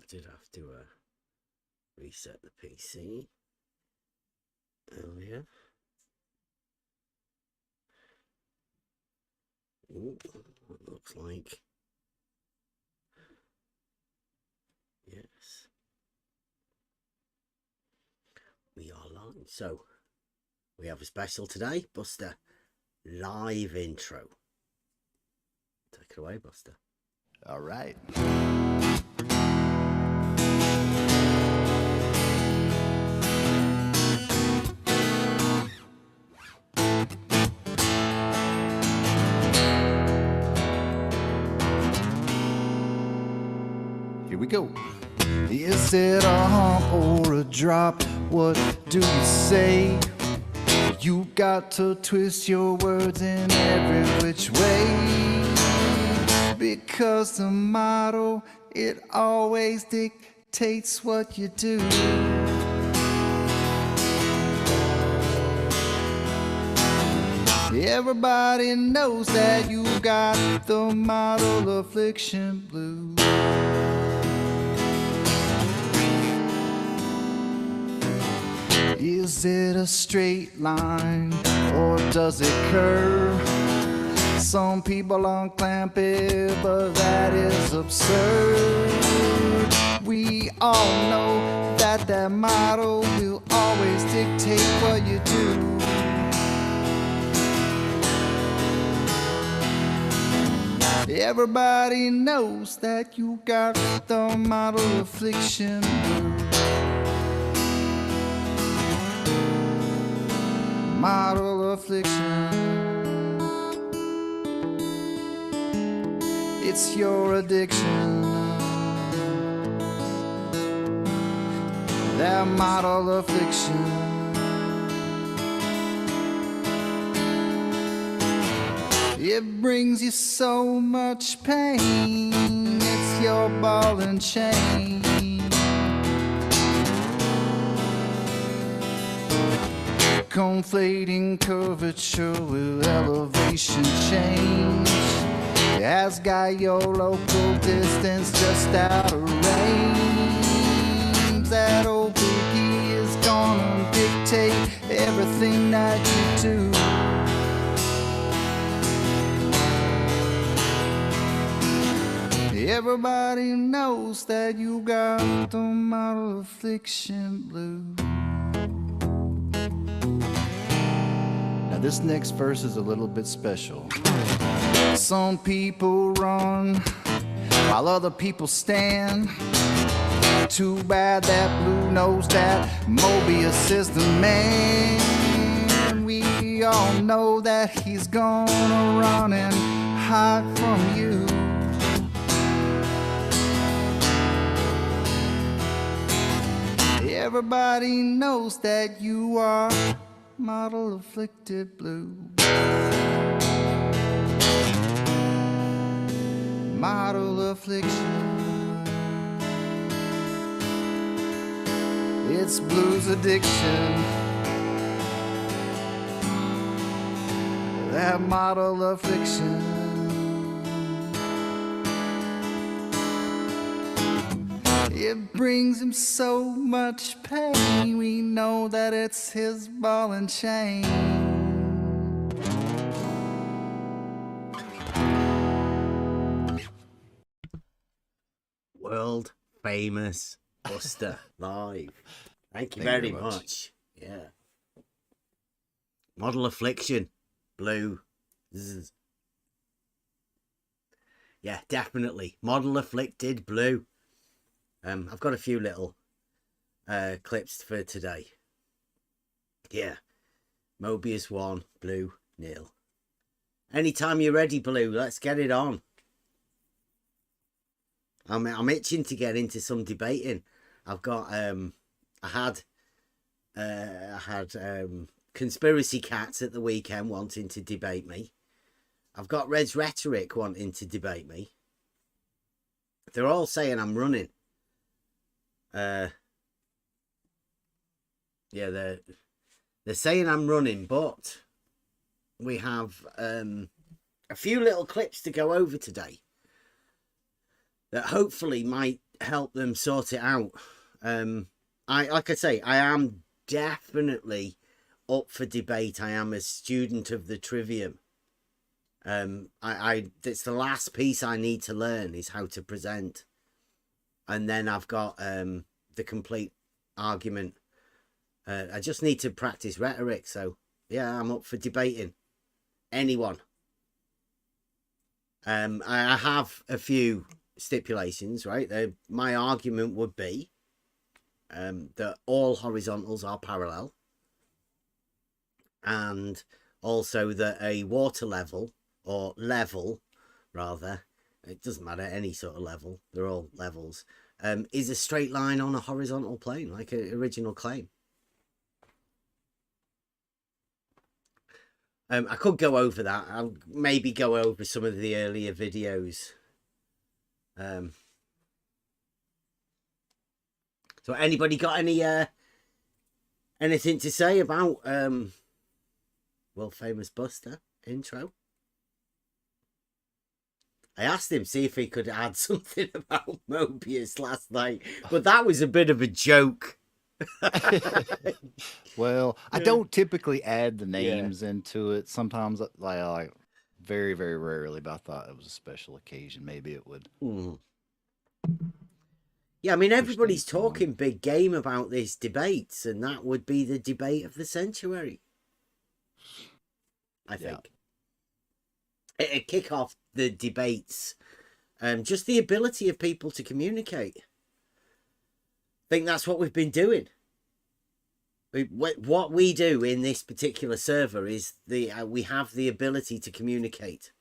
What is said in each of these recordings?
did have to reset the PC earlier. Ooh, it looks like yes, we are live. So we have a special today, Buster. Live intro. Take it away, Buster. All right. Here we go. Is it a hump or a drop? What do you say? You got to twist your words in every which way, because the motto, it always dictates what you do. Everybody knows that you got the model affliction blues. Is it a straight line or does it curve? Some people unclamp it, but that is absurd. We all know that that model will always dictate what you do. Everybody knows that you got the model affliction blues. Model affliction. It's your addiction. That model affliction. It brings you so much pain. It's your ball and chain. Conflating curvature with elevation change has got your local distance just out of range. That old boogie is gonna dictate everything that you do. Everybody knows that you got the model affliction blues. Now this next verse is a little bit special. Some people run while other people stand. Too bad that Blue knows that Mobius is the man. We all know that he's gonna run and hide from you. Everybody knows that you are model afflicted blue. Model affliction. It's blues addiction. That model affliction. It brings him so much pain. We know that it's his ball and chain. World famous Buster live. Thank you very much. Yeah. Model affliction blue. Zzz. Yeah, definitely. Model afflicted blue. I've got a few little clips for today. Yeah. Mobius 1, Blue 0. Anytime you're ready, Blue, let's get it on. I'm itching to get into some debating. I've got I had conspiracy cats at the weekend wanting to debate me. I've got Red's Rhetoric wanting to debate me. They're all saying I'm running. Yeah, they're saying I'm running, but we have a few little clips to go over today that hopefully might help them sort it out. Like I say, I am definitely up for debate. I am a student of the trivium. It's the last piece I need to learn is how to present, and then I've got the complete argument. I just need to practice rhetoric. So yeah, I'm up for debating anyone. I have a few stipulations, right? My argument would be that all horizontals are parallel, and also that a water level, or level rather, it doesn't matter, any sort of level, they're all levels, is a straight line on a horizontal plane, like an original claim. I could go over that. I'll maybe go over some of the earlier videos. So anybody got any anything to say about world famous Buster intro? I asked him see if he could add something about Mobius last night, but that was a bit of a joke. Well, I don't typically add the names into it. Sometimes, like very, very rarely, but I thought it was a special occasion. Maybe it would. Yeah, I mean, everybody's talking big game about these debates, and that would be the debate of the century, I think. It'd kick off the debates. Just the ability of people to communicate. I think that's what we've been doing. What we do in this particular server is we have the ability to communicate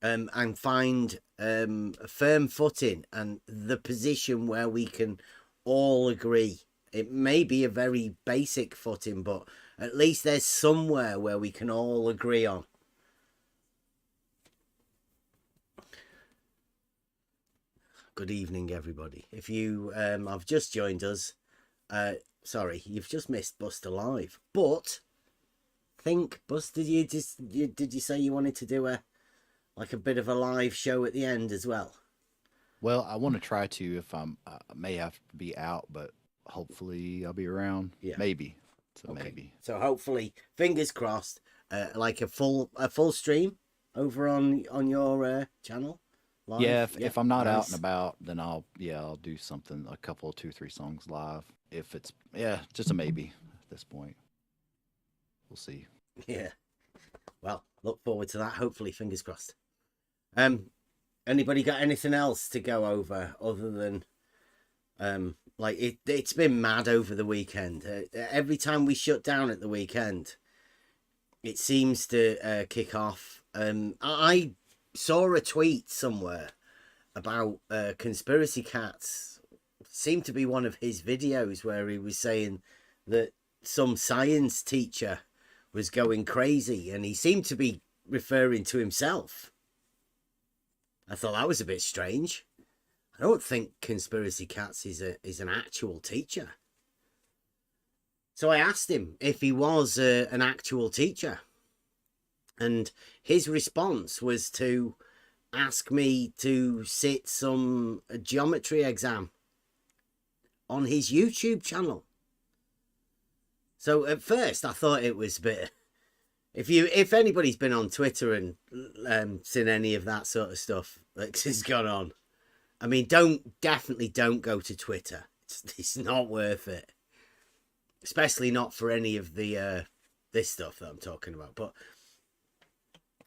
and find a firm footing and the position where we can all agree. It may be a very basic footing, but at least there's somewhere where we can all agree on. Good evening, everybody. If you have just joined us, sorry, you've just missed Buster Live. But think, Buster, did you say you wanted to do a bit of a live show at the end as well? Well, I want to try to. If I may have to be out, but hopefully I'll be around. Yeah, maybe. So okay. Maybe. So hopefully, fingers crossed. Like a full stream over on your channel. Live. Yeah, if I'm not out and about, then I'll do something, a couple, 2-3 songs live. If it's just a maybe at this point. We'll see. Yeah. Well, look forward to that. Hopefully, fingers crossed. Anybody got anything else to go over other than it's been mad over the weekend. Every time we shut down at the weekend, it seems to kick off. I saw a tweet somewhere about Conspiracy Cats. Seemed to be one of his videos where he was saying that some science teacher was going crazy, and he seemed to be referring to himself. I thought that was a bit strange. I don't think Conspiracy Cats is an actual teacher. So I asked him if he was an actual teacher. And his response was to ask me to sit some geometry exam on his YouTube channel. So at first I thought it was a bit... If anybody's been on Twitter and seen any of that sort of stuff that's gone on, I mean, definitely don't go to Twitter. It's not worth it. Especially not for any of the this stuff that I'm talking about. But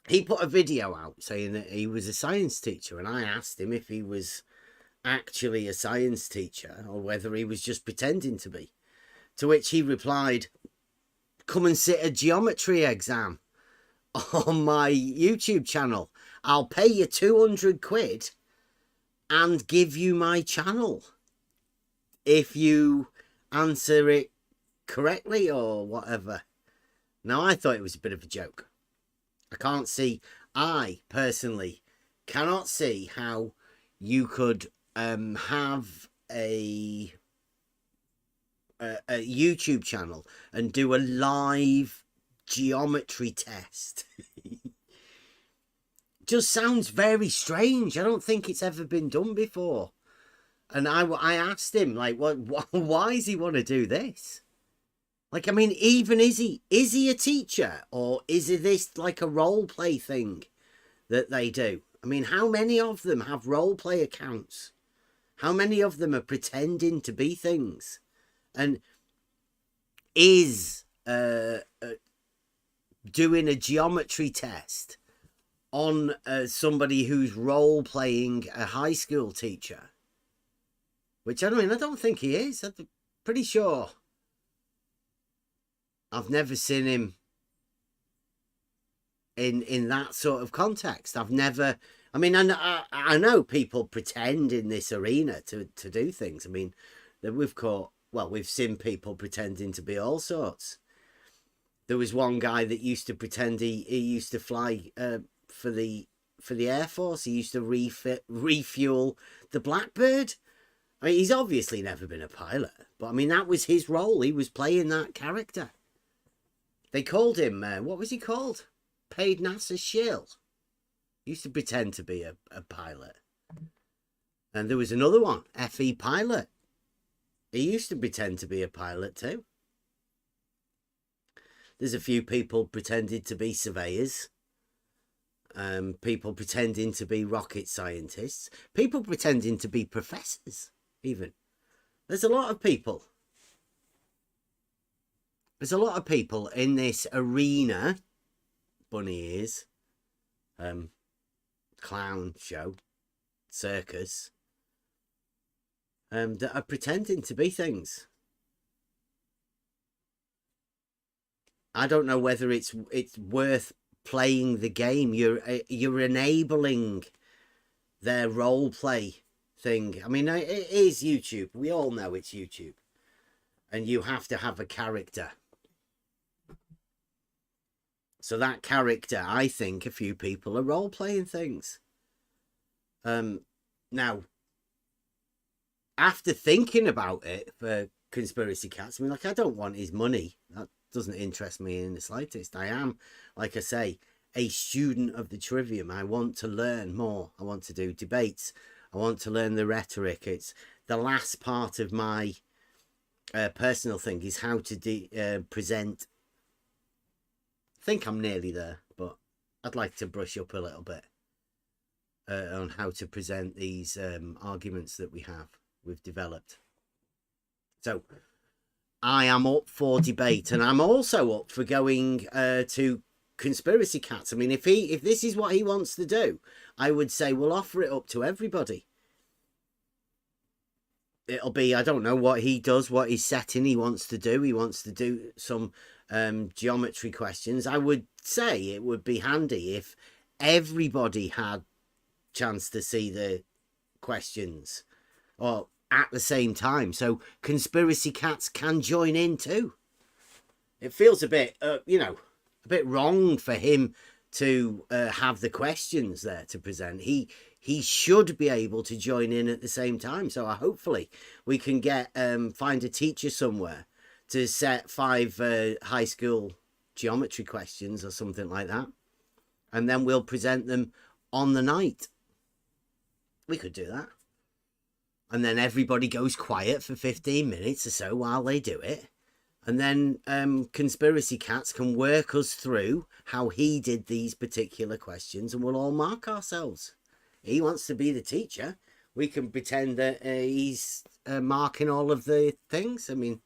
he put a video out saying that he was a science teacher, and I asked him if he was actually a science teacher or whether he was just pretending to be. To which he replied, "Come and sit a geometry exam on my YouTube channel. I'll pay you 200 quid and give you my channel if you answer it correctly or whatever." Now, I thought it was a bit of a joke. I personally cannot see how you could have a YouTube channel and do a live geometry test. Just sounds very strange. I don't think it's ever been done before. And I asked him, like, why does he want to do this? Like, I mean, even is he a teacher, or is it this like a role play thing that they do? I mean, how many of them have role play accounts? How many of them are pretending to be things? And is doing a geometry test on somebody who's role playing a high school teacher? Which, I mean, I don't think he is. I'm pretty sure I've never seen him in that sort of context. I've never... I mean, I know people pretend in this arena to do things. I mean, that we've seen people pretending to be all sorts. There was one guy that used to pretend he used to fly for the Air Force. He used to refuel the Blackbird. I mean, he's obviously never been a pilot, but I mean, that was his role. He was playing that character. They called him, what was he called? Paid NASA shill. He used to pretend to be a pilot. And there was another one, FE Pilot. He used to pretend to be a pilot too. There's a few people pretending to be surveyors. People pretending to be rocket scientists. People pretending to be professors, even. There's a lot of people. There's a lot of people in this arena, bunny ears, clown show, circus, that are pretending to be things. I don't know whether it's worth playing the game. You're enabling their role play thing. I mean, it is YouTube. We all know it's YouTube, and you have to have a character. So that character, I think a few people are role playing things. Now, after thinking about it for Conspiracy Cats, I mean, like, I don't want his money. That doesn't interest me in the slightest. I am, like I say, a student of the trivium. I want to learn more. I want to do debates. I want to learn the rhetoric. It's the last part of my personal thing is how to present. I think I'm nearly there, but I'd like to brush up a little bit on how to present these arguments that we've developed. So I am up for debate, and I'm also up for going to Conspiracy Cats. I mean, if this is what he wants to do, I would say we'll offer it up to everybody. It'll be, I don't know what he does, what his setting he wants to do. He wants to do some geometry questions. I would say it would be handy if everybody had chance to see the questions or at the same time, so Conspiracy Cats can join in too. It feels a bit a bit wrong for him to have the questions there to present. He should be able to join in at the same time. So hopefully we can get find a teacher somewhere to set 5 high school geometry questions or something like that, and then we'll present them on the night. We could do that, and then everybody goes quiet for 15 minutes or so while they do it, and then Conspiracy Cats can work us through how he did these particular questions, and we'll all mark ourselves. He wants to be the teacher. We can pretend that he's marking all of the things. I mean,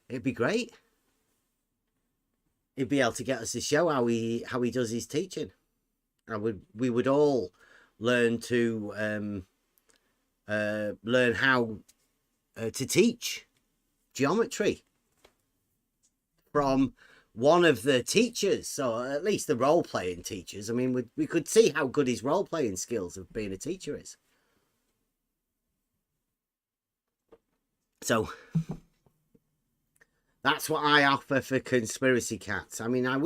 it'd be great. He'd be able to get us to show how he does his teaching. We would all learn to learn how to teach geometry from one of the teachers, or at least the role-playing teachers. I mean, we could see how good his role-playing skills of being a teacher is. So that's what I offer for Conspiracy Cats. I mean, I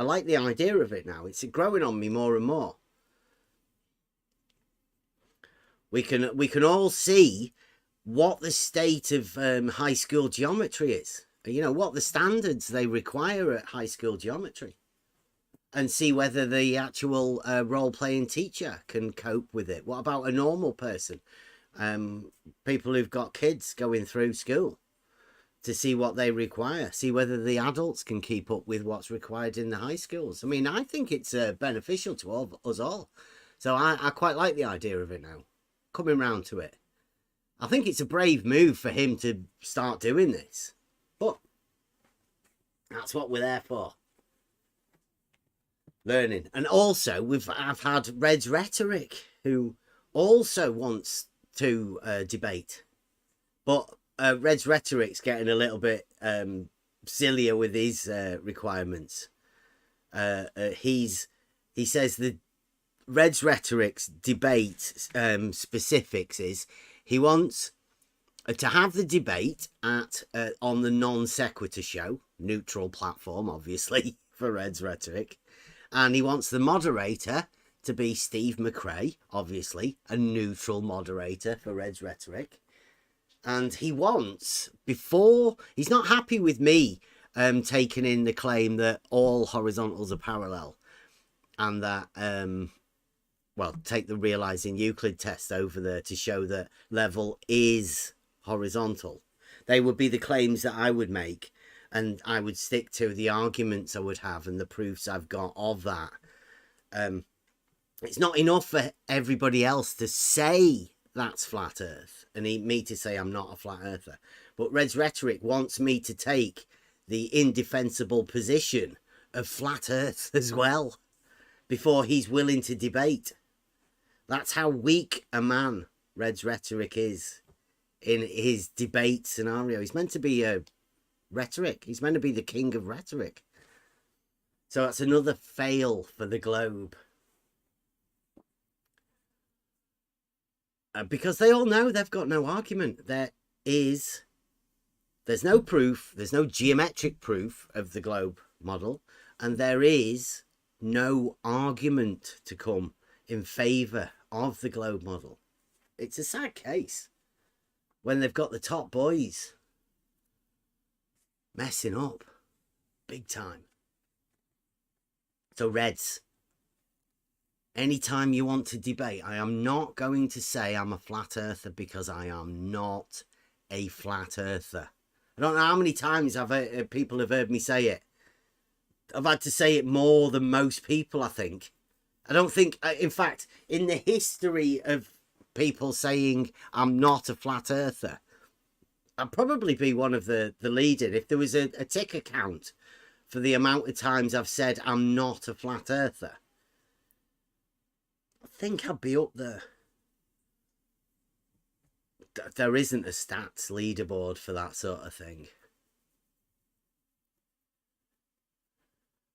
like the idea of it now. It's growing on me more and more. We can all see what the state of high school geometry is. You know, what the standards they require at high school geometry, and see whether the actual role-playing teacher can cope with it. What about a normal person? people who've got kids going through school to see what they require, see whether the adults can keep up with what's required in the high schools. I mean, I think it's beneficial to us all. So I quite like the idea of it now, coming round to it. I think it's a brave move for him to start doing this, but that's what we're there for. Learning. And also I've had Red's Rhetoric, who also wants to debate, but Red's Rhetoric's getting a little bit sillier with his requirements. He says the Red's Rhetoric's debate specifics is he wants to have the debate at on the non sequitur show, neutral platform, obviously, for Red's Rhetoric. And he wants the moderator to be Steve McRae, obviously, a neutral moderator for Red's Rhetoric. And he wants, before, he's not happy with me taking in the claim that all horizontals are parallel. And that, well, take the realizing Euclid test over there to show that level is horizontal. They would be the claims that I would make. And I would stick to the arguments I would have and the proofs I've got of that. It's not enough for everybody else to say that's flat earth and me to say I'm not a flat earther. But Red's Rhetoric wants me to take the indefensible position of flat earth as well before he's willing to debate. That's how weak a man Red's Rhetoric is in his debate scenario. He's meant to be a rhetoric. He's meant to be the king of rhetoric. So that's another fail for the globe. Because they all know they've got no argument. There's no proof. There's no geometric proof of the globe model. And there is no argument to come in favour of the globe model. It's a sad case when they've got the top boys messing up big time. So Reds, anytime you want to debate, I am not going to say I'm a flat earther because I am not a flat earther. I don't know how many times people have heard me say it. I've had to say it more than most people, I think. I don't think, in fact, in the history of people saying I'm not a flat earther, I'd probably be one of the leading. If there was a ticker count for the amount of times I've said I'm not a flat earther, I think I'd be up there. There isn't a stats leaderboard for that sort of thing.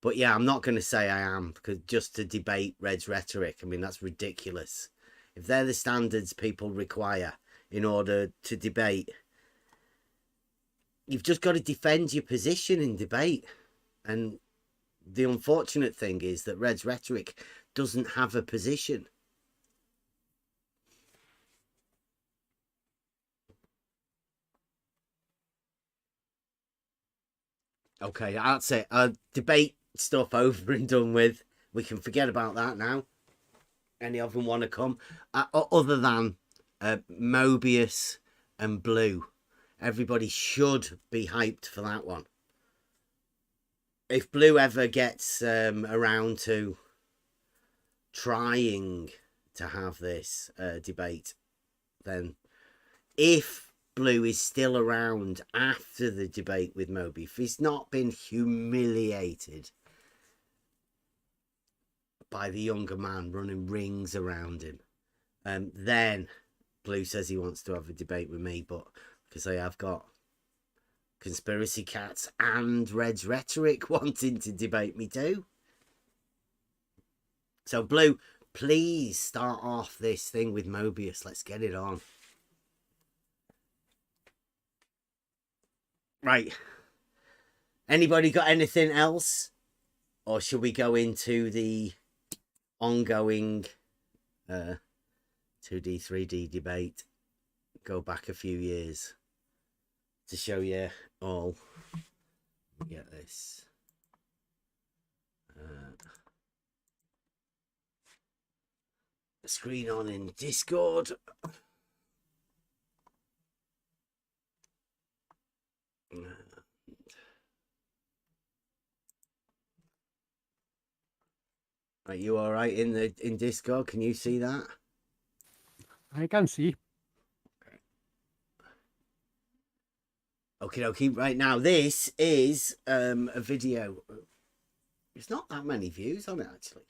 But yeah, I'm not going to say I am, because just to debate Red's Rhetoric, I mean, that's ridiculous. If they're the standards people require in order to debate, you've just got to defend your position in debate. And the unfortunate thing is that Red's Rhetoric doesn't have a position. Okay, that's it. Debate stuff over and done with. We can forget about that now. Any of them want to come? Other than Mobius and Blue. Everybody should be hyped for that one. If Blue ever gets around to trying to have this debate, then if Blue is still around after the debate with Moby, if he's not been humiliated by the younger man running rings around him, then Blue says he wants to have a debate with me. But because I have got Conspiracy Cats and Red's Rhetoric wanting to debate me too. So Blue, please start off this thing with Mobius. Let's get it on. Right. Anybody got anything else? Or should we go into the ongoing 2D, 3D debate? Go back a few years to show you all. Let me get this. Screen on in Discord. Are you all right in Discord? Can you see that? I can see. Okay. Right now, this is a video. There's not that many views on it actually.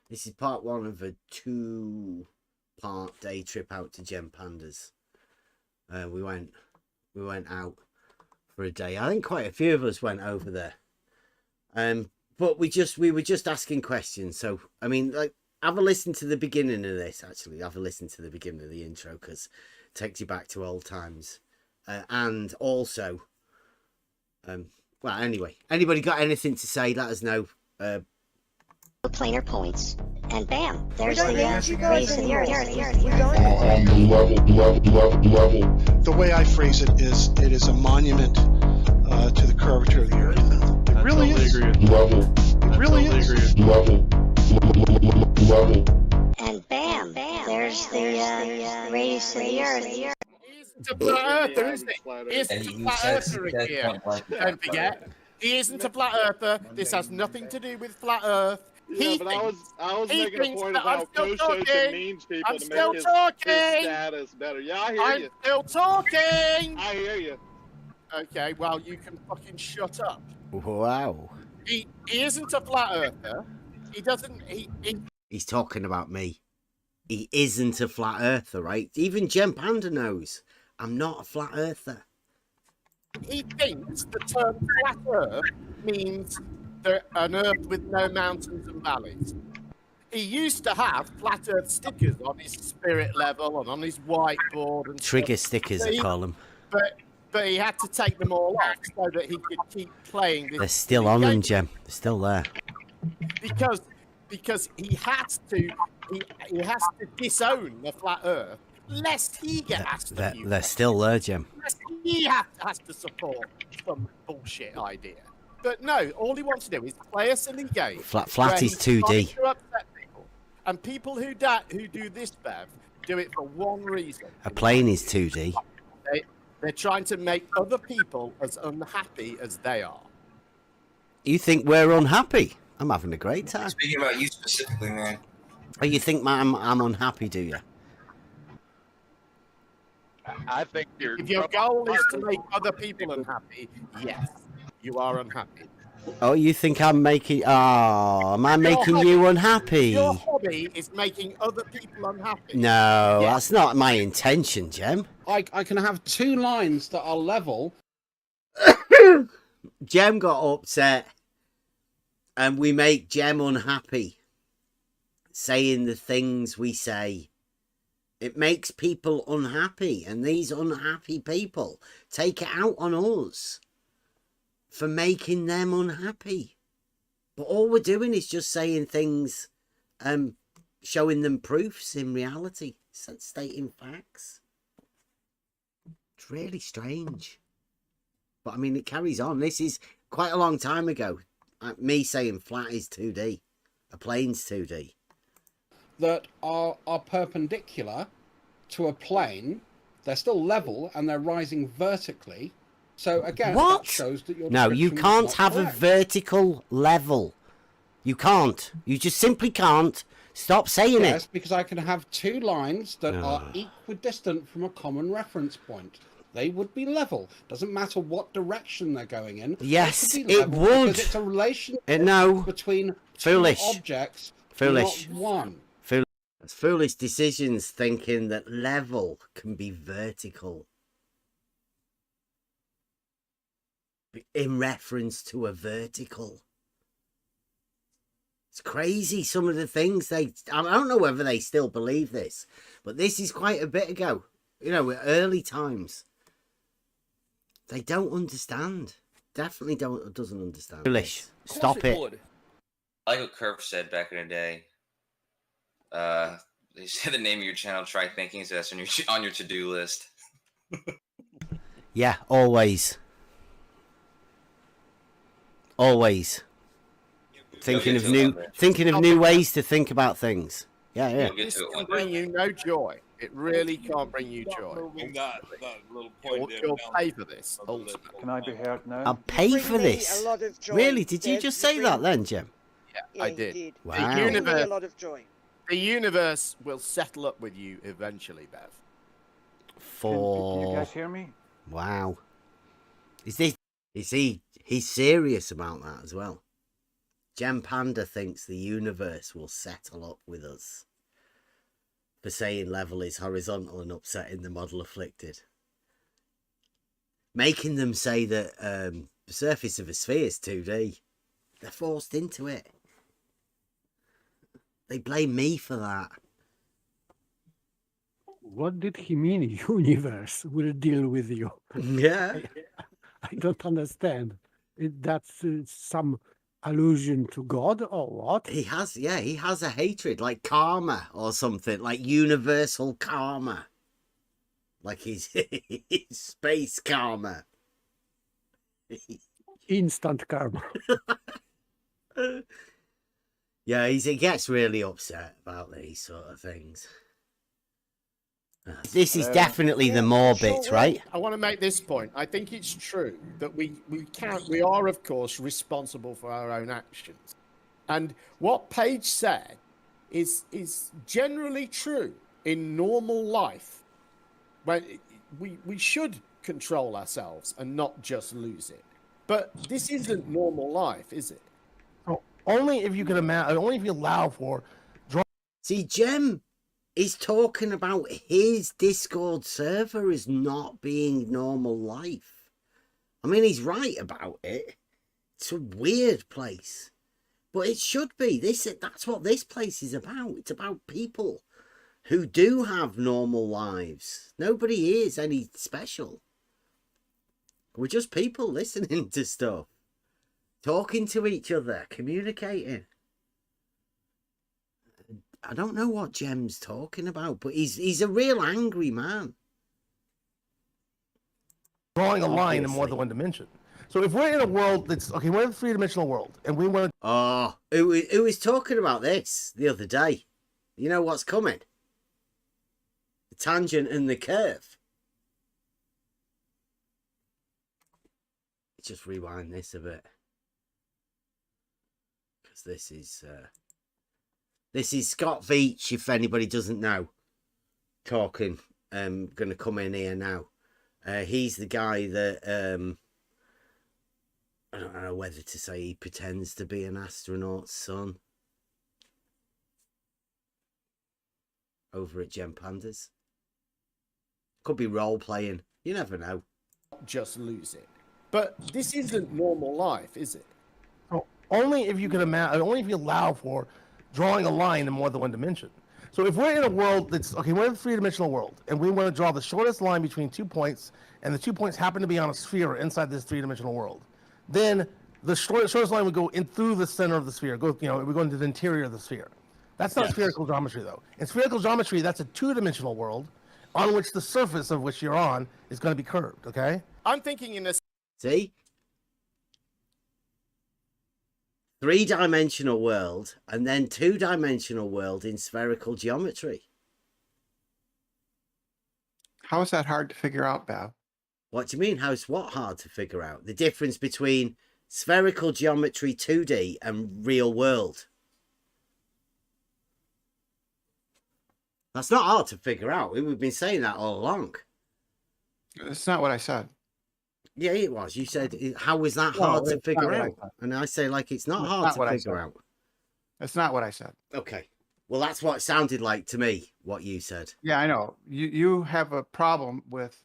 This is part one of a 2-part day trip out to Gem Pandas. We went out for a day. I think quite a few of us went over there. But we were just asking questions. So I mean, like, have a listen to the beginning of this. Actually, have a listen to the beginning of the intro because it takes you back to old times. And also, well, anyway, anybody got anything to say? Let us know. Planar points, and bam, there's the raise in the earth. On the level. The way I phrase it is a monument to the curvature of the earth. It really is. Level. It really is. Level. And bam, there's the raise to the earth. It's a flat earther, isn't it? It's a flat earther here. Don't forget, he isn't a flat earther. This has nothing to do with flat earth. Yeah, but I was making a point about Kosho demeans people to make his status better. Yeah, I hear you. I'm still talking. I hear you. Okay, well, you can fucking shut up. Wow. He isn't a flat earther. He doesn't. He's talking about me. He isn't a flat earther, right? Even Gem Panda knows I'm not a flat earther. He thinks the term flat earth means an earth with no mountains and valleys. He used to have flat earth stickers on his spirit level and on his whiteboard. And trigger stickers, they call them. But he had to take them all off so that he could keep playing this. They're still on them, Gem. They're still there. Because he has to disown the flat earth lest he get asked to use they're still there, Gem. lest he has to support some bullshit idea. But no, all he wants to do is play a silly game. Flat is 2D. And people who do this, Bev, do it for one reason. A plane is 2D. They're trying to make other people as unhappy as they are. You think we're unhappy? I'm having a great time. Speaking about you specifically, man. Oh, you think I'm unhappy, do you? I think If your goal is to make other people unhappy, yes, you are unhappy. Oh, you think I'm making... Oh, am I making you unhappy? Your hobby is making other people unhappy. No, Yes. that's not my intention, Gem. I can have 2 lines that are level. Gem got upset and we make Gem unhappy saying the things we say. It makes people unhappy, and these unhappy people take it out on us for making them unhappy. But all we're doing is just saying things, showing them proofs in reality, stating facts. It's really strange. But I mean, it carries on. This is quite a long time ago. Me saying flat is 2D. A plane's 2D. That are perpendicular to a plane. They're still level and they're rising vertically. So again, What? that shows that your No, you description was can't not have a correct. vertical level. You can't. You just simply can't. Stop saying Yes, it. because I can have 2 lines that No. are equidistant from a common reference point. They would be level. Doesn't matter what direction they're going in. They Yes, could be it level would. Because it's a relationship No. between Foolish. 2 objects, Foolish. not one. It's foolish decisions thinking that level can be vertical. In reference to a vertical. It's crazy, some of the things I don't know whether they still believe this, but this is quite a bit ago. You know, early times. They don't understand. Definitely doesn't understand. Foolish. Stop it. I like what Curve said back in the day. They said the name of your channel, Try Thinking, so that's on your to-do list. Yeah, always. Always. Thinking of new ways to think about things. Yeah. We'll get This to it can one bring day. you no joy. It really can't bring you joy. You'll pay for this, ultimately. Can I be heard now? I'll pay for this. Really? Did you just say that then, Jim? Yeah. Yeah, I did. He did. Wow. The Gave me a universe, lot of joy. the universe will settle up with you eventually, Bev. Can you guys hear me? Wow. He's serious about that as well. Gem Panda thinks the universe will settle up with us for saying level is horizontal and upsetting the model afflicted. Making them say that the surface of a sphere is 2D. They're forced into it. They blame me for that. What did he mean? Universe will deal with you. Yeah. I don't understand. That's some allusion to God or what? He has a hatred, like karma or something, like universal karma. Like he's space karma. Instant karma. Yeah, he gets really upset about these sort of things. This is definitely the more bits, right? I want to make this point. I think it's true that we are, of course, responsible for our own actions. And what Paige said is generally true in normal life. When we should control ourselves and not just lose it. But this isn't normal life, is it? Oh, only if you can imagine, only if you allow for. See, Gem is talking about his Discord server as not being normal life. I mean, he's right about it. It's a weird place, but it should be. That's what this place is about. It's about people who do have normal lives. Nobody is any special. We're just people listening to stuff, talking to each other, communicating. I don't know what Gem's talking about, but he's a real angry man. Drawing a line in more than one dimension. So if we're in a world that's okay, we're in a three-dimensional world, and we want to. Oh, who was talking about this the other day? You know what's coming? The tangent and the curve. Just rewind this a bit, because this is Scott Veach, if anybody doesn't know, talking. Going to come in here now. He's the guy that I don't know whether to say he pretends to be an astronaut's son over at Gem Pandas. Could be role playing. You never know. Just lose it. But this isn't normal life, is it? Oh, only if you can imagine, only if you allow for drawing a line in more than one dimension. So if we're in a world that's okay, we're in a three-dimensional world, and we want to draw the shortest line between 2 points, and the 2 points happen to be on a sphere inside this three-dimensional world, then the shortest line would go in through the center of the sphere. We're going to the interior of the sphere. That's not spherical geometry, though. In spherical geometry, that's a two-dimensional world on which the surface of which you're on is going to be curved. Okay. I'm thinking in a. See? Three-dimensional world and then two-dimensional world in spherical geometry. How is that hard to figure out, Bev? What do you mean? How's what hard to figure out? The difference between spherical geometry 2D and real world. That's not hard to figure out. We've been saying that all along. That's not what I said. Yeah, it was. You said, how was that hard to figure out? And I say, like, it's not hard to figure out. That's not what I said. Okay. Well, that's what it sounded like to me, what you said. Yeah, I know. You have a problem with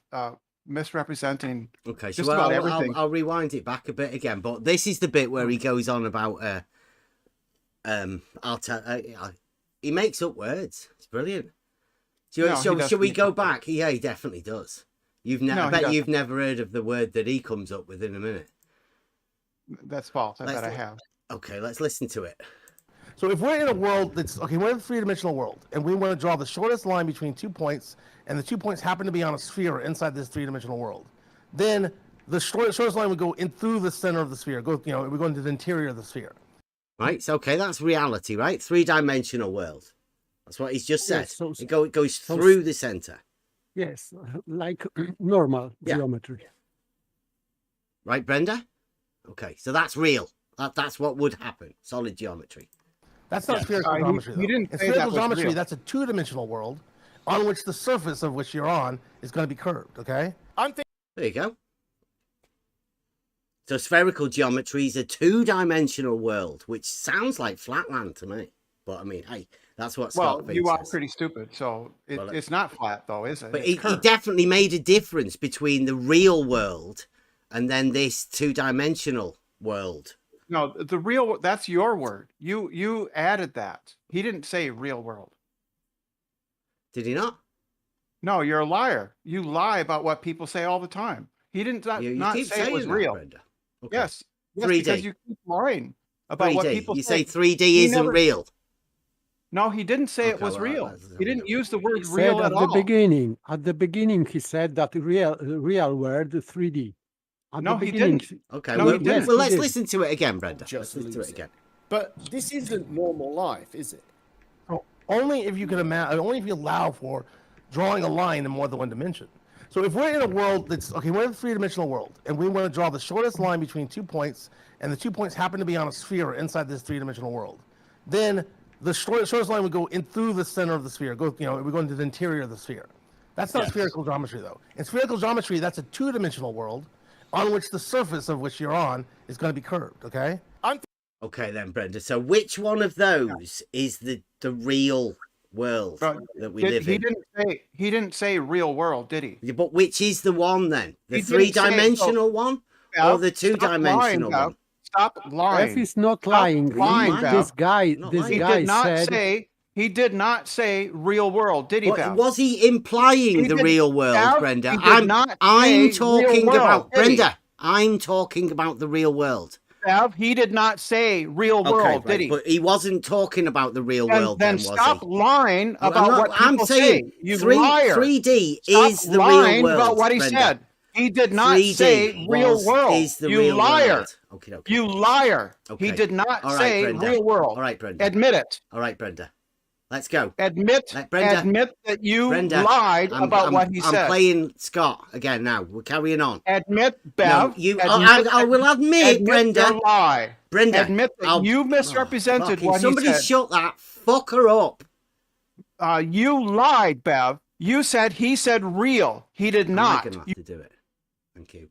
misrepresenting okay, just about everything. I'll rewind it back a bit again. But this is the bit where he goes on about, he makes up words. It's brilliant. Shall we go back? Yeah, he definitely does. I bet you've never heard of the word that he comes up with in a minute. That's false. I bet I have. Okay, let's listen to it. So if we're in a world that's okay, we're in a three-dimensional world, and we want to draw the shortest line between 2 points, and the 2 points happen to be on a sphere inside this three-dimensional world, then the shortest line would go in through the center of the sphere. We're going to the interior of the sphere. Right. So okay, that's reality, right? Three-dimensional world. That's what he's just said. Yes, it goes through the center. Yes, like normal geometry. Right, Brenda? Okay, so that's real. That's what would happen. Solid geometry. That's not spherical geometry. He didn't In say spherical that was geometry, real. that's a two-dimensional world on which the surface of which you're on is going to be curved, okay? There you go. So spherical geometry is a two-dimensional world, which sounds like flatland to me. But I mean, hey, that's what Scott you are says. pretty stupid, so it's not flat though, is it? But It's he definitely made a difference between the real world and then this two-dimensional world. No, the real, that's your word. You added that. He didn't say real world. Did he not? No, you're a liar. You lie about what people say all the time. He didn't not keep say it was saying that, real. Brenda. Okay. Yes, 3D. because you keep lying about 3D. what people You say. say 3D isn't real. No, he didn't say it was well, real. He didn't use the word He real said at all. At the beginning, he said that real word 3D. No, he didn't. Okay, No, well, he didn't. well, let's listen to it again, Brenda. Just Let's listen to lose it it. again. But this isn't normal life, is it? Oh, only if you can imagine, only if you allow for drawing a line in more than one dimension. So if we're in a world that's, okay, we're in a three-dimensional world, and we want to draw the shortest line between 2 points, and the 2 points happen to be on a sphere inside this three-dimensional world, then the shortest line would go in through the center of the sphere. We go into the interior of the sphere. That's not spherical geometry, though. In spherical geometry, that's a two-dimensional world on which the surface of which you're on is going to be curved, okay? Okay then, Brenda. So which one of those is the real world that we live in? He didn't say real world, did he? Yeah, but which is the one then? The He didn't say- three-dimensional one or the two-dimensional Stop lying, one? Stop lying. If he's not Stop lying, lying, this Bev. guy He did not say real world, did he, What, Bev? was he implying He the did- real world, Bev, Brenda? he did not I'm say talking real world, about did he? Brenda. I'm talking about the real world. Bev, he did not say real world, did he? But he wasn't talking about the real world Then was stop he? lying Well, about I'm what people I'm saying say. You 3D Stop is the real lying world, about what he Brenda. said. He did not 3D say real world. is the you real liar. world. Okay. You liar. Okay. He did not All right, say Brenda. real world. All right, Brenda. Admit it. All right, Brenda. Let's go. Admit that you lied about what he said. I'm playing Scott again now. We're carrying on. Admit, Bev. No, I will admit, Brenda. Your lie. Brenda. Admit that you misrepresented what he somebody said. shut that fucker up. You lied, Bev. You said he said real. He did not. I'm going to have to do it. Thank you.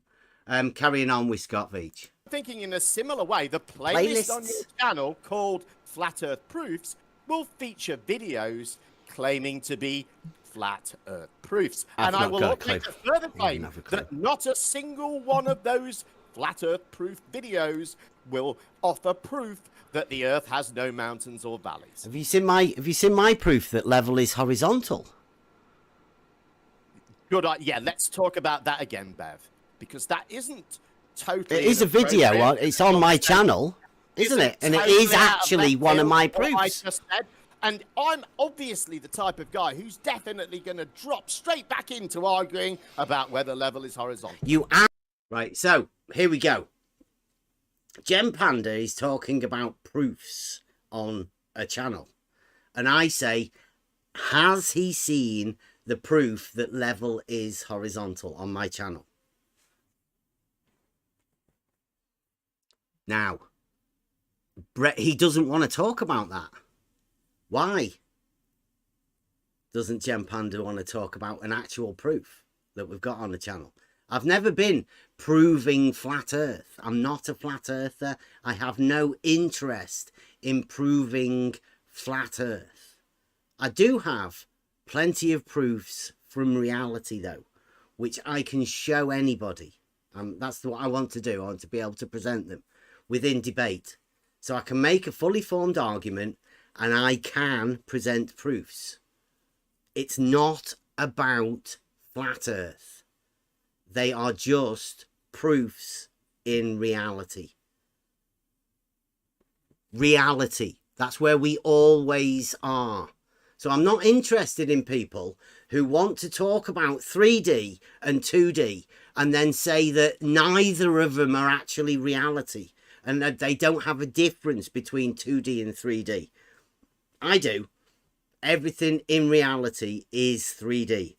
Carrying on with Scott Veach. Thinking in a similar way, the playlist on your channel called Flat Earth Proofs will feature videos claiming to be flat Earth proofs. And I will also make a further claim that not a single one of those flat Earth proof videos will offer proof that the Earth has no mountains or valleys. Have you seen my proof that level is horizontal? Good. Yeah, let's talk about that again, Bev, because that isn't totally. It is a video. It's on my channel, isn't it? And it is actually one of my proofs. I just said. And I'm obviously the type of guy who's definitely going to drop straight back into arguing about whether level is horizontal. Right, so here we go. Gem Panda is talking about proofs on a channel. And I say, has he seen the proof that level is horizontal on my channel? Now, he doesn't want to talk about that. Why doesn't Gem Panda want to talk about an actual proof that we've got on the channel? I've never been proving flat Earth. I'm not a flat earther. I have no interest in proving flat Earth. I do have plenty of proofs from reality, though, which I can show anybody. That's what I want to do. I want to be able to present them within debate. So I can make a fully formed argument and I can present proofs. It's not about flat Earth. They are just proofs in reality. Reality. That's where we always are. So I'm not interested in people who want to talk about 3D and 2D and then say that neither of them are actually reality and that they don't have a difference between 2D and 3D. I do. Everything in reality is 3D.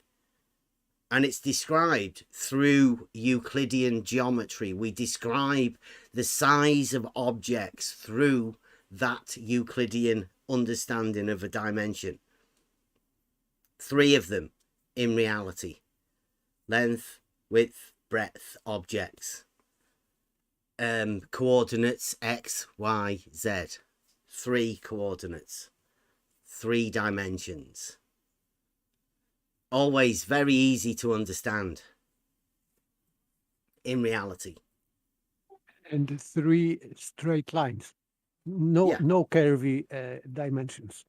And it's described through Euclidean geometry. We describe the size of objects through that Euclidean understanding of a dimension. 3 of them in reality. Length, width, breadth objects. Coordinates X, Y, Z. 3 coordinates. 3 dimensions. Always very easy to understand in reality. And 3 straight lines. No, no curvy dimensions.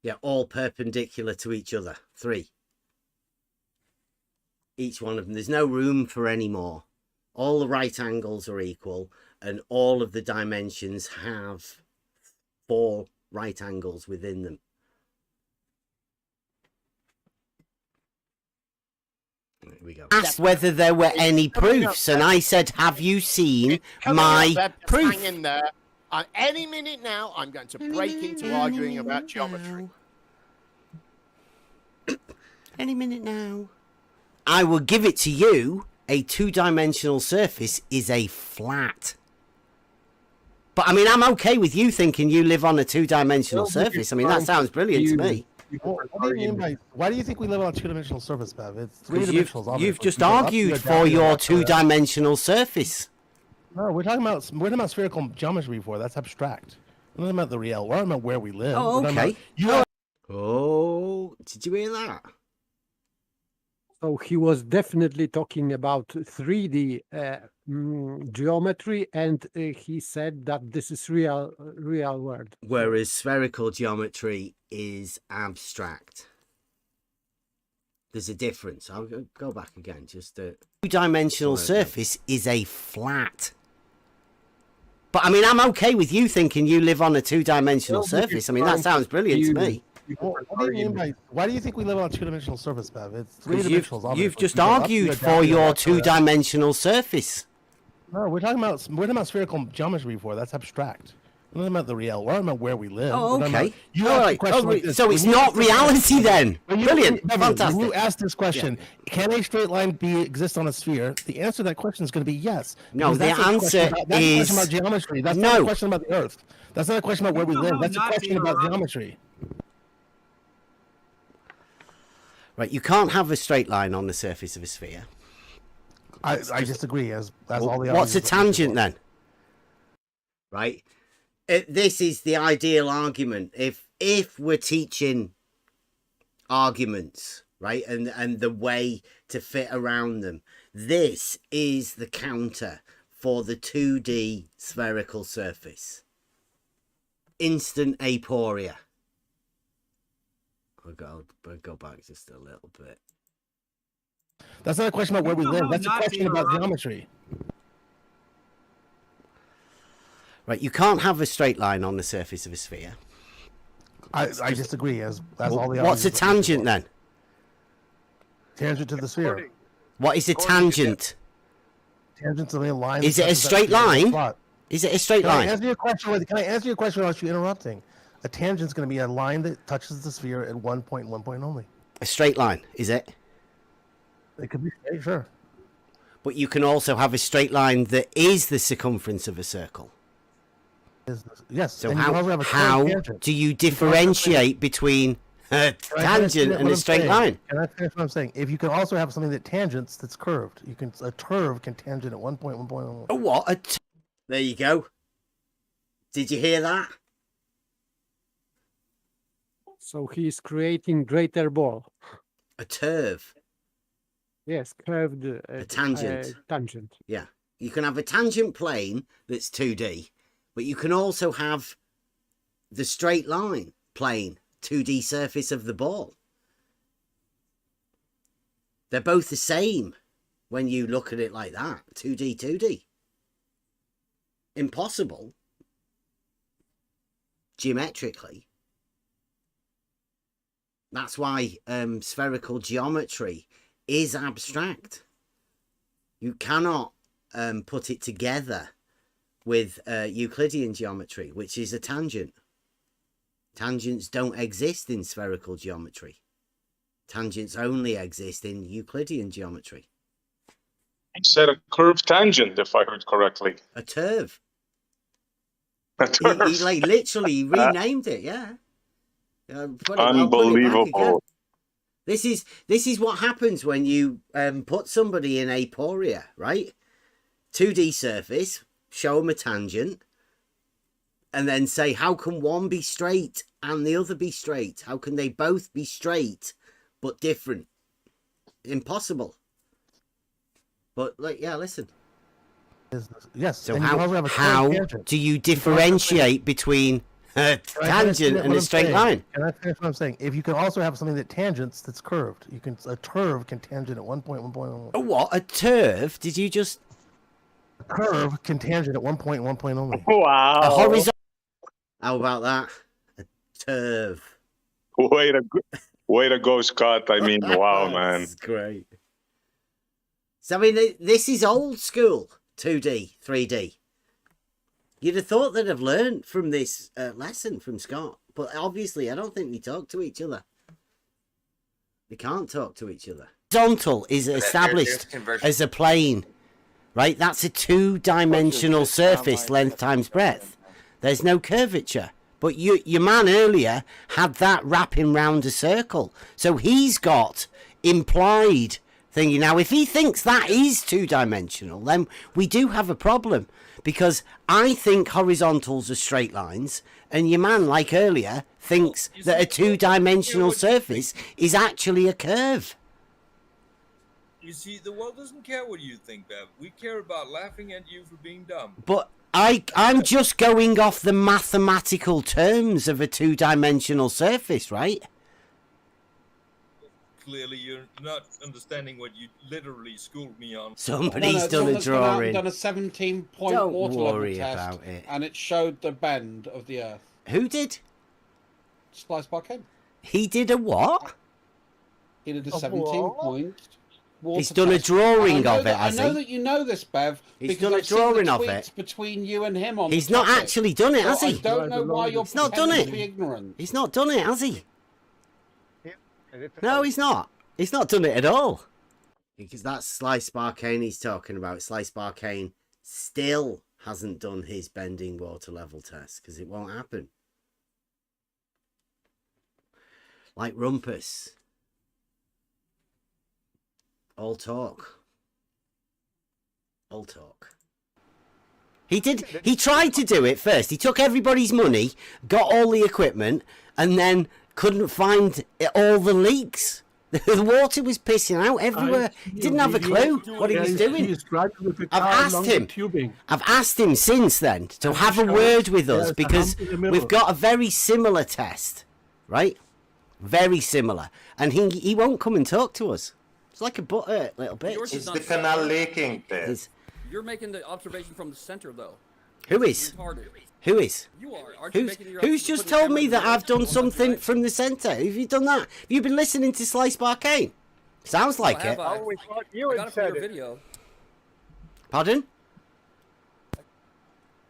Yeah, all perpendicular to each other. 3. Each one of them. There's no room for any more. All the right angles are equal, and all of the dimensions have 4 right angles within them. Here we go. Asked whether there were any proofs, and I said, have you seen my proof? Hang in there. Any minute now, I'm going to break into arguing about geometry. Any minute now. I will give it to you. A 2-dimensional surface is a flat. But I mean, I'm okay with you thinking you live on a 2-dimensional surface. I mean, that sounds brilliant to me. What do you mean by, why do you think we live on a 2-dimensional surface, Bev? It's 3-dimensional. You've just argued for your 2-dimensional surface. No, we're talking about spherical geometry before. That's abstract. We're talking about the real. We're talking about where we live. Oh, okay. Oh, did you hear that? So he was definitely talking about 3D geometry, and he said that this is real world. Whereas spherical geometry is abstract. There's a difference. I'll go back again. Just a 2-dimensional surface is a flat. But I mean, I'm okay with you thinking you live on a 2-dimensional surface. I mean, that sounds brilliant to me. What do you mean by, why do you think we live on a 2-dimensional surface, Bev? It's 3-dimensional. You've just argued for your 2-dimensional surface. No, we're talking about spherical geometry before. That's abstract. We're talking about the real. We're talking about where we live. Oh, okay. So it's not reality then. Brilliant. Fantastic. When you ask this question, can a straight line exist on a sphere? The answer to that question is going to be yes. No, the answer is... That's a question about geometry. That's not a question about the Earth. That's not a question about where we live. That's a question about geometry. Right, you can't have a straight line on the surface of a sphere. I disagree. As all the what's a tangent then? Right, this is the ideal argument. If we're teaching arguments, right, and the way to fit around them, this is the counter for the 2D spherical surface. Instant aporia. I'll go back just a little bit. That's not a question about where we live. That's a question about geometry. Right, you can't have a straight line on the surface of a sphere. I disagree. As all the what's a tangent then? Tangent to the sphere. What is a tangent? Tangent to the line. Is it a straight line? Is it a straight line? Can I answer your question without you interrupting? A tangent is going to be a line that touches the sphere at one point and one point only. A straight line, is it? It could be straight, sure. But you can also have a straight line that is the circumference of a circle. Yes. So how do you differentiate between a tangent and a straight line? Can I finish what I'm saying? If you can also have something that tangents that's curved, a curve can tangent at one point only. Oh, what? There you go. Did you hear that? So he's creating greater ball. A curve. Yes, curved. A tangent. Tangent. Yeah. You can have a tangent plane that's 2D, but you can also have the straight line plane, 2D surface of the ball. They're both the same when you look at it like that. 2D, 2D. Impossible. Geometrically. That's why spherical geometry is abstract. You cannot put it together with Euclidean geometry, which is a tangent. Tangents don't exist in spherical geometry. Tangents only exist in Euclidean geometry. He said a curved tangent, if I heard correctly. A turf. A He turf. like literally renamed it. Yeah. I'll put it back Unbelievable. again. This is what happens when you put somebody in aporia, right? 2D surface, show them a tangent, and then say, how can one be straight and the other be straight? How can they both be straight but different? Impossible. But like, yeah, listen. Yes. So how do you differentiate between a tangent and a straight line? And that's what I'm saying. If you can also have something that tangents that's curved, a turf can tangent at 1.1. A what? A turf? Did you just? A curve can tangent at 1 point only. Wow. A horizontal. How about that? A turf. Way to go, Scott. I mean, wow, man. That's great. So, I mean, this is old school 2D, 3D. You'd have thought they'd have learned from this lesson from Scott. But obviously, I don't think they talk to each other. They can't talk to each other. Horizontal is established as a plane, right? That's a two-dimensional surface, length times breadth. There's no curvature. But your man earlier had that wrapping round a circle. So he's got implied thingy. Now, if he thinks that is two-dimensional, then we do have a problem. Because I think horizontals are straight lines, and your man, like earlier, thinks that a two-dimensional surface is actually a curve. You see, the world doesn't care what you think, Bev. We care about laughing at you for being dumb. But I'm just going off the mathematical terms of a two-dimensional surface, right? Clearly, you're not understanding what you literally schooled me on. Somebody's done a drawing. Done a 17-point Don't water worry level test, about it. and it showed the bend of the Earth. Who did? Splice Barcade. He did a what? He did a 17-point water He's done a test. drawing of it, I has know he? that you know this, Bev. He's because done a I've seen the drawing of tweets it. between you and him on He's the not topic. actually done it, has So he? I don't know why you're He's not done pretending it. to be ignorant. He's not done it, has he? No, he's not. He's not done it at all. Because that's Slice Barcane he's talking about. Slice Barcane still hasn't done his bending water level test because it won't happen. Like Rumpus. All talk. All talk. He tried to do it first. He took everybody's money, got all the equipment, and then couldn't find all the leaks. The water was pissing out everywhere. He didn't have a clue what he was doing. I've asked him since then to have a word with us because we've got a very similar test, right? Very similar. And he won't come and talk to us. It's like a little bit. Is the canal leaking, You're making the observation from the center, though. Who is? Who is? You are. Aren't you making your Who's just told me that I've done something from the centre? Have you done that? Have you been listening to Slice Barcane? Sounds like it. I always thought you had said it. Video. Pardon?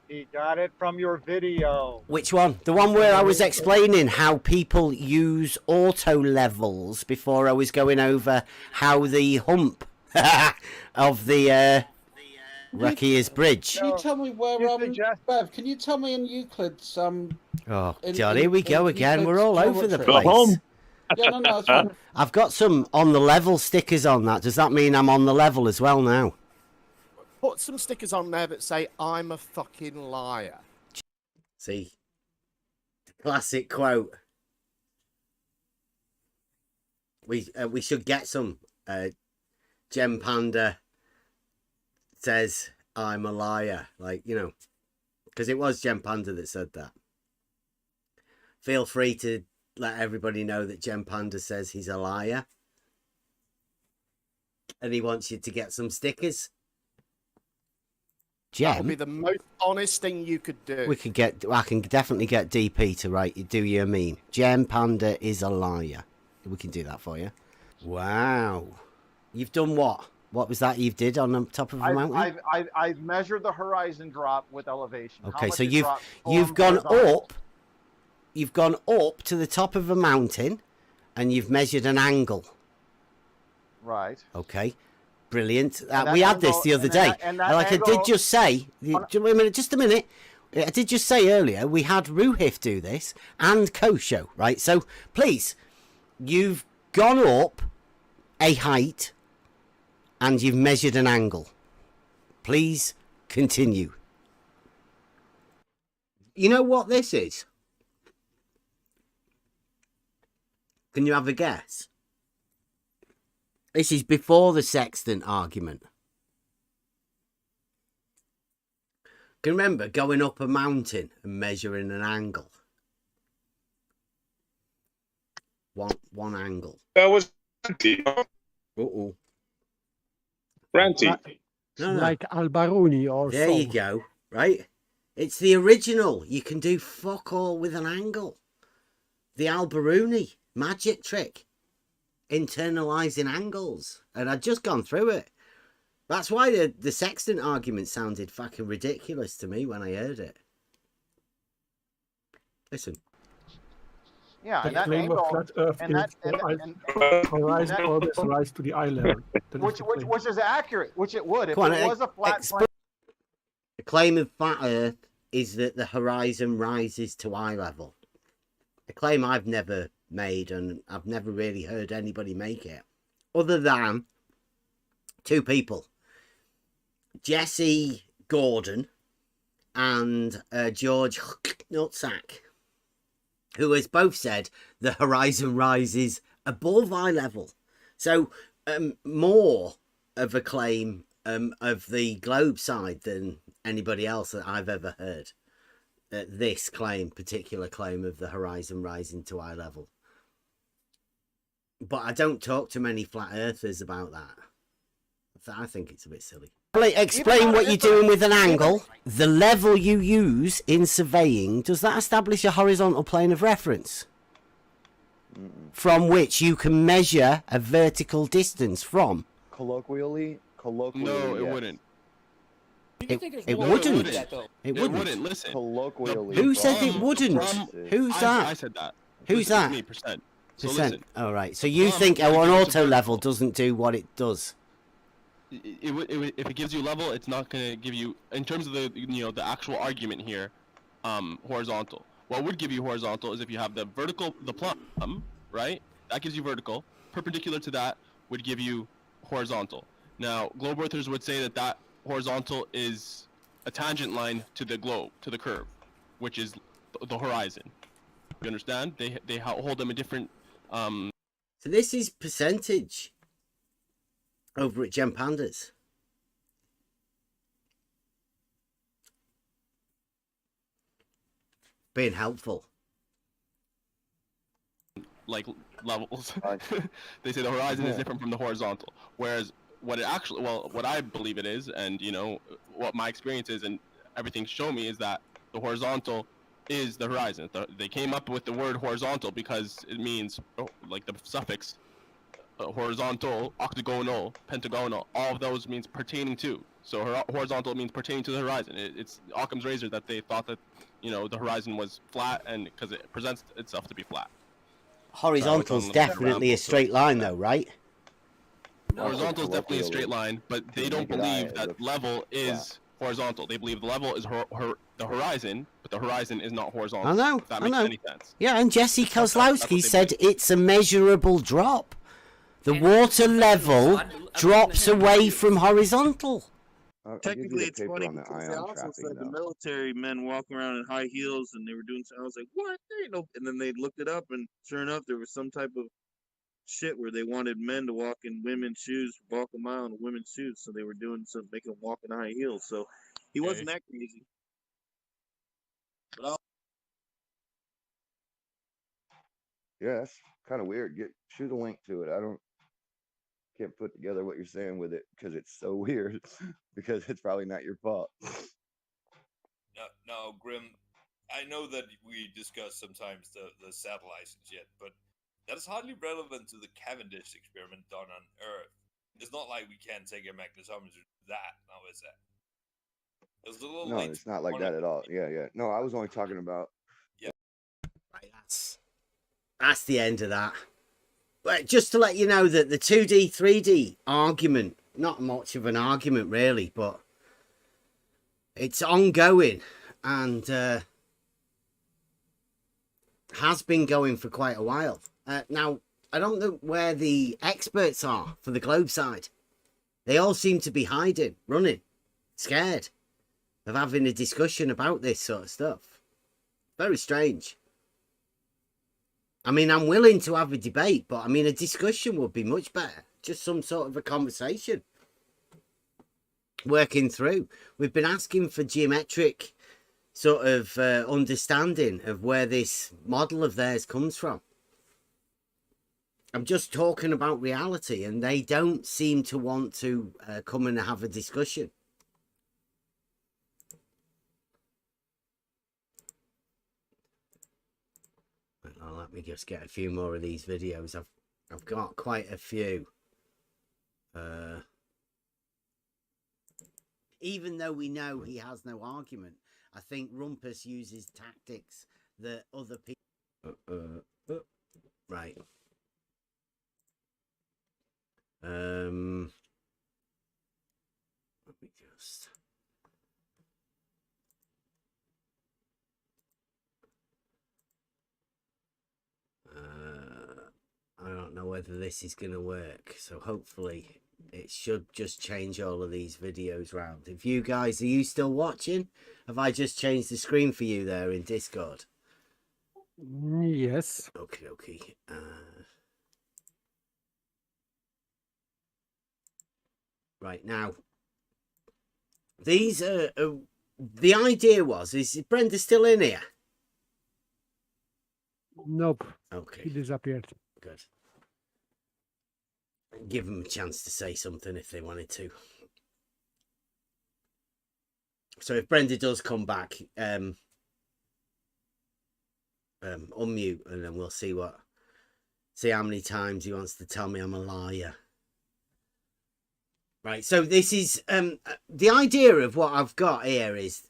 He got it from your video. Which one? The one where I was explaining how people use auto levels before I was going over how the hump of the Rocky's Bridge. Can you tell me where, Bev, can you tell me in Euclid's, Oh, God, here we go again. We're all over the place. Go home. Yeah, no, it's fine. I've got some on the level stickers on that. Does that mean I'm on the level as well now? Put some stickers on there that say, I'm a fucking liar. See? Classic quote. We should get some. Gem Panda says, I'm a liar. Like, you know, because it was Gem Panda that said that. Feel free to let everybody know that Gem Panda says he's a liar. And he wants you to get some stickers. That Gem? would be the most honest thing you could do. I can definitely get DP to do you a meme. Gem Panda is a liar. We can do that for you. Wow. You've done what? What was that you did on the top of a mountain? I've measured the horizon drop with elevation. Okay, so you've gone up. You've gone up to the top of a mountain, and you've measured an angle. Right. Okay. brilliant. We had this the other day. I did just say, just a minute. I did just say earlier, we had Ruhif do this and Kosho, right? So please, you've gone up a height and you've measured an angle. Please continue. You know what this is? Can you have a guess? This is before the sextant argument. Can you remember going up a mountain and measuring an angle? One angle. That was Ranti. Uh-oh. Ranti. No. Like Albaruni or there so. You go. Right? It's the original. You can do fuck all with an angle. The Albaruni magic trick. Internalizing angles. And I'd just gone through it. That's why the sextant argument sounded fucking ridiculous to me when I heard it. Listen. Yeah, the and that claim angle, of flat Earth and that, horizon always rise to the eye level. Which is accurate, which it would if Come on, it was a flat plane. The claim of flat Earth is that the horizon rises to eye level. A claim I've never made, and I've never really heard anybody make it, other than two people, Jesse Gordon and George Nutsack, who has both said the horizon rises above eye level. So more of a claim of the globe side than anybody else that I've ever heard. This particular claim of the horizon rising to eye level. But I don't talk to many flat earthers about that. I think it's a bit silly. Explain what you're doing with an angle. The level you use in surveying, does that establish a horizontal plane of reference? From which you can measure a vertical distance from? Colloquially, no, it yes. wouldn't. It wouldn't. It wouldn't. Listen. Colloquially. Who said it wouldn't? Who's that? I said that. Who's that? Me, percent. So percent. All right. So you think an auto level doesn't do what it does? If it gives you level, it's not going to give you, in terms of the actual argument here, horizontal. What would give you horizontal is if you have the plumb, right? That gives you vertical. Perpendicular to that would give you horizontal. Now, globe earthers would say that horizontal is a tangent line to the globe, to the curve, which is the horizon. You understand? They hold them a different. So this is percentage over at Gem Pandas. Being helpful. Like levels. They say the horizon is different from the horizontal. Whereas what I believe it is, and what my experience is, and everything's shown me, is that the horizontal is the horizon. They came up with the word horizontal because it means, like the suffix horizontal, octagonal, pentagonal, all of those means pertaining to. So horizontal means pertaining to the horizon. It's Occam's razor that they thought that the horizon was flat, and because it presents itself to be flat. Horizontal's definitely a straight line though, right? Horizontal is definitely a straight line, but they don't believe that level is horizontal. They believe the level is the horizon, but the horizon is not horizontal. I know. If that makes any sense. Yeah, and Jesse Kozlowski said it's a measurable drop. The water level drops away from horizontal. Technically, it's funny because they also said the military men walk around in high heels, and they were doing. I was like, what? There ain't no. And then they looked it up, and sure enough, there was some type of shit where they wanted men to walk in women's shoes, walk a mile in women's shoes. So they were doing some, making them walk in high heels. So he wasn't that crazy. But yeah, that's kind of weird. Shoot a link to it. Can't put together what you're saying with it because it's so weird. Because it's probably not your fault. No, Grim. I know that we discussed sometimes the satellites and shit, but that is hardly relevant to the Cavendish experiment done on Earth. It's not like we can't take a magnetometer to that, now is it? It's a little late. It's not like that at all. Yeah. No, I was only talking about. Yeah. Right, that's the end of that. But just to let you know that the 2D, 3D argument not much of an argument really, but it's ongoing and has been going for quite a while. Now, I don't know where the experts are for the globe side. They all seem to be hiding, running, scared of having a discussion about this sort of stuff. Very strange. I mean, I'm willing to have a debate, but I mean, a discussion would be much better. Just some sort of a conversation. Working through. We've been asking for geometric sort of understanding of where this model of theirs comes from. I'm just talking about reality, and they don't seem to want to come and have a discussion. Well, let me just get a few more of these videos. I've got quite a few. Even though we know he has no argument, I think Rumpus uses tactics that other people... right. Let me just... I don't know whether this is going to work, so hopefully it should just change all of these videos round. If you guys, are you still watching? Have I just changed the screen for you there in Discord? Yes. Okay. Right, now, these are... the idea was, is Brenda still in here? Nope. Okay. He disappeared. Good. Give them a chance to say something if they wanted to. So if Brenda does come back, unmute, and then we'll see how many times he wants to tell me I'm a liar. Right, so this is the idea of what I've got here is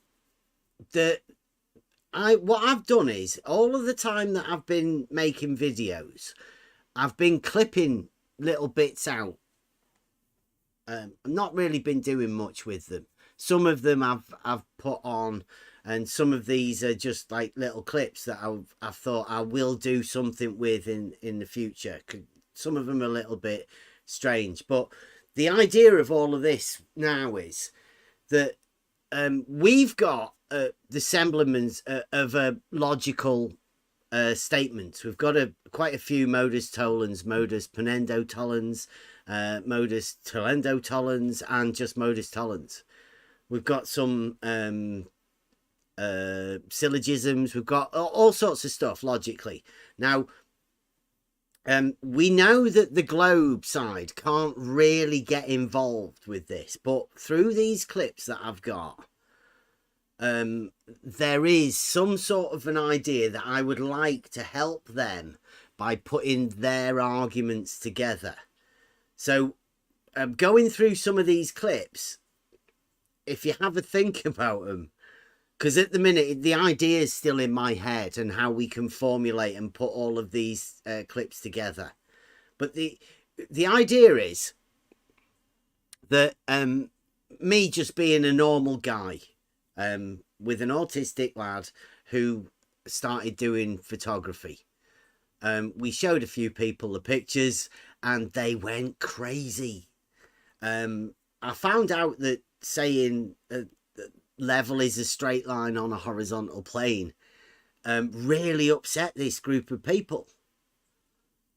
that what I've done is all of the time that I've been making videos, I've been clipping little bits out. I've not really been doing much with them. Some of them I've put on, and some of these are just like little clips that I've thought I will do something with in the future. Some of them are a little bit strange, but the idea of all of this now is that we've got the semblance of a logical statement. We've got quite a few modus tollens, modus ponendo tollens, modus tollendo tollens, and just modus tollens. We've got some syllogisms. We've got all sorts of stuff logically. Now, we know that the globe side can't really get involved with this, but through these clips that I've got, there is some sort of an idea that I would like to help them by putting their arguments together. So going through some of these clips, if you have a think about them, because at the minute the idea is still in my head and how we can formulate and put all of these clips together. But the idea is that me just being a normal guy, with an autistic lad who started doing photography. We showed a few people the pictures and they went crazy. I found out that saying level is a straight line on a horizontal plane really upset this group of people.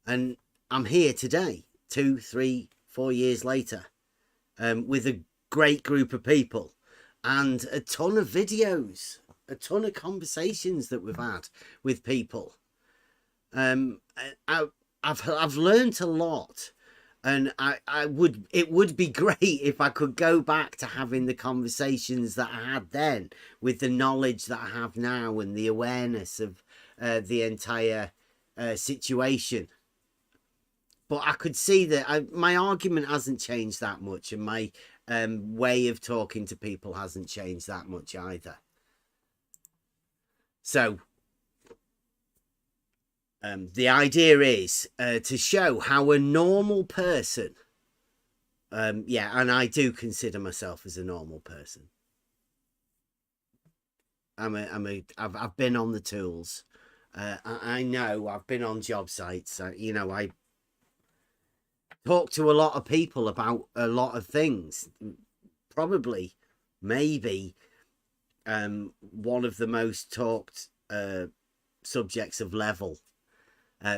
And I'm here today, 2, 3, 4 years later, with a great group of people. And a ton of videos, a ton of conversations that we've had with people. I've learned a lot, and it would be great if I could go back to having the conversations that I had then with the knowledge that I have now and the awareness of the entire situation. But I could see that my argument hasn't changed that much, and my way of talking to people hasn't changed that much either. So the idea is to show how a normal person Yeah, and I do consider myself as a normal person. I've been on the tools. I know I've been on job sites. You know, I talk to a lot of people about a lot of things. Probably, maybe, one of the most talked subjects of level.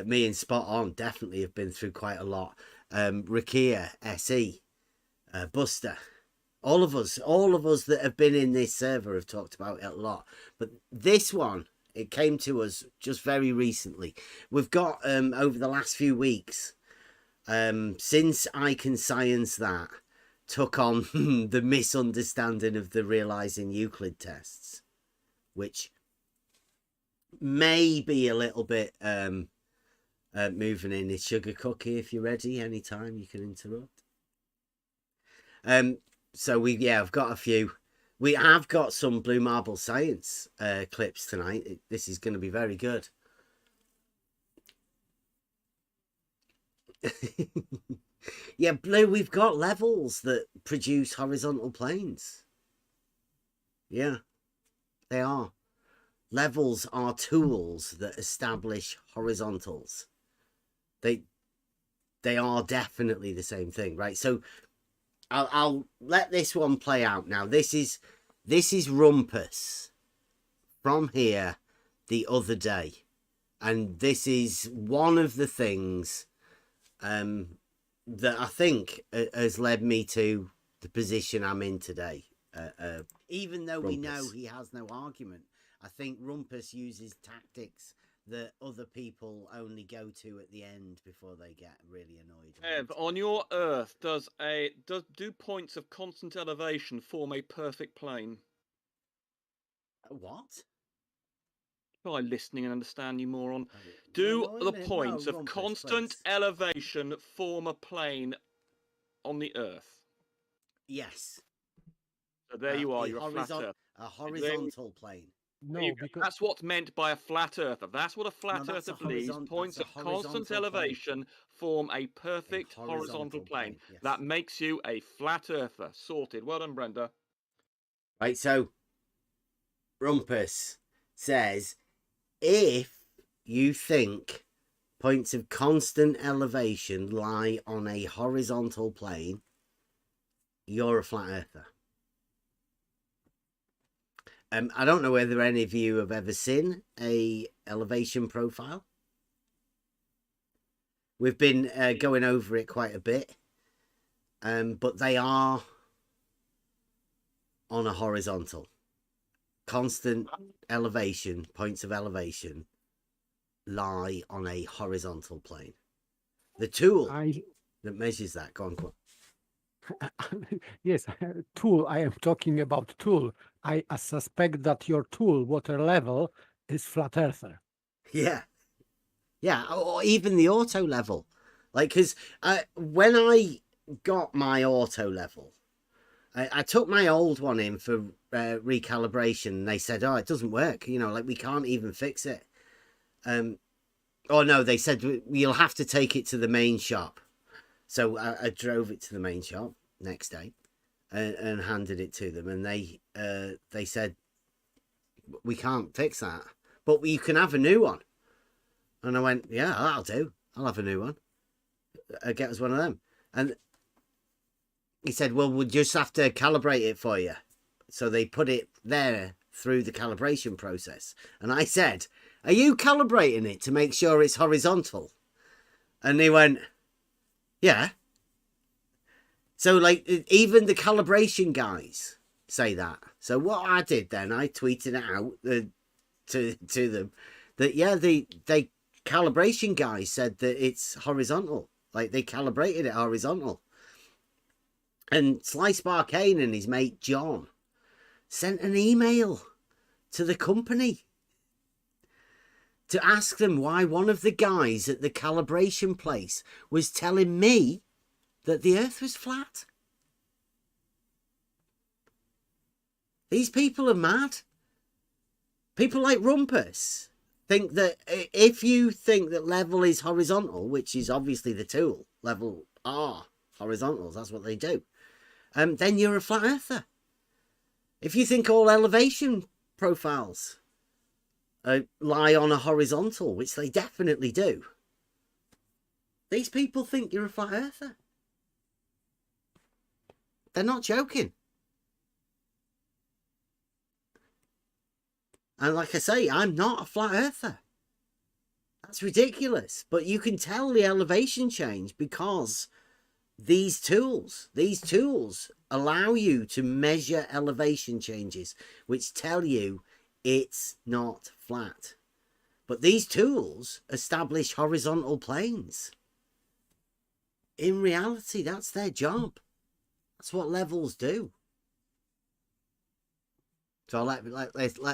Me and Spot On definitely have been through quite a lot. Rakia, SE, Buster, all of us that have been in this server have talked about it a lot. But this one, it came to us just very recently. We've got over the last few weeks, since I Can Science That took on the misunderstanding of the realizing Euclid tests, which may be a little bit moving in. It's Sugar Cookie, if you're ready, anytime you can interrupt. So I've got a few. We have got some Blue Marble Science clips tonight. This is going to be very good. Yeah, Blue, we've got levels that produce horizontal planes. Yeah, they are. Levels are tools that establish horizontals. They are definitely the same thing, right? So I'll let this one play out now. This is Rumpus from here the other day, and this is one of the things that I think has led me to the position I'm in today. Even though we know he has no argument, I think Rumpus uses tactics that other people only go to at the end before they get really annoyed. Ev, on your Earth, do points of constant elevation form a perfect plane? What? Try listening and understand, you moron. Do the points of constant elevation form a plane on the Earth? Yes. So there you are, you're a flat earth. A horizontal plane. No, because that's what's meant by a flat earther. That's what a flat earther believes. Points of constant elevation form a perfect horizontal plane. Yes. That makes you a flat earther. Sorted. Well done, Brenda. Right, so Rumpus says, if you think points of constant elevation lie on a horizontal plane, you're a flat earther. I don't know whether any of you have ever seen a elevation profile. We've been going over it quite a bit, but they are on a horizontal. Constant elevation, points of elevation, lie on a horizontal plane. The tool that measures that, go on. Yes, tool. I am talking about tool. I suspect that your tool, water level, is flat earther. Yeah. Yeah, or even the auto level. Like, because when I got my auto level, I took my old one in for recalibration, and they said, oh, it doesn't work. You know, like, we can't even fix it. Oh, no, they said, you'll have to take it to the main shop. So I drove it to the main shop next day and handed it to them. And they said, we can't fix that, but you can have a new one. And I went, yeah, that'll do. I'll have a new one. Get us one of them. And he said, well, we'll just have to calibrate it for you. So they put it there through the calibration process. And I said, are you calibrating it to make sure it's horizontal? And he went, yeah. So, like, even the calibration guys say that. So what I did then, I tweeted it out to them that, yeah, the calibration guys said that it's horizontal. Like, they calibrated it horizontal. And Slice Barcane and his mate John sent an email to the company to ask them why one of the guys at the calibration place was telling me that the Earth was flat. These people are mad. People like Rumpus think that if you think that level is horizontal, which is obviously the tool, level R, horizontals. That's what they do. Then you're a flat earther. If you think all elevation profiles lie on a horizontal, which they definitely do, these people think you're a flat earther. They're not joking. And like I say, I'm not a flat earther. That's ridiculous. But you can tell the elevation change because these tools allow you to measure elevation changes, which tell you it's not flat. But these tools establish horizontal planes. In reality, that's their job. That's what levels do. So let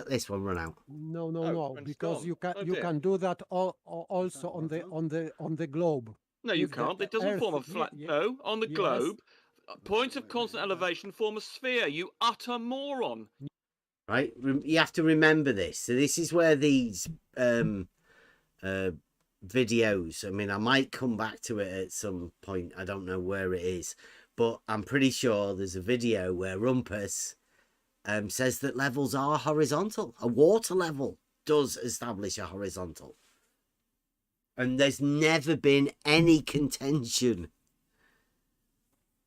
this one run out. No, because you can do that also on the globe. No, you If the can't. It doesn't Earth- form a flat. yeah, No, on the yes. globe, points of constant elevation form a sphere. You utter moron. Right? You have to remember this. So this is where these videos, I mean, I might come back to it at some point. I don't know where it is. But I'm pretty sure there's a video where Rumpus says that levels are horizontal. A water level does establish a horizontal. And there's never been any contention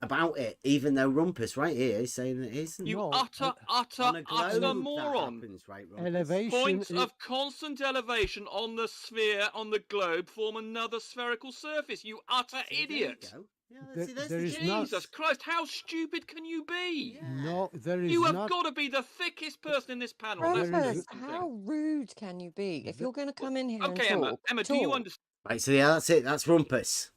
about it, even though Rumpus right here is saying that it isn't. You No, utter moron. Happens, right, Rumpus? Elevation Points is- of constant elevation on the sphere, on the globe, form another spherical surface. You utter idiot. there is not. Jesus Christ, how stupid can you be? No, there is You have not. got to be the thickest person in this panel. There That's is- the thing. How rude can you be? If you're going to come in here and Okay, talk, Emma, do you talk. understand? Right, so yeah, that's it. That's Rumpus.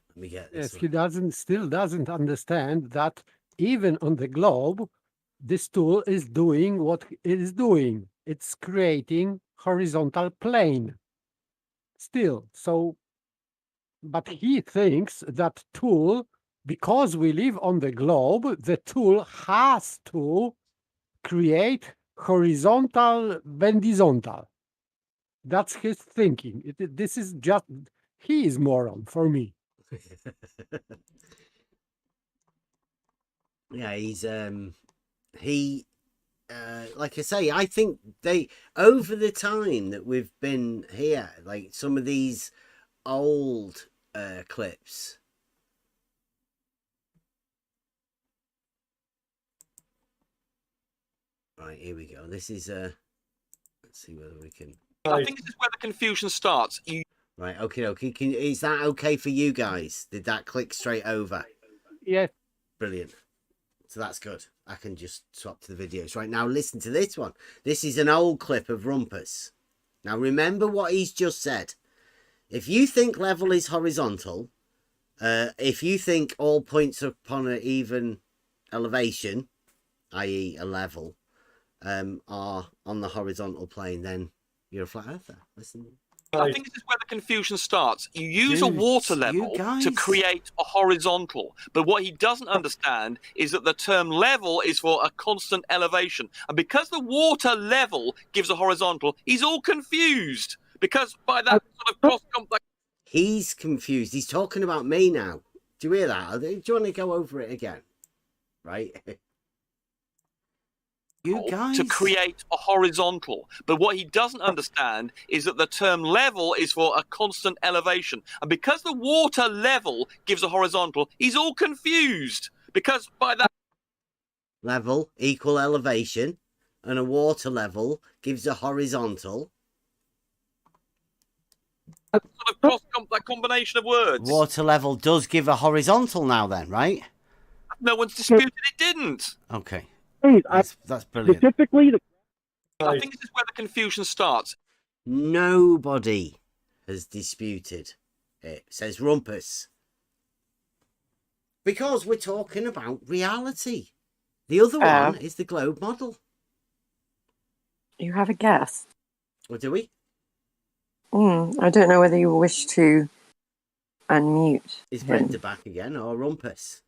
Let me get this. Yes, he still doesn't understand that even on the globe, this tool is doing what it is doing. It's creating horizontal plane. Still, so, but he thinks that tool, because we live on the globe, the tool has to create horizontal bendizontal. That's his thinking. This is just, he is moron for me. Yeah, he's like I say, I think they, over the time that we've been here, like some of these old clips, right, here we go. This is let's see whether we can. I think this is where the confusion starts. Right, okay. Is that okay for you guys? Did that click straight over? Yes. Brilliant. So that's good. I can just swap to the videos. Right, now listen to this one. This is an old clip of Rumpus. Now remember what he's just said. If you think level is horizontal, if you think all points upon an even elevation, i.e. a level, are on the horizontal plane, then you're a flat earther. Listen. I think this is where the confusion starts. You use a water level to create a horizontal, but what he doesn't understand is that the term level is for a constant elevation. And because the water level gives a horizontal, he's all confused. Because by that sort of cross-complex... He's confused. He's talking about me now. Do you hear that? Do you want to go over it again? Right? You guys. To create a horizontal. But what he doesn't understand is that the term level is for a constant elevation. And because the water level gives a horizontal, he's all confused. Because by that... Level equal elevation, and a water level gives a horizontal. Sort of that combination of words. Water level does give a horizontal now then, right? No one's disputed it didn't. Okay. That's brilliant. Specifically, I think this is where the confusion starts. Nobody has disputed it, says Rumpus. Because we're talking about reality. The other one is the globe model. You have a guess. Or do we? I don't know whether you wish to unmute. Is him. Brenda back again or Rumpus?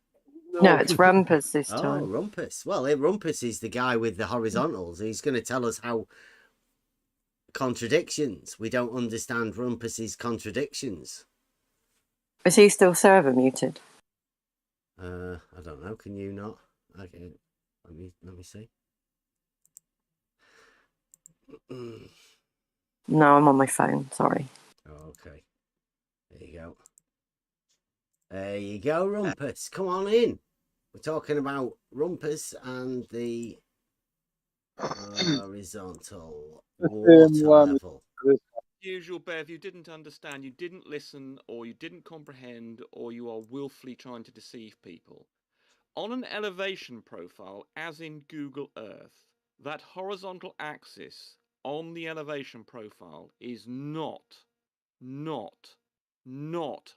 No, it's Rumpus this Oh, time. Rumpus. Well, Rumpus is the guy with the horizontals. He's going to tell us how contradictions. We don't understand Rumpus's contradictions. Is he still server muted? I don't know. Can you not? Okay. Let me see. No, I'm on my phone. Sorry. Oh, okay. There you go. There you go, Rumpus. Come on in. We're talking about Rumpus and the horizontal water level. Usual, Bev, you didn't understand, you didn't listen, or you didn't comprehend, or you are willfully trying to deceive people. On an elevation profile, as in Google Earth, that horizontal axis on the elevation profile is not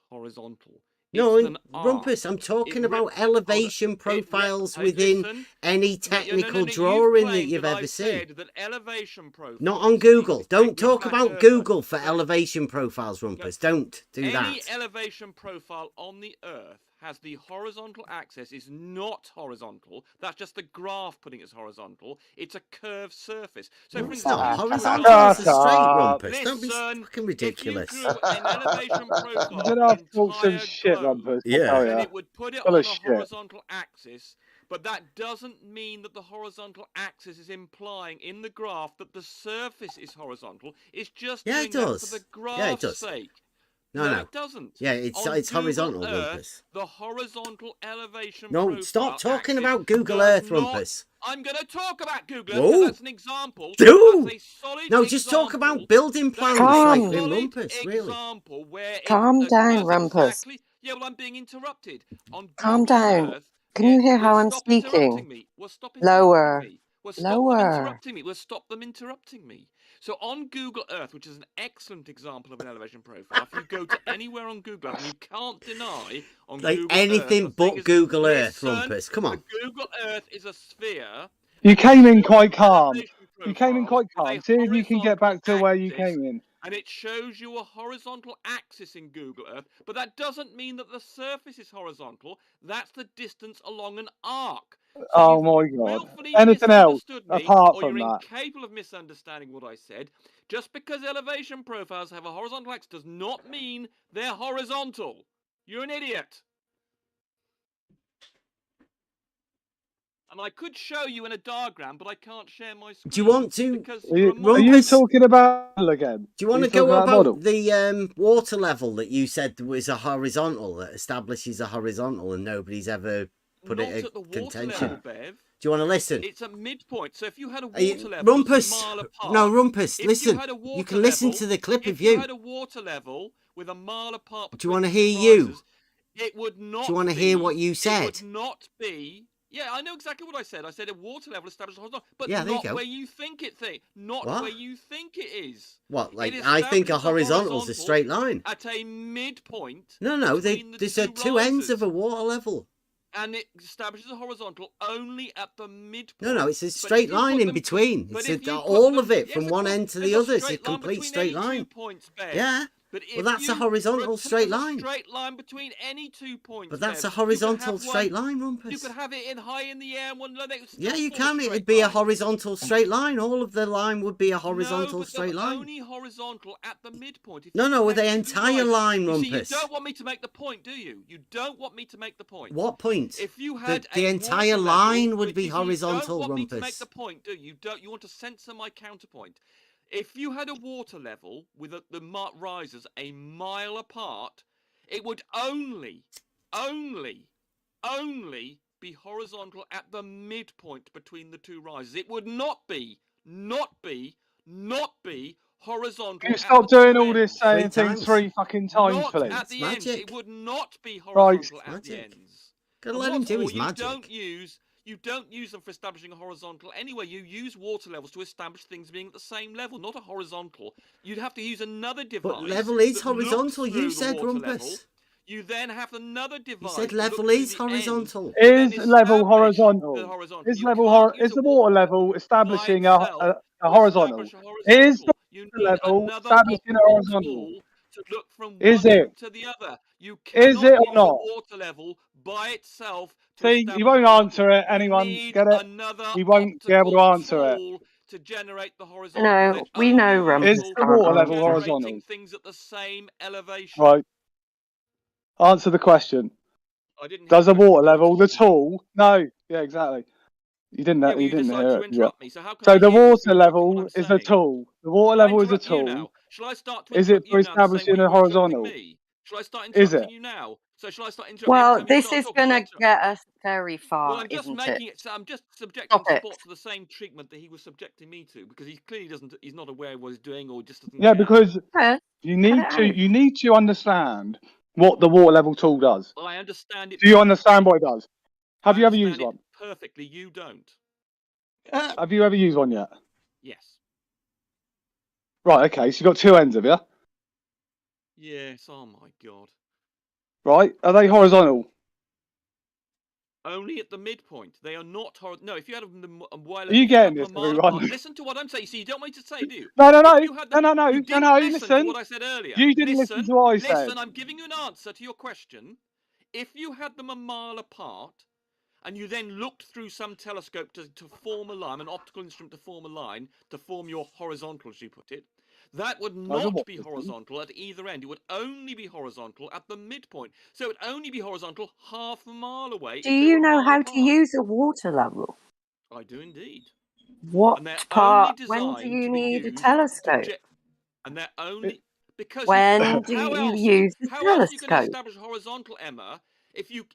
horizontal. No, Rumpus, I'm talking about elevation profiles within any technical drawing that you've ever seen. That elevation profiles, not on Google. Don't talk about Google for elevation profiles, Rumpus. Don't do that. Any elevation profile on the Earth has the horizontal axis is not horizontal. That's just the graph putting it as horizontal. It's a curved surface. So, for example, horizontal is a straight, Rumpus. Don't be fucking ridiculous. If you drew an elevation profile, You're gonna have to talk some shit, Rumpus. Yeah. then it would put it on a horizontal axis. But that doesn't mean that the horizontal axis is implying in the graph that the surface is horizontal. It's just doing that for the graph's sake. No, it doesn't. Yeah, it's horizontal, Rumpus. The horizontal elevation No, stop talking axis about Google Earth, Rumpus. I'm going to talk about Google Earth because that's an example. Do. That's a solid No, just talk about building plans Calm. like in Rumpus, really. Calm down, Rumpus. Yeah, well, I'm being interrupted. On Calm Google down. Earth, Can you hear how I'm speaking? Lower. Lower. We'll stop them interrupting me. So on Google Earth, which is an excellent example of an elevation profile, if you go to anywhere on Google Earth, and you can't deny on like Google anything Earth, but Google Earth, Rumpus. Come on. Google Earth is a sphere. You came in quite calm. You came in quite calm. See if you can get back to where you came in. And it shows you a horizontal axis in Google Earth, but that doesn't mean that the surface is horizontal. That's the distance along an arc. So Oh my god. Anything else apart from that? Incapable of misunderstanding what I said. Just because elevation profiles have a horizontal axis does not mean they're horizontal. You're an idiot. And I could show you in a diagram, but I can't share my screen. Do you want to? Are you talking about again? Do you want to go about the water level that you said was a horizontal, that establishes a horizontal, and nobody's ever put it in contention? Level, Bev. Do you want to listen? It's a midpoint. So if you had a water level, Rumpus, a mile apart, no, Rumpus, listen. You can listen to the clip of you. If you had a water level with a mile apart, do you want to hear you? It would not. Do you want to hear what you said? It would not be. Yeah, I know exactly what I said. I said a water level established horizontal, but yeah, not where you think it where you think it is. What? Like I think a horizontal is a straight line at a midpoint. No, there's two ends of a water level. And it establishes a horizontal only at the midpoint. No, it's a straight line in between. It's all of it from one end to the other. It's a complete straight line. Yeah. Well, that's a horizontal straight line. Straight line between any 2 points. But that's a horizontal straight line, Rumpus. You could have it in high in the air and one low. Yeah, you can. It'd be a horizontal straight line. All of the line would be a horizontal straight line. Only horizontal at the midpoint. No, with the entire line, Rumpus. You don't want me to make the point, do you? You don't want me to make the point. What point? If you had the entire line would be horizontal, Rumpus. You don't want me to Rumpus. make the point, do you? You want to censor my counterpoint. If you had a water level with the rises a mile apart, it would only be horizontal at the midpoint between the two rises. It would not be horizontal. Can you stop doing all this saying things 3 fucking times, please? At the end, it would not be horizontal at the ends. Gotta let him do his magic. You don't use them for establishing a horizontal anyway. You use water levels to establish things being at the same level, not a horizontal. You'd have to use another device. But level is horizontal, you said, Rumpus. You then have another device. You said level is horizontal. Is level horizontal? Is the water level establishing a horizontal? Is the water level establishing a horizontal? To look from is one it? To the other. You is it or not? Water level by itself. See, he won't answer it. Anyone get it? He won't be able to answer it. To generate the horizontal. No, we know, Rumpus. Is the water level horizontal? Things at the same elevation. Right. Answer the question. I didn't. Does a water level, the tool? No. Yeah, exactly. You didn't. Yeah, well, you you didn't decided hear to it. interrupt me. So how can So I the hear you if water you're interrupting what level I'm is a saying? tool. The water I level is a interrupt you tool. now. Shall I start to Is it interrupt for you now the same way establishing you a were interrupting horizontal? me? Shall I start Is interrupting it? you now? So shall I start interrupting every Well, time you this start is talking? going Shall I to get us very Well, far, I'm just isn't it? making it. So I'm just subjecting Stop it. Spot to the same treatment that he was subjecting me to because he clearly doesn't. He's not aware of what he's doing or just doesn't Yeah, care. because Cut you it need to. out. You need to understand what the water level tool does. I understand it. Do you understand what it does? Have you ever used it one? perfectly. You don't. Have you ever used one yet? Yes. Right. Okay. So you got two ends, have you? Yes. Oh my god. Right. Are they horizontal? Only at the midpoint. They are not horizontal. No, if you had a while, Are you if you had getting them a this, mile everyone? apart, listen to what I'm saying. See, you don't want me to say, do you? No, no, no, If you had them, no. you didn't listen Listen. to what I said earlier. You didn't listen to what I said. Listen, I'm giving you an answer to your question. If you had them a mile apart, and you then looked through some telescope to form a line, an optical instrument to form a line, to form your horizontal, as you put it, that would not be horizontal at either end. It would only be horizontal at the midpoint. So it would only be horizontal half a mile away. Do you know how to use a water level? I do indeed. What And they're part? only When do designed you to be need a used telescope? and they're only because When do how you else use the how else are you going to telescope? establish horizontal, Emma? If you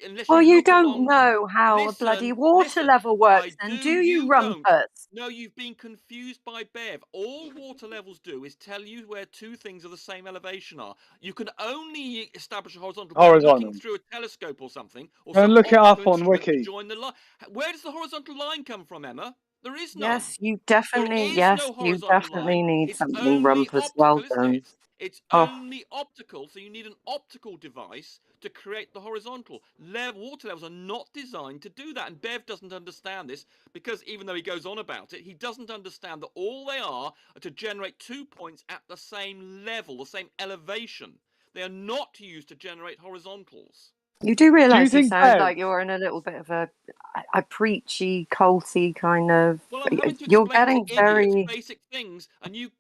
unless Well, you you look don't along. know how a bloody water level works, and do you, Rumpus? No, you've been confused by Bev. All water levels do is tell you where two things of the same elevation are. You can only establish a horizontal by looking through a telescope or something, or Go and some look it up optical on instrument to Wiki. join the line. Where does the horizontal line come from, Emma? There is none. Yes, you definitely. There is Yes, no you horizontal definitely line. need It's something, only Rumpus. optical, Well isn't done. it? It's Oh. only optical, so you need an optical device to create the horizontal. Water levels are not designed to do that, and Bev doesn't understand this because even though he goes on about it, he doesn't understand that all they are to generate 2 points at the same level, the same elevation. They are not used to generate horizontals. You do realise you sound Bev? like you're in a little bit of a preachy, culty kind of. Well, I'm having to You're explain getting to idiots very. basic things, and you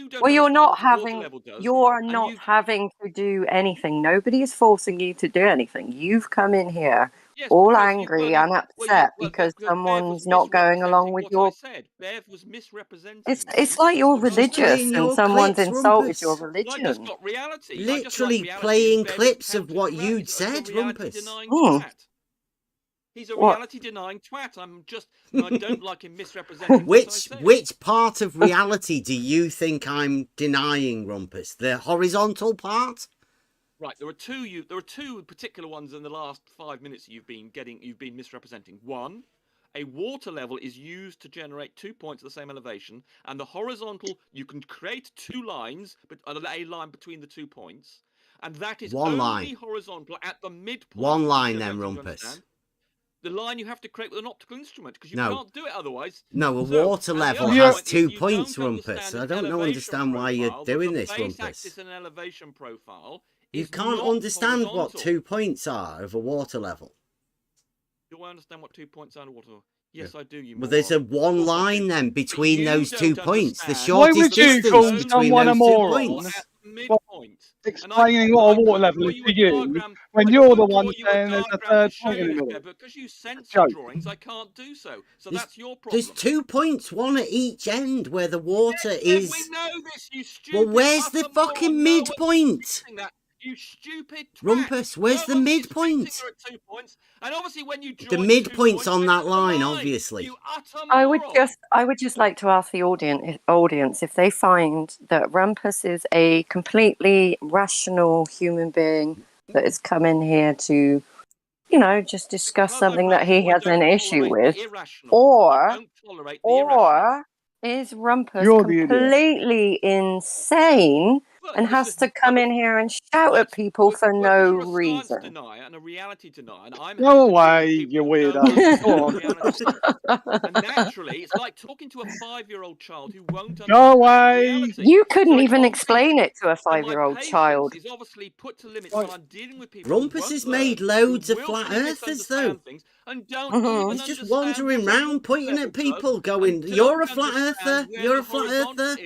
don't Well, you're understand not what a water having. level does. You're not having to do anything. Nobody is forcing you to do anything. You've come in here all angry and upset because someone's not going along with your. said. Bev was misrepresenting It's like you're religious playing and your someone's clips, insulted your Rumpus. Well, I just religion. got reality. Literally playing clips of what you'd said, Rumpus. Twat. He's a reality denying twat. I don't like him misrepresenting what I said. Which part of reality do you think I'm denying, Rumpus? The horizontal part? Right, there are two particular ones in the last 5 minutes you've been misrepresenting. One, a water level is used to generate 2 points at the same elevation, and the horizontal, you can create two lines, but a line between the 2 points, and that is only horizontal at the midpoint. One line then, Rumpus. The line you have to create with an optical instrument because you can't do it otherwise. No, a water level has 2 points, Rumpus. I don't understand why you're doing this, Rumpus. Axis and elevation profile. You can't understand what 2 points are of a water level. Do I understand what 2 points are in a water level? Yes, I do. Well, there's a one line then between those 2 points. The shortest distance between those 2 points. Explaining what a water level is to you when you're the one saying there's a third point in the middle. Because you censor drawings, I can't do so. So that's your problem. There's 2 points, one at each end, where the water is. We know this, you stupid. Well, where's the fucking midpoint? You stupid twat. Rumpus, where's the midpoint? And obviously when you draw the midpoint's on that line, obviously. I would just like to ask the audience if they find that Rumpus is a completely rational human being that has come in here to, just discuss something that he has an issue with, or is Rumpus completely insane and has to come in here and shout at people for no reason? And a reality denier, and I'm Go away, you weirdo. Go on. And naturally, it's like talking to a 5-year-old child who won't understand. Go away. You couldn't even explain it to a 5-year-old child. Is obviously put to limits when I'm dealing with people. Rumpus has made loads of flat earthers, though. And don't He's just wandering around pointing at people, going, "You're a flat earther. You're a flat earther."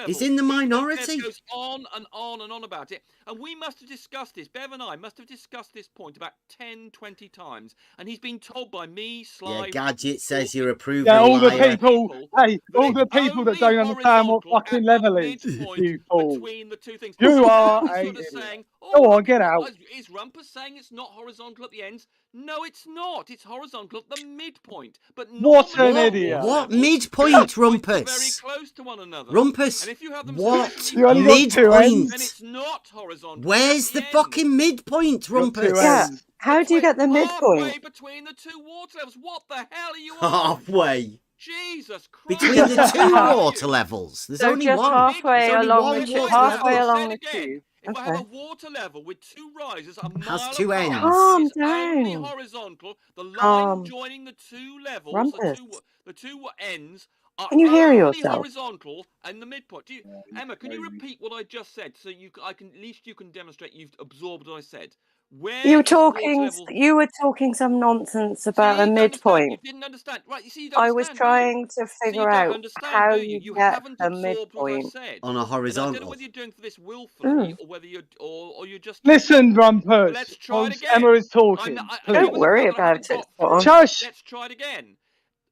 He's in the minority. on and on and on about it. And we must have discussed this. Bev and I must have discussed this point about 10, 20 times. And he's been told by me, Sly... Yeah, Gadget says you're a proven Yeah, all the liar. people, hey, all the people that don't understand what fucking level is, you fool. Between the two things. You are Now a he's sort of idiot. saying, Go on, get out. Is Rumpus saying it's not horizontal at the ends? No, it's not. It's horizontal at the midpoint. But What an normally idiot. What midpoint, Rumpus? Very close to one another. Rumpus, And if you have them what sufficiently You only got two midpoint? ends. then it's not horizontal. Where's the fucking midpoint, Rumpus? Yeah. How do you get the midpoint? Halfway between the two water levels. What the hell are you on? Halfway. Jesus Christ. Between the two water levels. There's So only just one. halfway There's only along one the two, water halfway level. along the tube. If I have a water level with two rises a mile Has two apart, ends. Calm it's only down. horizontal. The line joining the two levels, Rumpus. the two ends, are Can you hear only yourself? horizontal and the midpoint. Emma, can you repeat what I just said so I can at least you can demonstrate you've absorbed what I said? Where You were is water talking. level? You were talking some nonsense about a You midpoint. didn't understand. Right, you see, you don't I was understand, trying to do you? figure you don't out understand, how do you? you You get haven't the absorbed what I midpoint. said. On a And I don't know horizontal. whether you're doing for this willfully or whether you're or you're just Listen, Rumpus. let's try it Once again. Emma is talking, Don't please. worry about it, Spawn. Shush. Let's try it again.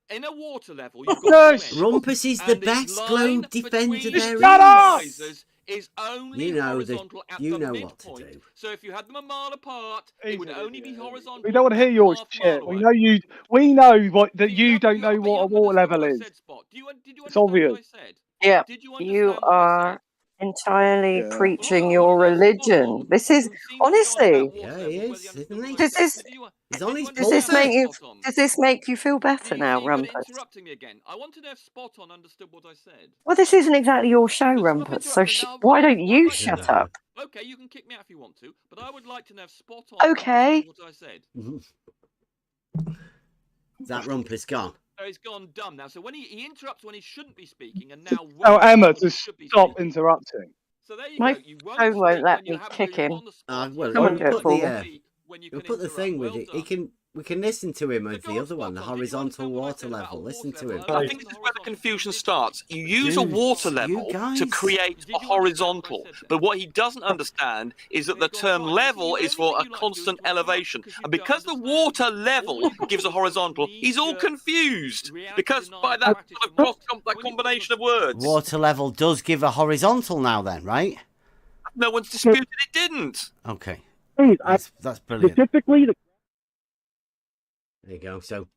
In a water level, you've got Shush. two ends, Rumpus is the and best line globe between defender the there two Shut up! risers is only You know horizontal at you the know midpoint. what to do. So if you had them a mile apart, it would only be horizontal. We don't want to hear your half mile shit. away. We know you. We know what that you don't know what a water level is. Did you It's understand obvious. what I said? Yeah, Did you you understand what I are said? entirely Yeah. preaching your religion. This is honestly. Yeah, he is, isn't he? Does this He's on his does this make you pulpit. does this make you feel better now, See, but Rumpus? interrupting me again. I want to know if Spot On understood what I said. Well, this isn't exactly your show, Rumpus. So why don't you shut up? Okay, you can kick me out if you want to, but I would like to know if Spot On Okay. understood what I said. Is that Rumpus gone? So he's gone dumb now. So when he interrupts when he shouldn't be speaking, and now Tell when Emma he to should be stop speaking. interrupting. So there you My go. You won't phone won't speak let when me you have kick you're him. on the spot. Well, Come on, we'll do it put for the me. we'll put the thing with it. He can. We can listen to him with the other one, the horizontal water level. Listen to him. I think this is where the confusion starts. You use a water level to create a horizontal, but what he doesn't understand is that the term level is for a constant elevation. And because the water level gives a horizontal, he's all confused because by that sort of that combination of words. Water level does give a horizontal now, then, right? No one's disputed it didn't. Okay, Hey, that's brilliant. specifically, There you go. So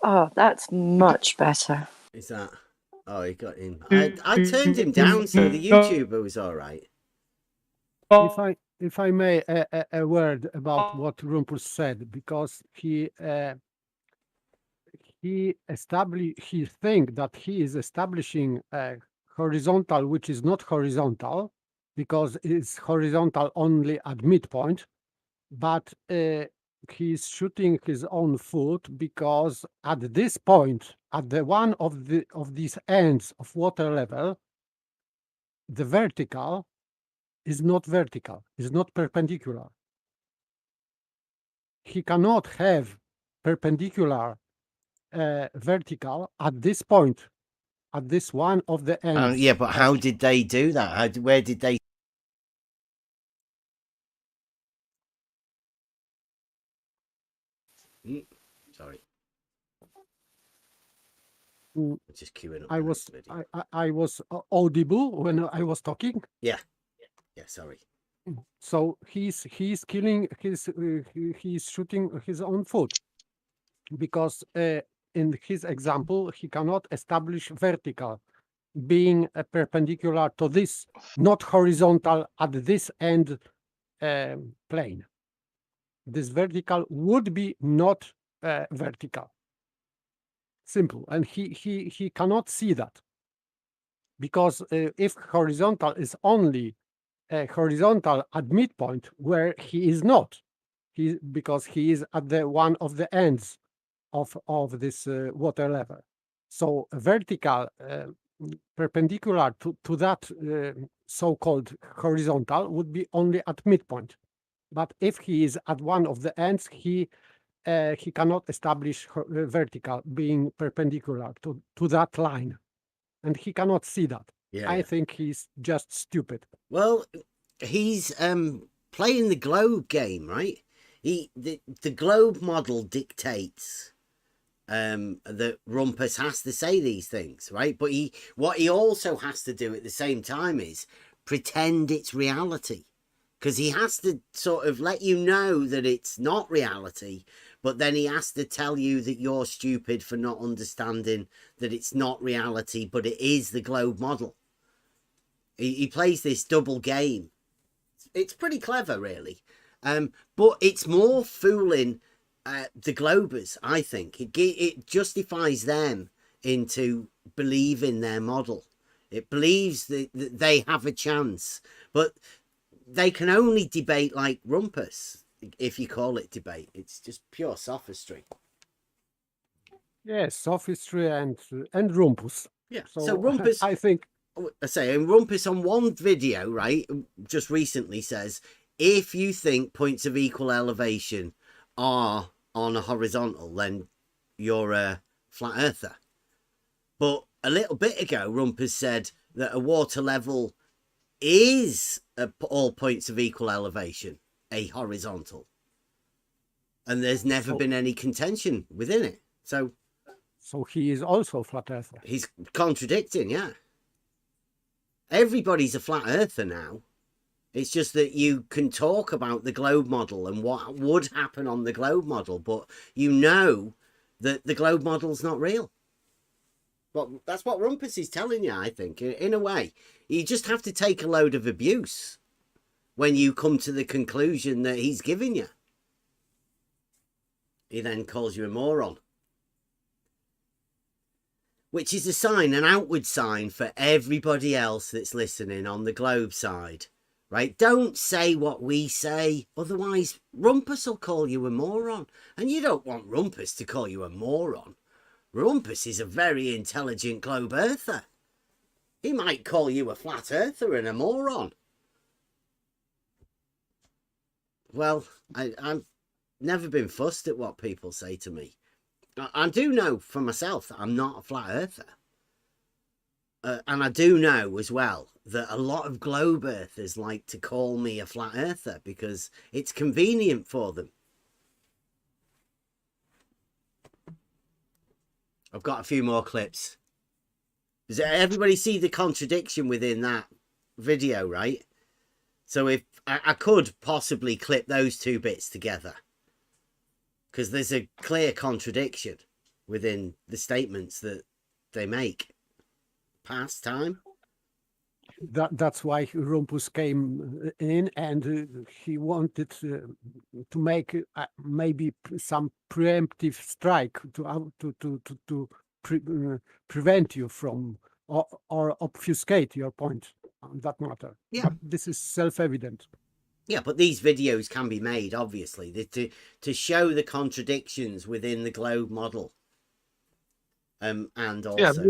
Oh, that's much better. is that? Oh, he got in. I turned him down, so the YouTuber was all right. If I may, a word about what Rumpus said, because he think that he is establishing a horizontal which is not horizontal, because it's horizontal only at midpoint, but he's shooting his own foot, because at this point, at the one of these ends of water level, the vertical is not vertical, is not perpendicular. He cannot have perpendicular vertical at this point, at this one of the ends. Yeah, but how did they do that? Where did they? Sorry. Just queuing up. I was audible when I was talking. Yeah. Sorry. So he's killing his he's shooting his own foot, because in his example he cannot establish vertical being perpendicular to this, not horizontal at this end plane. This vertical would be not vertical. Simple, and he cannot see that, because if horizontal is only horizontal at midpoint, where he is not, because he is at the one of the ends of this water level. So vertical perpendicular to that so-called horizontal would be only at midpoint. But if he is at one of the ends, he cannot establish vertical being perpendicular to that line, and he cannot see that. I think he's just stupid. Well, he's playing the globe game, right? The globe model dictates that Rumpus has to say these things, right? But what he also has to do at the same time is pretend it's reality, because he has to sort of let you know that it's not reality, but then he has to tell you that you're stupid for not understanding that it's not reality, but it is the globe model. He plays this double game. It's pretty clever, really. But it's more fooling the Globers, I think. It justifies them into believing their model. It believes that they have a chance. But they can only debate like Rumpus, if you call it debate. It's just pure sophistry. Yes, sophistry and Rumpus. Yeah, so Rumpus... I think... I say, and Rumpus on one video, right, just recently says, if you think points of equal elevation are on a horizontal, then you're a flat earther. But a little bit ago, Rumpus said that a water level is at all points of equal elevation a horizontal. And there's never been any contention within it. So he is also a flat earther. He's contradicting, yeah. Everybody's a flat earther now. It's just that you can talk about the globe model and what would happen on the globe model, but you know that the globe model's not real. Well, that's what Rumpus is telling you, I think, in a way. You just have to take a load of abuse when you come to the conclusion that he's giving you. He then calls you a moron. Which is a sign, an outward sign for everybody else that's listening on the globe side, right? Don't say what we say, otherwise Rumpus will call you a moron. And you don't want Rumpus to call you a moron. Rumpus is a very intelligent globe earther. He might call you a flat earther and a moron. Well, I've never been fussed at what people say to me. I do know for myself that I'm not a flat earther. And I do know as well that a lot of globe earthers like to call me a flat earther because it's convenient for them. I've got a few more clips. Does everybody see the contradiction within that video, right? So if I could possibly clip those two bits together, because there's a clear contradiction within the statements that they make. Past time. That's why Rumpus came in, and he wanted to make maybe some preemptive strike to prevent you from or obfuscate your point on that matter. Yeah, but this is self-evident. Yeah, but these videos can be made, obviously, to show the contradictions within the globe model. And also,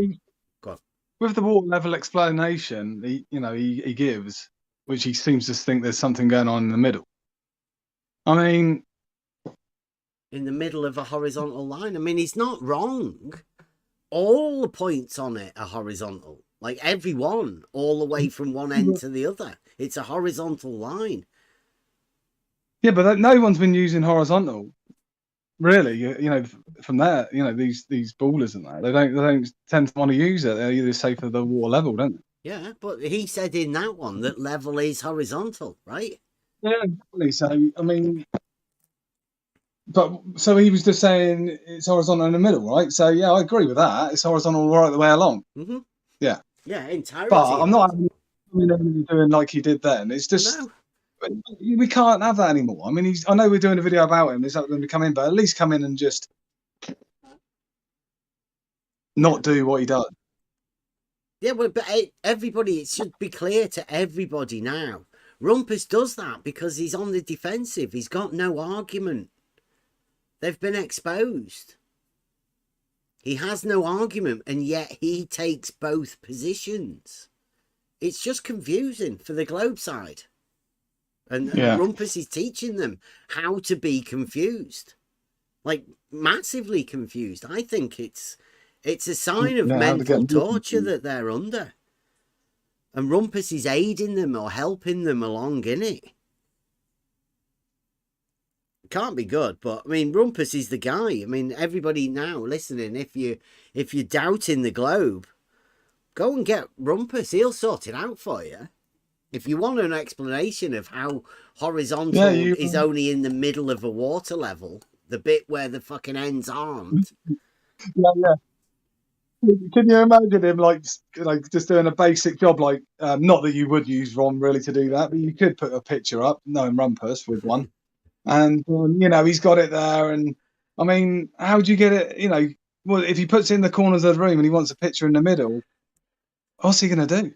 with the water level explanation, he gives, which he seems to think there's something going on in the middle. I mean, in the middle of a horizontal line. I mean, he's not wrong. All the points on it are horizontal, like every one, all the way from one end to the other. It's a horizontal line. Yeah, but no one's been using horizontal, really. From there, these ballers and that they don't tend to want to use it. They're either safe for the water level, don't they? Yeah, but he said in that one that level is horizontal, right? Yeah, exactly. So I mean, so he was just saying it's horizontal in the middle, right? So yeah, I agree with that. It's horizontal right the way along. Mm-hmm. Yeah. Yeah, entirely. But I'm not doing like he did then. It's just. No. We can't have that anymore. I mean, I know we're doing a video about him. It's not going to come in, but at least come in and just not do what he does. Yeah, but everybody, it should be clear to everybody now. Rumpus does that because he's on the defensive. He's got no argument. They've been exposed. He has no argument, and yet he takes both positions. It's just confusing for the globe side. And Rumpus is teaching them how to be confused, like massively confused. I think it's a sign of mental torture that they're under. And Rumpus is aiding them or helping them along, innit? Can't be good, but I mean, Rumpus is the guy. I mean, everybody now listening, if you're doubting the globe, go and get Rumpus. He'll sort it out for you. If you want an explanation of how horizontal is only in the middle of a water level, the bit where the fucking ends aren't. Yeah. Can you imagine him like just doing a basic job? Like, not that you would use Ron really to do that, but you could put a picture up, knowing Rumpus with one, and he's got it there. And I mean, how do you get it? Well, if he puts it in the corners of the room and he wants a picture in the middle, what's he gonna do?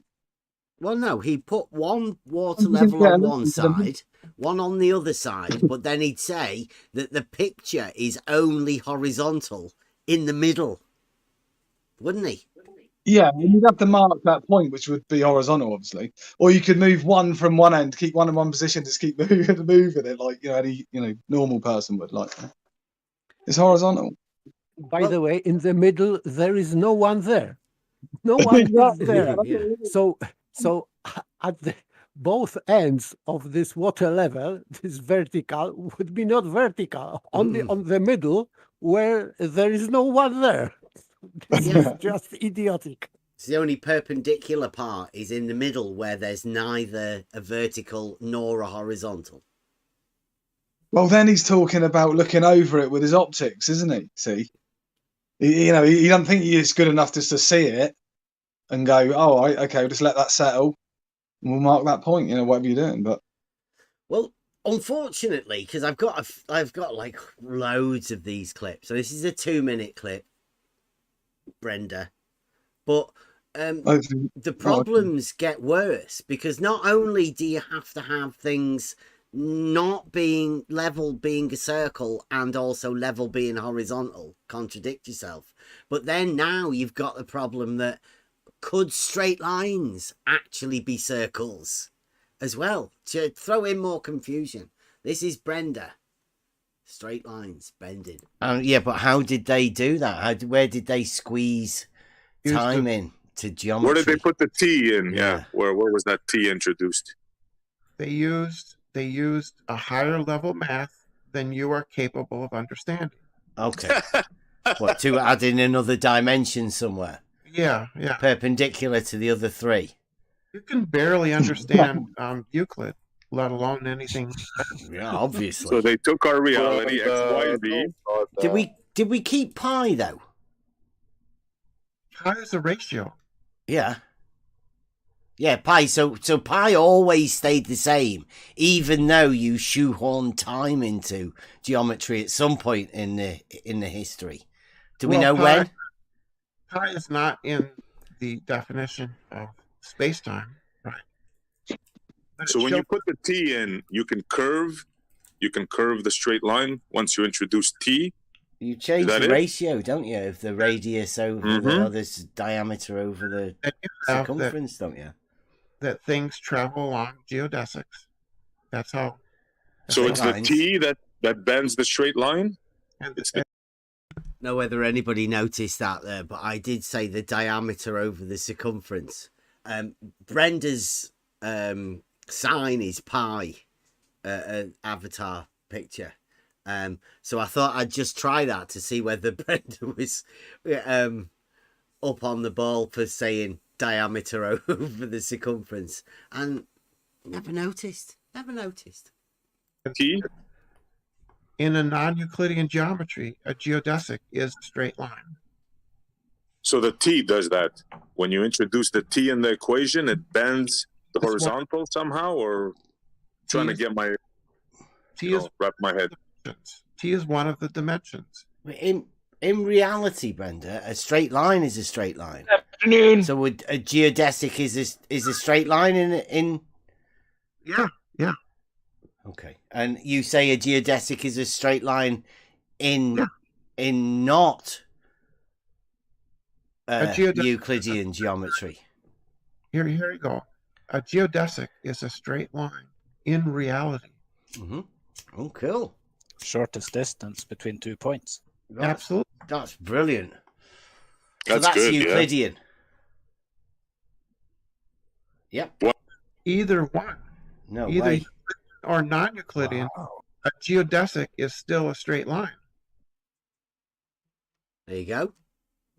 Well, no, he put one water level on one side, one on the other side, but then he'd say that the picture is only horizontal in the middle, wouldn't he? Yeah, you'd have to mark that point, which would be horizontal, obviously. Or you could move one from one end, keep one in one position, just keep moving it like any normal person would. Like, it's horizontal. By the way, in the middle there is no one there. No one is there. Yeah. So at both ends of this water level, this vertical would be not vertical. Only on the middle where there is no one there. This is just idiotic. It's the only perpendicular part is in the middle where there's neither a vertical nor a horizontal. Well, then he's talking about looking over it with his optics, isn't he? See, he doesn't think he's good enough just to see it and go, "Oh, okay, we'll just let that settle, and we'll mark that point." Whatever you're doing, but well, unfortunately, because I've got like loads of these clips. So this is a 2-minute clip, Brenda, but the problems get worse because not only do you have to have things not being level being a circle and also level being horizontal contradict yourself, but then now you've got the problem that could straight lines actually be circles as well, to throw in more confusion. This is Brenda. Straight lines bending. Yeah, but how did they do that? Where did they squeeze time in to geometry? Where did they put the T in? Yeah. Where was that T introduced? They used a higher level math than you are capable of understanding. Okay. What, to add in another dimension somewhere? Yeah. Perpendicular to the other three. You can barely understand Euclid, let alone anything. Yeah, obviously. So they took our reality, X, Y, Z. Did we keep pi though? Pi is a ratio. Yeah. Yeah, pi. So pi always stayed the same, even though you shoehorn time into geometry at some point in the history. Do we know when? Pi is not in the definition of space-time, right? So when you put the T in, you can curve the straight line once you introduce T. You change the ratio, don't you, of the radius over the diameter over the circumference, don't you? That things travel along geodesics. That's how. So it's the T that bends the straight line? Know whether anybody noticed that there, but I did say the diameter over the circumference. Brenda's sign is pi, avatar picture. So I thought I'd just try that to see whether Brenda was up on the ball for saying diameter over the circumference, and never noticed. T? In a non-Euclidean geometry, a geodesic is a straight line. So the T does that. When you introduce the T in the equation, it bends the horizontal somehow, or trying to get my wrap my head. T is one of the dimensions. In reality, Brenda, a straight line is a straight line. Afternoon. So a geodesic is a straight line in. Yeah. Okay, and you say a geodesic is a straight line in not Euclidean geometry. Here you go. A geodesic is a straight line in reality. Oh, cool. Shortest distance between 2 points. Absolutely. That's brilliant. That's so that's good, Euclidean. Yep. Either one. No Either way. Euclidean or non-Euclidean, a geodesic is still a straight line. There you go. Do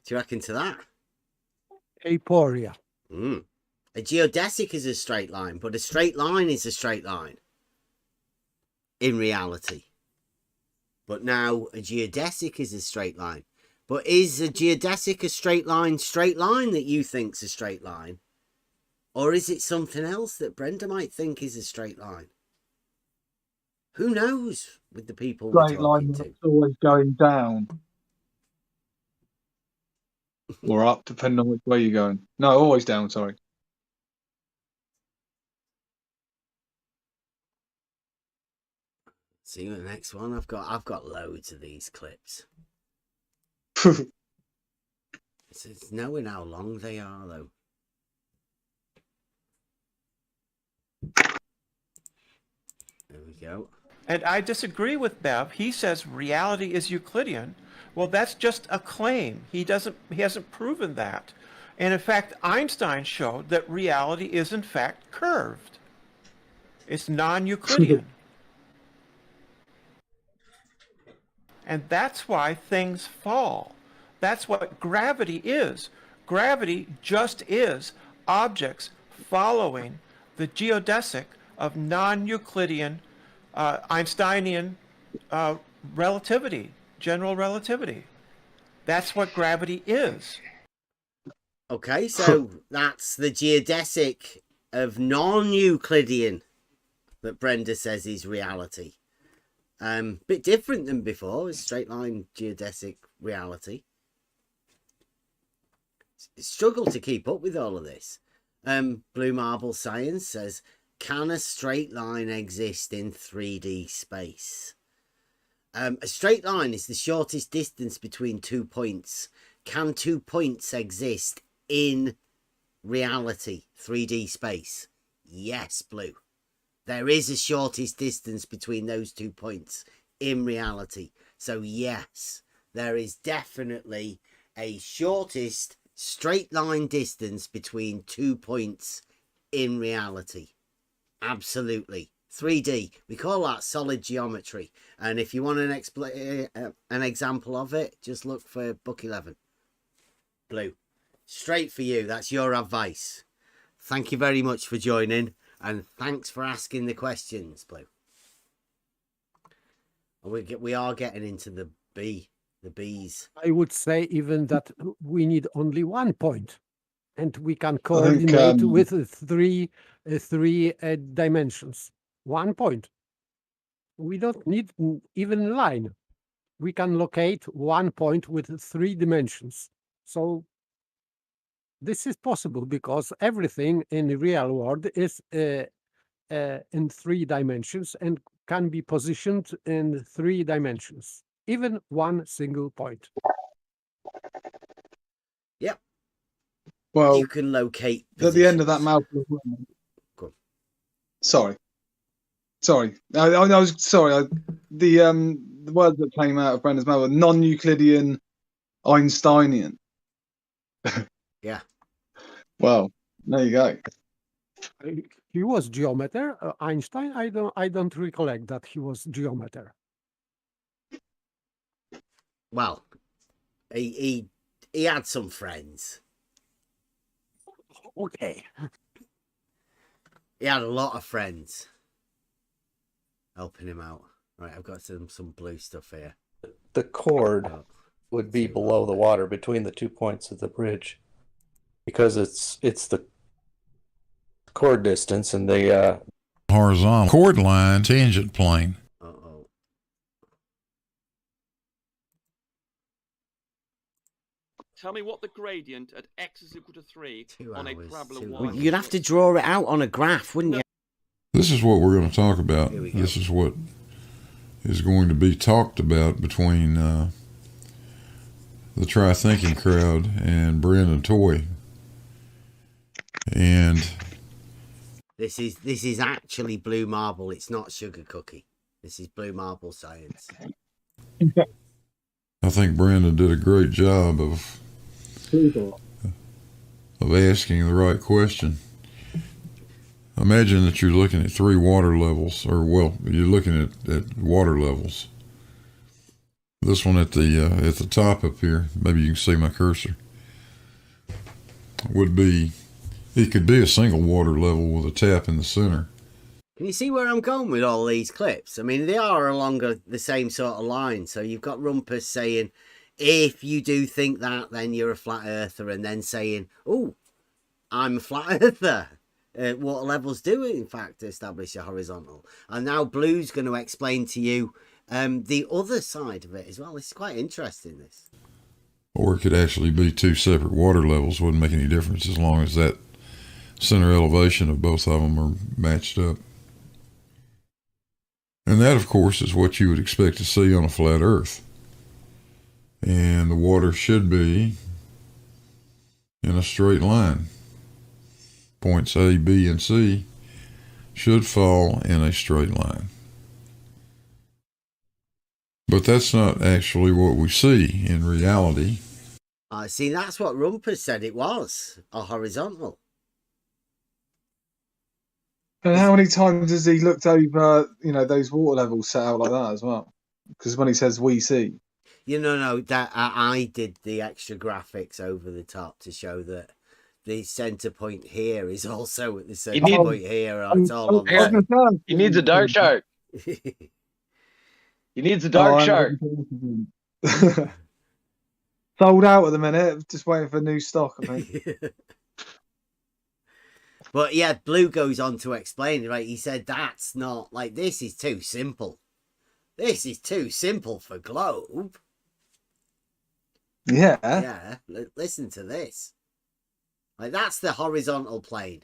you reckon to that? Aporia. A geodesic is a straight line, but a straight line is a straight line in reality. But now a geodesic is a straight line. But is a geodesic a straight line that you think's a straight line? Or is it something else that Brenda might think is a straight line? Who knows with the people we're Straight talking line to? that's always going down. Or up, depending on which way you're going. No, always down, sorry. See the next one. I've got loads of these clips. It's knowing how long they are though. There we go. And I disagree with Bev. He says reality is Euclidean. Well, that's just a claim. He hasn't proven that. And in fact, Einstein showed that reality is in fact curved. It's non-Euclidean. And that's why things fall. That's what gravity is. Gravity just is objects following the geodesic of non-Euclidean Einsteinian relativity, general relativity. That's what gravity is. Okay, so that's the geodesic of non-Euclidean that Brenda says is reality. Bit different than before, is straight line geodesic reality. Struggle to keep up with all of this. Blue Marble Science says, can a straight line exist in 3D space? A straight line is the shortest distance between 2 points. Can 2 points exist in reality, 3D space? Yes, Blue. There is a shortest distance between those 2 points in reality. So yes, there is definitely a shortest straight line distance between 2 points in reality. Absolutely. 3D. We call that solid geometry. And if you want an example of it, just look for book 11. Blue. Straight for you. That's your advice. Thank you very much for joining. And thanks for asking the questions, Blue. We are getting into the B's. I would say even that we need only 1 point, and we can coordinate with three dimensions. 1 point. We don't need even line. We can locate 1 point with 3 dimensions. So this is possible because everything in the real world is in 3 dimensions and can be positioned in 3 dimensions, even 1 single point. Yep. Well, you can locate at the end of that mouth. Sorry. I was sorry. The words that came out of Brendan's mouth were non-Euclidean, Einsteinian. Yeah. Well, there you go. He was geometer, Einstein. I don't recollect that he was geometer. Well, he had some friends. Okay. He had a lot of friends helping him out. Right, I've got some blue stuff here. The chord would be below the water between the 2 points of the bridge, because it's the chord distance and the horizontal chord line tangent plane. Tell me what the gradient at x is equal to 3 on a parabola y. Well, you'd have to draw it out on a graph, wouldn't you? This is what we're going to talk about. This is what is going to be talked about between the Try Thinking crowd and Brandon Toy. And this is actually Blue Marble. It's not Sugar Cookie. This is Blue Marble Science. I think Brandon did a great job of asking the right question. imagine that you're looking at 3 water levels, or well, you're looking at water levels. This one at the top up here, maybe you can see my cursor, it could be a single water level with a tap in the center. Can you see where I'm going with all these clips? I mean, they are along the same sort of line. So you've got Rumpus saying, if you do think that, then you're a flat earther, and then saying, oh, I'm a flat earther. Water levels do, in fact, establish a horizontal. And now Blue's going to explain to you the other side of it as well. It's quite interesting, this. Or it could actually be 2 separate water levels. Wouldn't make any difference as long as that center elevation of both of them are matched up. And that, of course, is what you would expect to see on a flat Earth. And the water should be in a straight line. Points A, B, and C should fall in a straight line. But that's not actually what we see in reality. See, that's what Rumpus said it was, a horizontal. And how many times has he looked over, those water levels set out like that as well? Because when he says we see. No, that I did the extra graphics over the top to show that the center point here is also at the center point here. It's all on He needs a dark chart. He needs a dark chart. Sold out at the minute. Just waiting for new stock, I think. But yeah, Blue goes on to explain, right? He said that's not like, this is too simple. This is too simple for globe. Yeah. Yeah. Listen to this. Like, that's the horizontal plane.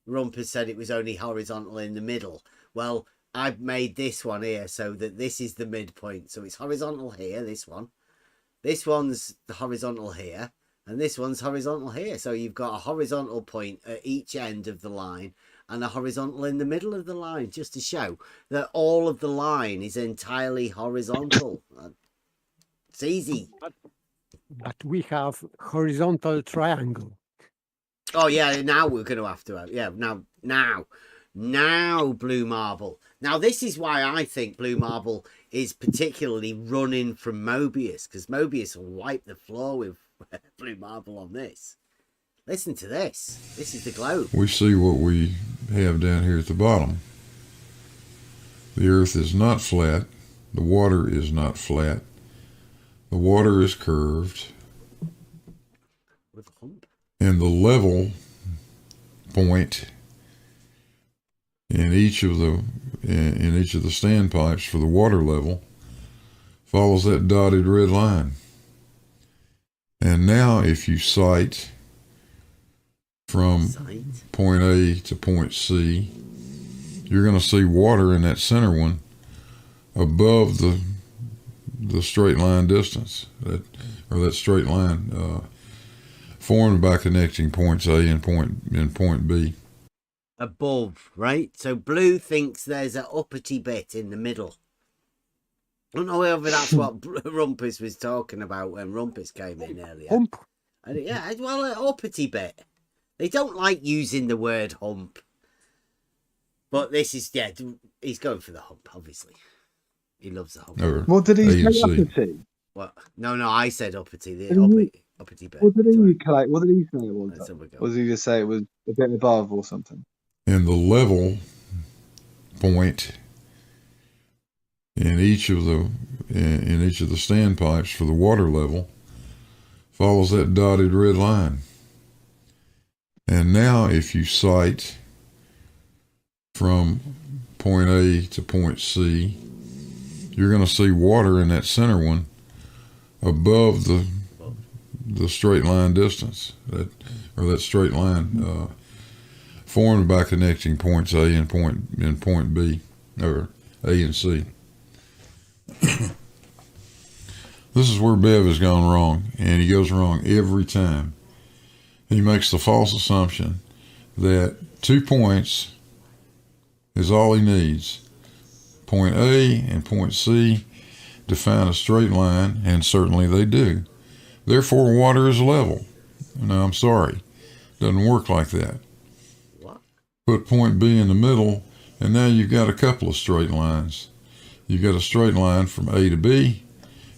Rumpus said it was only horizontal in the middle. Well, I've made this one here so that this is the midpoint. So it's horizontal here, this one. This one's the horizontal here. And this one's horizontal here. So you've got a horizontal point at each end of the line and a horizontal in the middle of the line, just to show that all of the line is entirely horizontal. It's easy. But we have horizontal triangle. Oh, yeah, now we're going to have to have... Yeah, now Blue Marble. Now, this is why I think Blue Marble is particularly running from Mobius, because Mobius will wipe the floor with Blue Marble on this. Listen to this. This is the globe. We see what we have down here at the bottom. The Earth is not flat. The water is not flat. The water is curved. With a hump. And the level point in each of the standpipes for the water level follows that dotted red line. And now if you sight from point A to point C, you're going to see water in that center one above the straight line distance, that straight line formed by connecting points A and point B. Above, right? So Blue thinks there's an uppity bit in the middle. I don't know whether that's what Rumpus was talking about when Rumpus came in earlier. Hump. Yeah, well, an uppity bit. They don't like using the word hump. But this is, yeah, he's going for the hump, obviously. He loves the hump. What did he say, uppity? What? No, I said uppity. The uppity bit. What did he collect? What did he say it was? Or did he just say it was a bit above or something? And the level point in each of the standpipes for the water level follows that dotted red line. And now if you sight from point A to point C, you're going to see water in that center one above the straight line distance, that straight line formed by connecting points A and point B, or A and C. This is where Bev has gone wrong, and he goes wrong every time. He makes the false assumption that 2 points is all he needs. Point A and point C define a straight line, and certainly they do. Therefore, water is level. No, I'm sorry. Doesn't work like that. What? put point B in the middle, and now you've got a couple of straight lines. You've got a straight line from A to B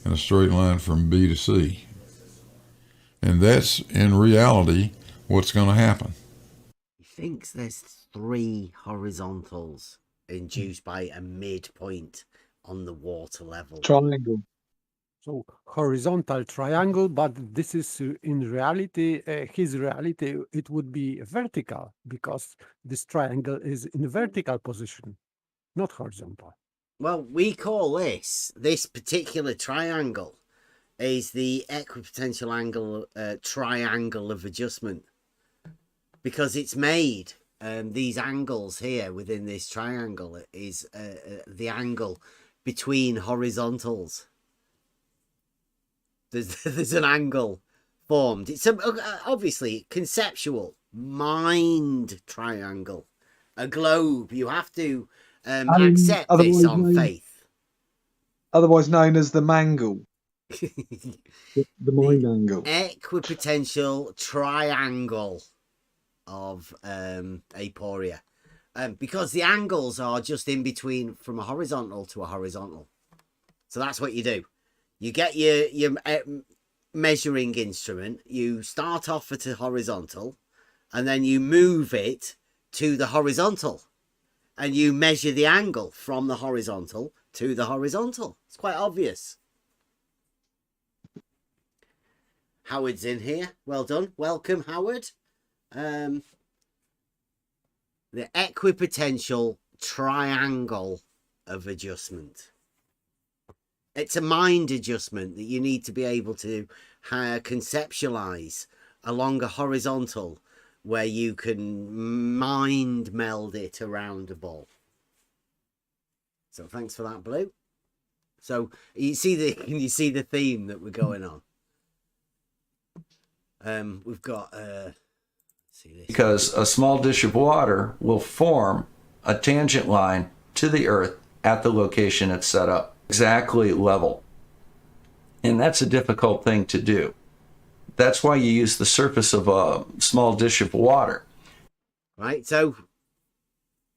and a straight line from B to C. And that's, in reality, what's going to happen. He thinks there's 3 horizontals induced by a midpoint on the water level. Triangle. So horizontal triangle, but this is in reality, his reality, it would be vertical because this triangle is in vertical position, not horizontal. Well, we call this particular triangle is the equipotential angle triangle of adjustment, because it's made these angles here within this triangle is the angle between horizontals. There's an angle formed. It's obviously conceptual mind triangle, a globe. You have to accept this on faith. Otherwise known as the mangle. The mind angle. Equipotential triangle of aporia. Because the angles are just in between from a horizontal to a horizontal. So that's what you do. You get your measuring instrument, you start off at a horizontal, and then you move it to the horizontal. And you measure the angle from the horizontal to the horizontal. It's quite obvious. Howard's in here. Well done. Welcome, Howard. The equipotential triangle of adjustment. It's a mind adjustment that you need to be able to conceptualize along a horizontal where you can mind meld it around a ball. So thanks for that, Blue. So you see the theme that we're going on. We've got because a small dish of water will form a tangent line to the earth at the location it's set up, exactly level. And that's a difficult thing to do. That's why you use the surface of a small dish of water. Right, so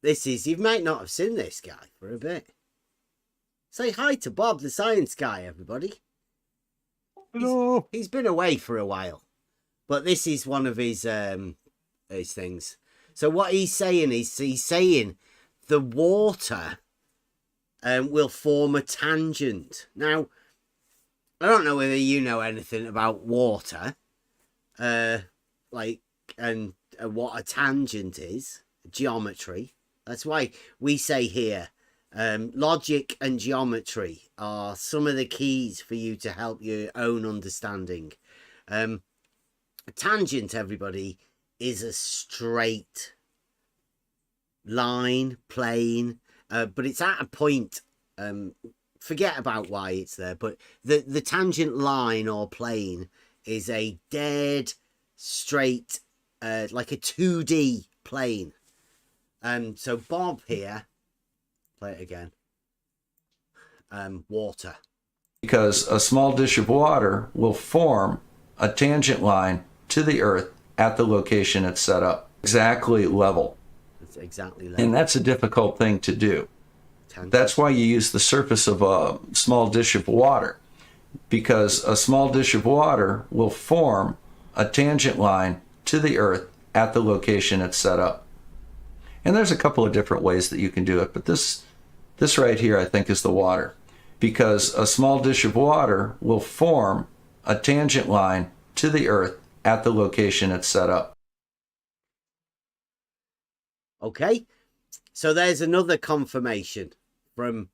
this is, you might not have seen this guy for a bit. Say hi to Bob, the science guy, everybody. Hello. He's been away for a while, but this is one of his things. So what he's saying is, he's saying the water will form a tangent. Now, I don't know whether you know anything about water, and what a tangent is, geometry. That's why we say here, logic and geometry are some of the keys for you to help your own understanding. A tangent, everybody, is a straight line, plane, but it's at a point. Forget about why it's there, but the tangent line or plane is a dead straight, like a 2D plane. So Bob here, play it again. Water. Because a small dish of water will form a tangent line to the earth at the location it's set up, exactly level. It's exactly level. And that's a difficult thing to do. That's why you use the surface of a small dish of water, because a small dish of water will form a tangent line to the earth at the location it's set up. And there's a couple of different ways that you can do it, but this right here I think is the water, because a small dish of water will form a tangent line to the earth at the location it's set up. Okay, so there's another confirmation from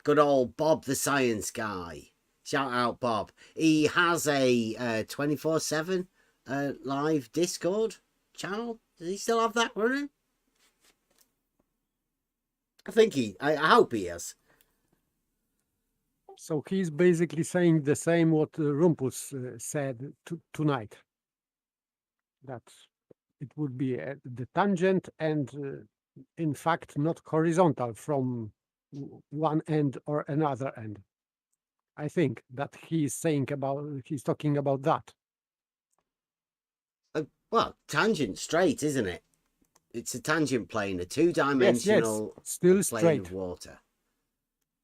good old Bob the science guy. Shout out Bob. He has a 24/7 live Discord channel. Does he still have that running? I hope he has. So he's basically saying the same what Rumpus said tonight. That it would be the tangent and in fact not horizontal from one end or another end. I think that he's talking about that. Well, tangent straight, isn't it? It's a tangent plane, a two-dimensional still plane straight. of water.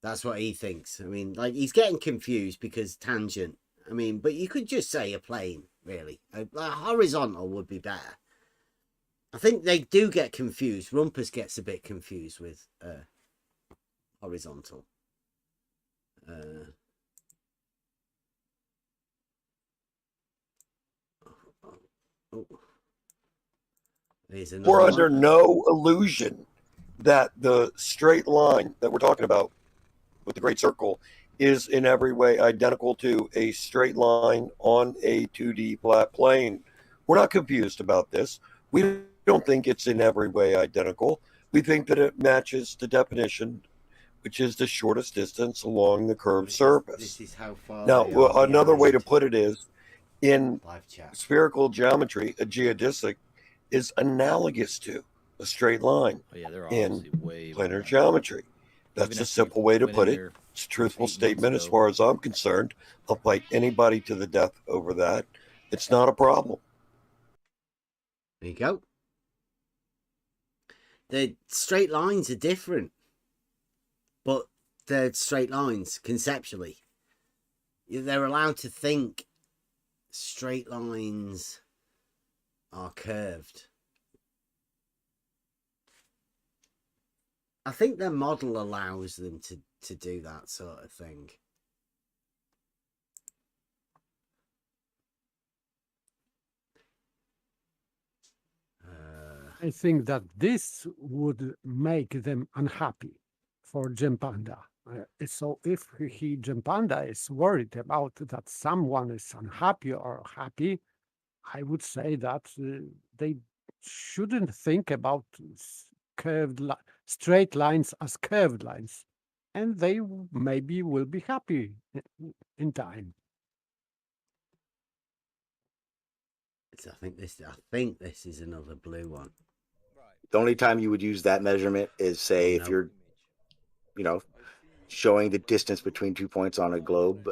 That's what he thinks. I mean, like, he's getting confused because tangent. I mean, but you could just say a plane, really. A horizontal would be better. I think they do get confused. Rumpus gets a bit confused with horizontal. Oh. We're under no illusion that the straight line that we're talking about with the great circle is in every way identical to a straight line on a 2D flat plane. We're not confused about this. We don't think it's in every way identical. We think that it matches the definition, which is the shortest distance along the curved surface. This is how far. Now, another way to put it is, in spherical geometry, a geodesic is analogous to a straight line in planar geometry. That's a simple way to put it. It's a truthful statement as far as I'm concerned. I'll fight anybody to the death over that. It's not a problem. There you go. The straight lines are different, but they're straight lines conceptually. They're allowed to think straight lines are curved. I think their model allows them to do that sort of thing. I think that this would make them unhappy for Gempanda. So if Gempanda is worried about that someone is unhappy or happy, I would say that they shouldn't think about straight lines as curved lines, and they maybe will be happy in time. I think this is another blue one. The only time you would use that measurement is, say, if you're, showing the distance between 2 points on a globe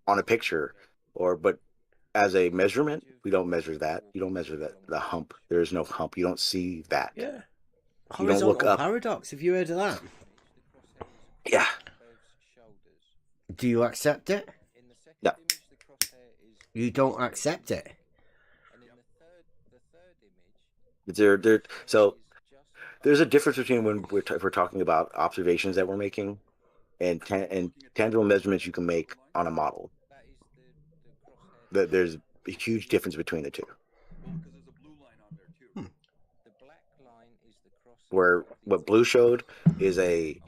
on a picture, but as a measurement, we don't measure that. You don't measure the hump. There is no hump. You don't see that. Yeah. You don't look up. Paradox. Have you heard of that? Yeah. Do you accept it? No. You don't accept it? So there's a difference between when we're talking about observations that we're making and tangible measurements you can make on a model. There's a huge difference between the two. Where what Blue showed is a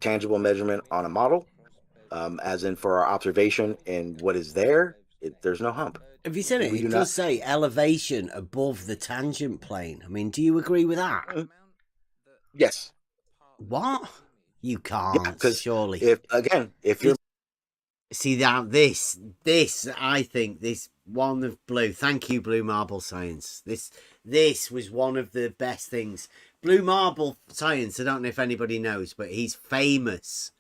tangible measurement on a model, as in for our observation, and what is there, there's no hump. Have you seen it? It does say elevation above the tangent plane. I mean, do you agree with that? Yes. What? You can't, surely. If you're... See, that this, I think, this one of Blue. Thank you, Blue Marble Science. This was one of the best things. Blue Marble Science, I don't know if anybody knows, but he's famous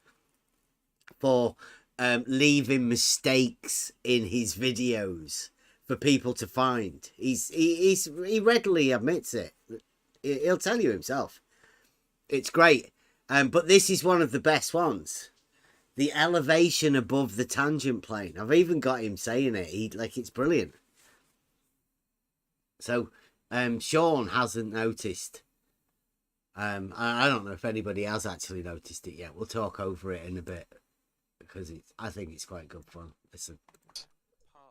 for leaving mistakes in his videos for people to find. He readily admits it. He'll tell you himself. It's great. But this is one of the best ones. The elevation above the tangent plane. I've even got him saying it. It's brilliant. So Sean hasn't noticed. I don't know if anybody has actually noticed it yet. We'll talk over it in a bit, because I think it's quite good fun. Listen.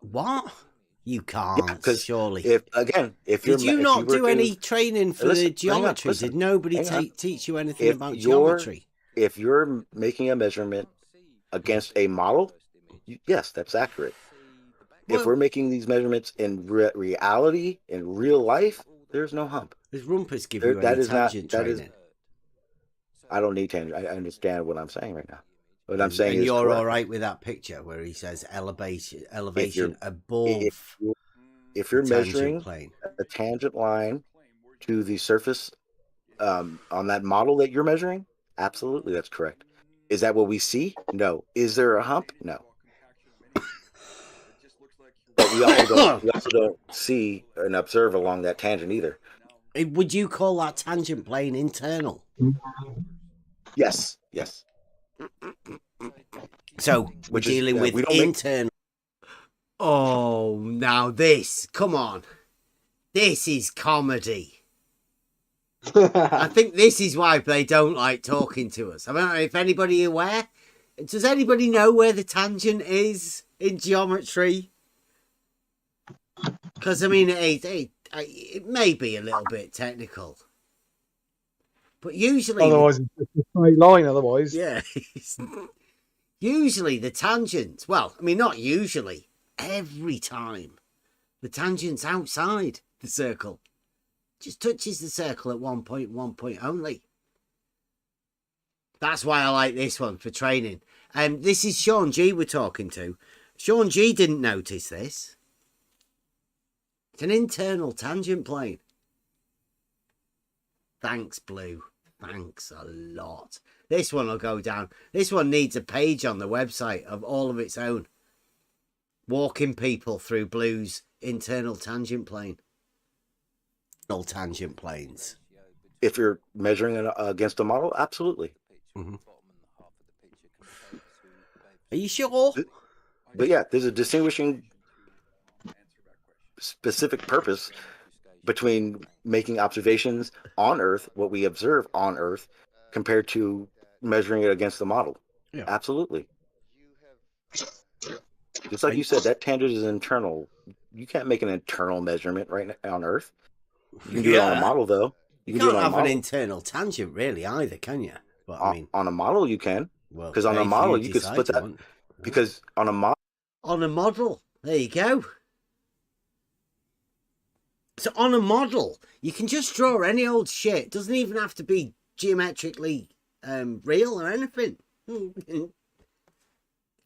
What? You can't, surely. Did you not do any training for the geometry? Did nobody teach you anything about geometry? If you're making a measurement against a model, yes, that's accurate. If we're making these measurements in reality, in real life, there's no hump. Does Rumpus give you any tangent training? I don't need tangent. I understand what I'm saying right now. What I'm saying and is you're correct. all right with that picture where he says elevation above. If you're measuring plane. a tangent line to the surface on that model that you're measuring, absolutely, that's correct. Is that what we see? No. Is there a hump? No. But we also don't see and observe along that tangent either. Would you call that tangent plane internal? Yes. So we're dealing with internal. Oh, now this. Come on. This is comedy. I think this is why they don't like talking to us. I don't know if anybody aware. Does anybody know where the tangent is in geometry? Because, I mean, it may be a little bit technical. But usually... Otherwise, it's just a straight line, otherwise. Yeah. Usually the tangent... Well, I mean, not usually. Every time. The tangent's outside the circle. Just touches the circle at one point only. That's why I like this one for training. This is Sean G we're talking to. Sean G didn't notice this. It's an internal tangent plane. Thanks, Blue. Thanks a lot. This one will go down. This one needs a page on the website of all of its own. Walking people through Blue's internal tangent plane. Internal tangent planes. If you're measuring it against a model, absolutely. Mm-hmm. Are you sure? But yeah, there's a distinguishing specific purpose between making observations on Earth, what we observe on Earth, compared to measuring it against the model. Yeah. Absolutely. Just like you said, that tangent is internal. You can't make an internal measurement right now on Earth. You can do it on a model, though. You can't have an internal tangent, really, either, can you? But, I mean, on a model, you can. Because on a model, you could split that. Because on a model. On a model. There you go. So on a model, you can just draw any old shit. It doesn't even have to be geometrically real or anything. They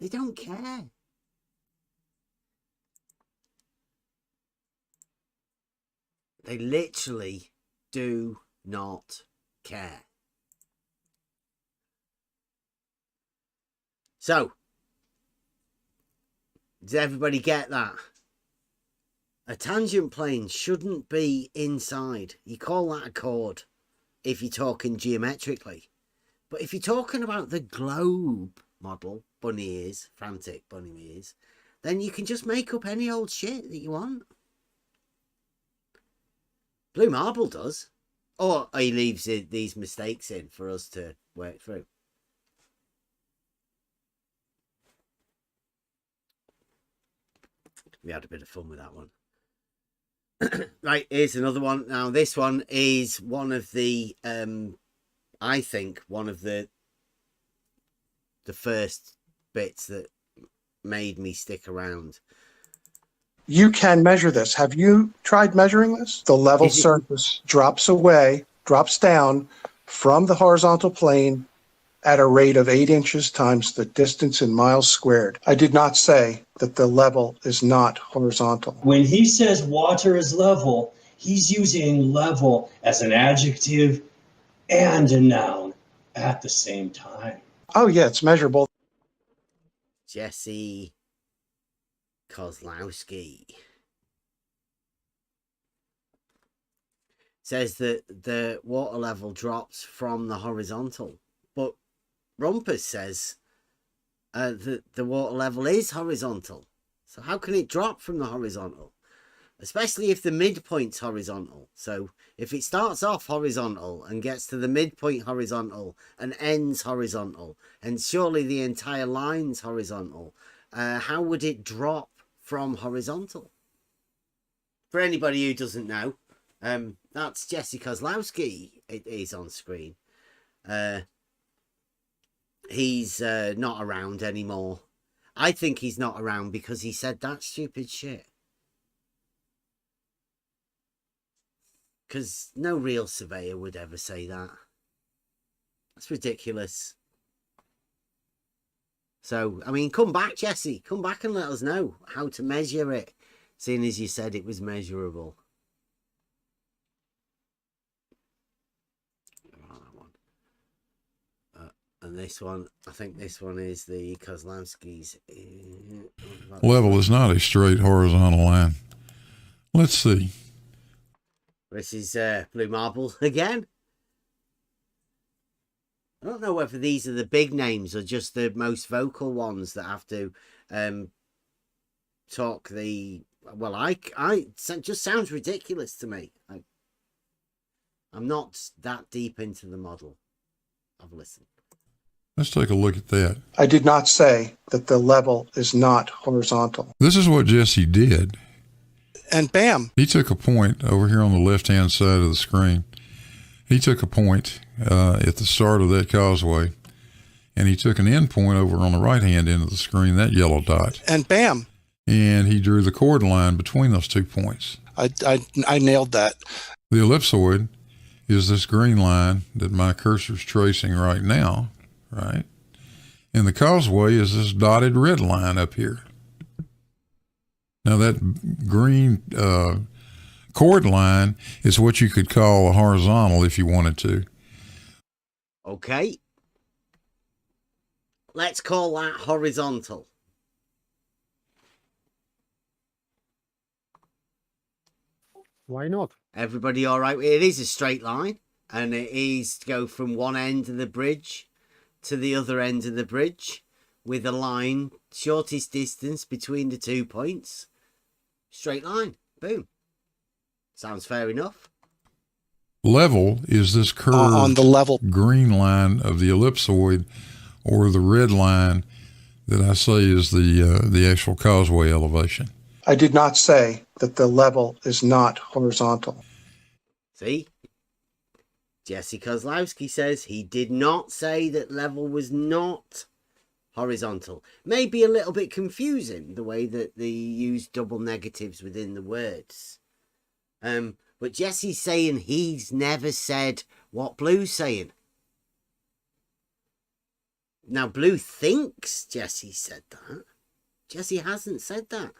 don't care. They literally do not care. So, does everybody get that? A tangent plane shouldn't be inside. You call that a chord if you're talking geometrically. But if you're talking about the globe model, bunny ears, frantic bunny ears, then you can just make up any old shit that you want. Blue Marble does. Or he leaves these mistakes in for us to work through. We had a bit of fun with that one. Right, here's another one. Now, this one is one of the, I think, one of the first bits that made me stick around. You can measure this. Have you tried measuring this? The level surface drops down from the horizontal plane at a rate of 8 inches times the distance in miles squared. I did not say that the level is not horizontal. When he says water is level, he's using level as an adjective and a noun at the same time. Oh, yeah, it's measurable. Jesse Kozlowski says that the water level drops from the horizontal, but Rumpus says that the water level is horizontal. So how can it drop from the horizontal? Especially if the midpoint's horizontal. So if it starts off horizontal and gets to the midpoint horizontal and ends horizontal, and surely the entire line's horizontal, how would it drop from horizontal? For anybody who doesn't know, that's Jesse Kozlowski. It is on screen. He's not around anymore. I think he's not around because he said that stupid shit. Because no real surveyor would ever say that. That's ridiculous. So, I mean, come back, Jesse. Come back and let us know how to measure it, seeing as you said it was measurable. And this one, I think this one is the Kozlowski's. Level is not a straight horizontal line. Let's see. This is Blue Marble again. I don't know whether these are the big names or just the most vocal ones that have to talk the... Well, it just sounds ridiculous to me. I'm not that deep into the model. I've listened. Let's take a look at that. I did not say that the level is not horizontal. This is what Jesse did. And bam. He took a point over here on the left-hand side of the screen. He took a point at the start of that causeway, and he took an end point over on the right-hand end of the screen, that yellow dot. And bam. And he drew the chord line between those 2 points. I nailed that. The ellipsoid is this green line that my cursor's tracing right now, right? And the causeway is this dotted red line up here. Now that green chord line is what you could call a horizontal if you wanted to. Okay. Let's call that horizontal. Why not? Everybody all right? It is a straight line, and it is to go from one end of the bridge to the other end of the bridge with a line, shortest distance between the 2 points. Straight line. Boom. Sounds fair enough. Level is this curved on the level green line of the ellipsoid, or the red line that I say is the actual causeway elevation. I did not say that the level is not horizontal. See? Jesse Kozlowski says he did not say that level was not horizontal. Maybe a little bit confusing, the way that they use double negatives within the words. But Jesse's saying he's never said what Blue's saying. Now, Blue thinks Jesse said that. Jesse hasn't said that.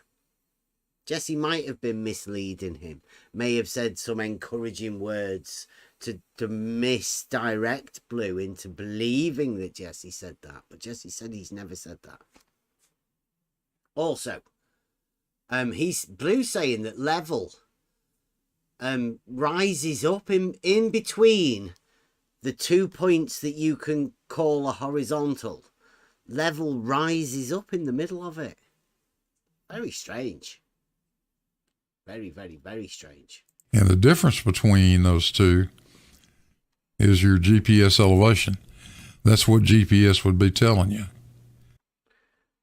Jesse might have been misleading him, may have said some encouraging words to misdirect Blue into believing that Jesse said that. But Jesse said he's never said that. Also, Blue's saying that level rises up in between the 2 points that you can call a horizontal. Level rises up in the middle of it. Very strange. Very, very, very strange. And the difference between those two is your GPS elevation. That's what GPS would be telling you.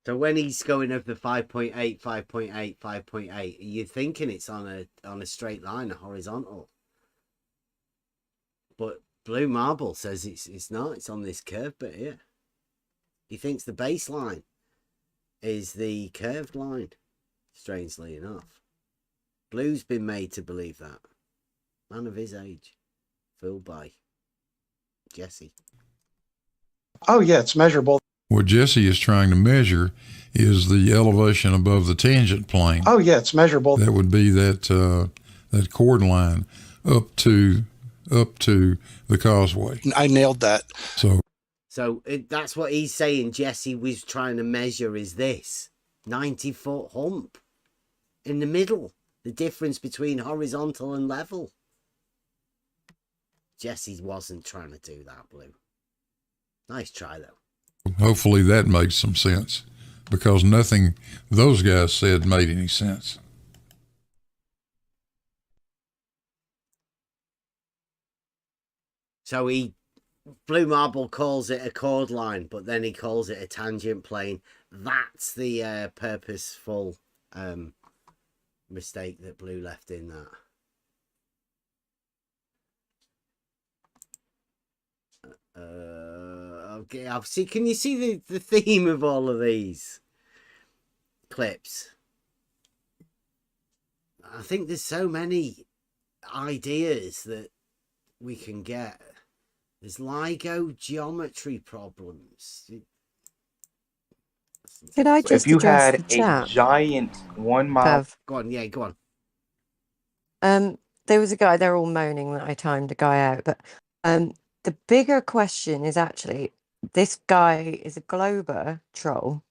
So when he's going over the 5.8, 5.8, 5.8, you're thinking it's on a straight line, a horizontal. But Blue Marble says it's not. It's on this curved bit here. He thinks the baseline is the curved line, strangely enough. Blue's been made to believe that. Man of his age. Fooled by Jesse. Oh, yeah, it's measurable. What Jesse is trying to measure is the elevation above the tangent plane. Oh, yeah, it's measurable. That would be that chord line up to the causeway. I nailed that. So that's what he's saying Jesse was trying to measure is this 90-foot hump in the middle. The difference between horizontal and level. Jesse wasn't trying to do that, Blue. Nice try, though. Hopefully that makes some sense, because nothing those guys said made any sense. So Blue Marble calls it a chord line, but then he calls it a tangent plane. That's the purposeful mistake that Blue left in that. Okay, I'll see. Can you see the theme of all of these clips? I think there's so many ideas that we can get. There's LIGO geometry problems. Could I just if you address had the a chat? giant 1 mile, Go on, yeah, go on. There was a guy, they're all moaning that I timed a guy out, but the bigger question is actually, this guy is a Glober troll,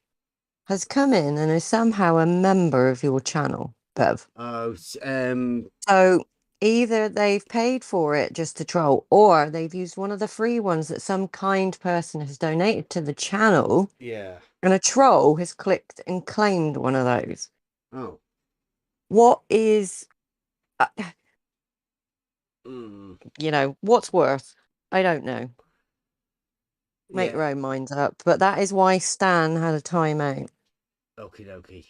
has come in and is somehow a member of your channel, Bev. Oh, So either they've paid for it just to troll, or they've used one of the free ones that some kind person has donated to the channel, Yeah. and a troll has clicked and claimed one of those. Oh. What is, Mm. you know, what's worth? I don't know. Make your own minds up. But that is why Stan had a timeout. Okie dokie.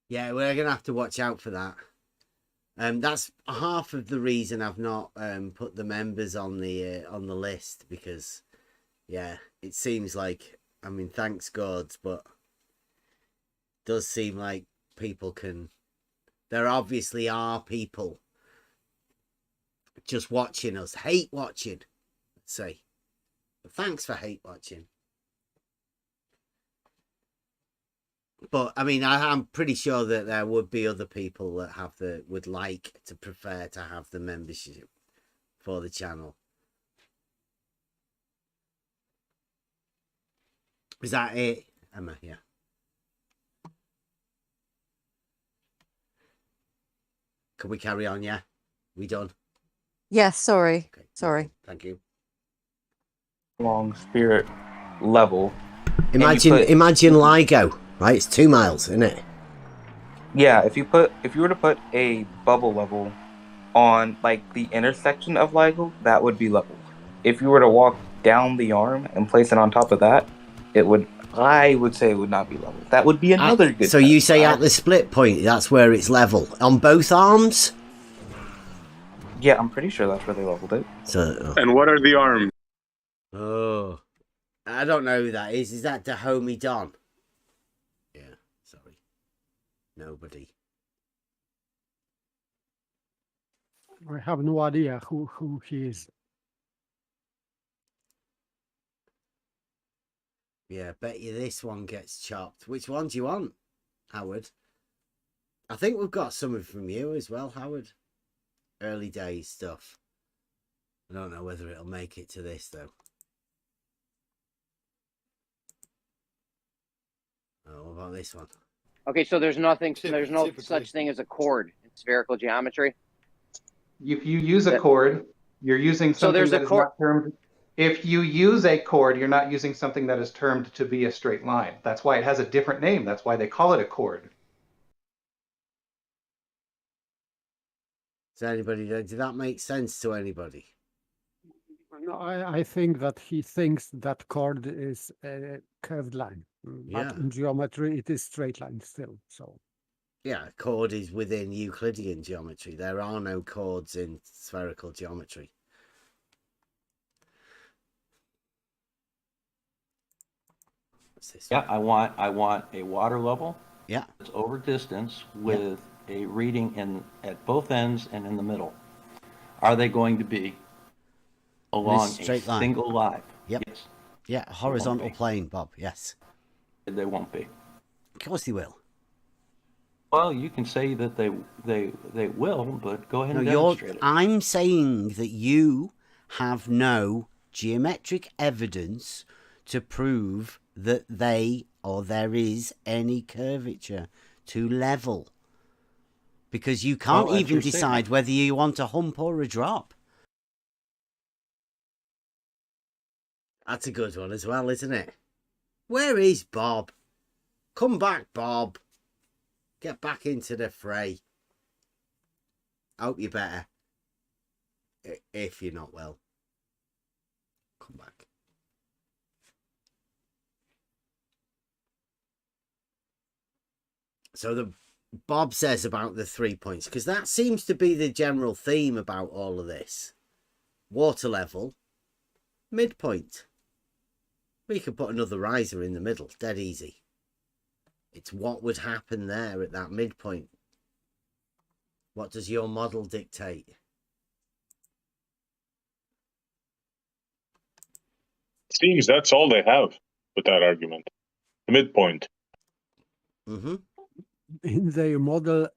Yeah, we're gonna have to watch out for that. That's half of the reason I've not put the members on the list, because yeah, it seems like, I mean, thanks God, but it does seem like people can. There obviously are people just watching us, hate watching. Let's say, but thanks for hate watching. But I mean, I'm pretty sure that there would be other people that would like to prefer to have the membership for the channel. Is that it, Emma? Yeah. Can we carry on? Yeah. We done? Yes, sorry. Okay, sorry. Thank you. Long spirit level. Imagine LIGO, right? It's 2 miles, isn't it? Yeah, if you were to put a bubble level on like the intersection of LIGO, that would be leveled. If you were to walk down the arm and place it on top of that, I would say it would not be leveled. That would be another good. So you say at the split point, that's where it's level on both arms? Yeah, I'm pretty sure that's where they leveled it. So. And what are the arms? Oh, I don't know who that is. Is that Dahomey Don? Yeah, sorry. Nobody. I have no idea who he is. Yeah, bet you this one gets chopped. Which one do you want, Howard? I think we've got some from you as well, Howard. Early days stuff. I don't know whether it'll make it to this, though. Oh, what about this one? Okay, so there's no such thing as a chord in spherical geometry. If you use a chord, you're using something that is not termed. If you use a chord, you're not using something that is termed to be a straight line. That's why it has a different name. That's why they call it a chord. Did that make sense to anybody? No, I think that he thinks that chord is a curved line. But in geometry, it is straight line still. So. Yeah, a chord is within Euclidean geometry. There are no chords in spherical geometry. What's this one? I want a water level. Yeah. It's over distance with a reading at both ends and in the middle. Are they going to be along a single line? Yep. Yes. Yeah, horizontal plane, Bob. Yes. They won't be. Of course they will. Well, you can say that they will, but go ahead and demonstrate it. I'm saying that you have no geometric evidence to prove that there is any curvature to level. Because you can't even decide whether you want a hump or a drop. That's a good one as well, isn't it? Where is Bob? Come back, Bob. Get back into the fray. I hope you're better. If you're not well. Come back. So Bob says about the 3 points, because that seems to be the general theme about all of this. Water level, midpoint. We could put another riser in the middle, dead easy. It's what would happen there at that midpoint. What does your model dictate? Seems that's all they have with that argument. The midpoint. Mm-hmm. In their model,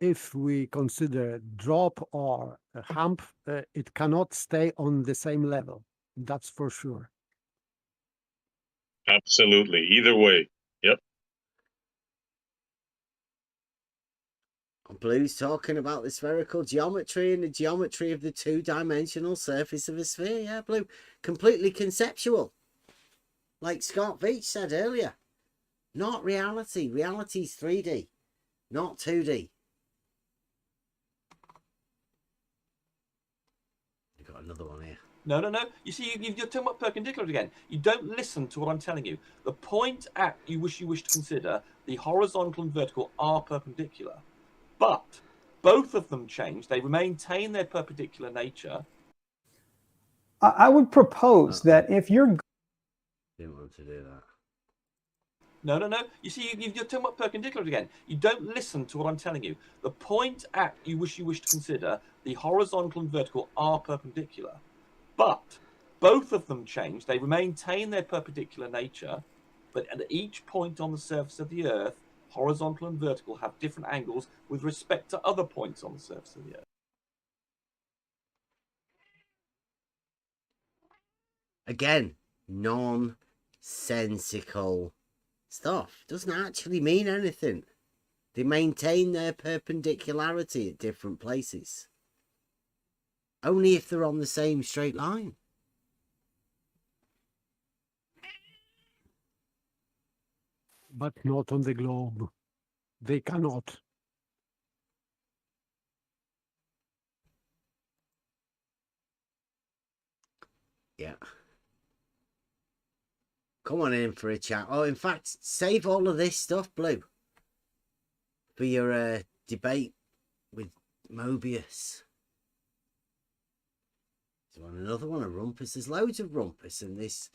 if we consider drop or a hump, it cannot stay on the same level. That's for sure. Absolutely. Either way. Yep. Blue's talking about the spherical geometry and the geometry of the two-dimensional surface of a sphere. Yeah, Blue. Completely conceptual. Like Scott Veach said earlier. Not reality. Reality's 3D, not 2D. We've got another one here. No. You see, you're talking about perpendicular again. You don't listen to what I'm telling you. The point at you wish to consider, the horizontal and vertical are perpendicular. But both of them change. They maintain their perpendicular nature. I would propose that if you're... Didn't want to do that. No. You see, you're talking about perpendicular again. You don't listen to what I'm telling you. The point at you wish to consider, the horizontal and vertical are perpendicular. But both of them change. They maintain their perpendicular nature. But at each point on the surface of the Earth, horizontal and vertical have different angles with respect to other points on the surface of the Earth. Again, nonsensical stuff. Doesn't actually mean anything. They maintain their perpendicularity at different places. Only if they're on the same straight line. But not on the globe. They cannot. Yeah. Come on in for a chat. Oh, in fact, save all of this stuff, Blue, for your debate with Mobius. There's another one of Rumpus. There's loads of Rumpus in this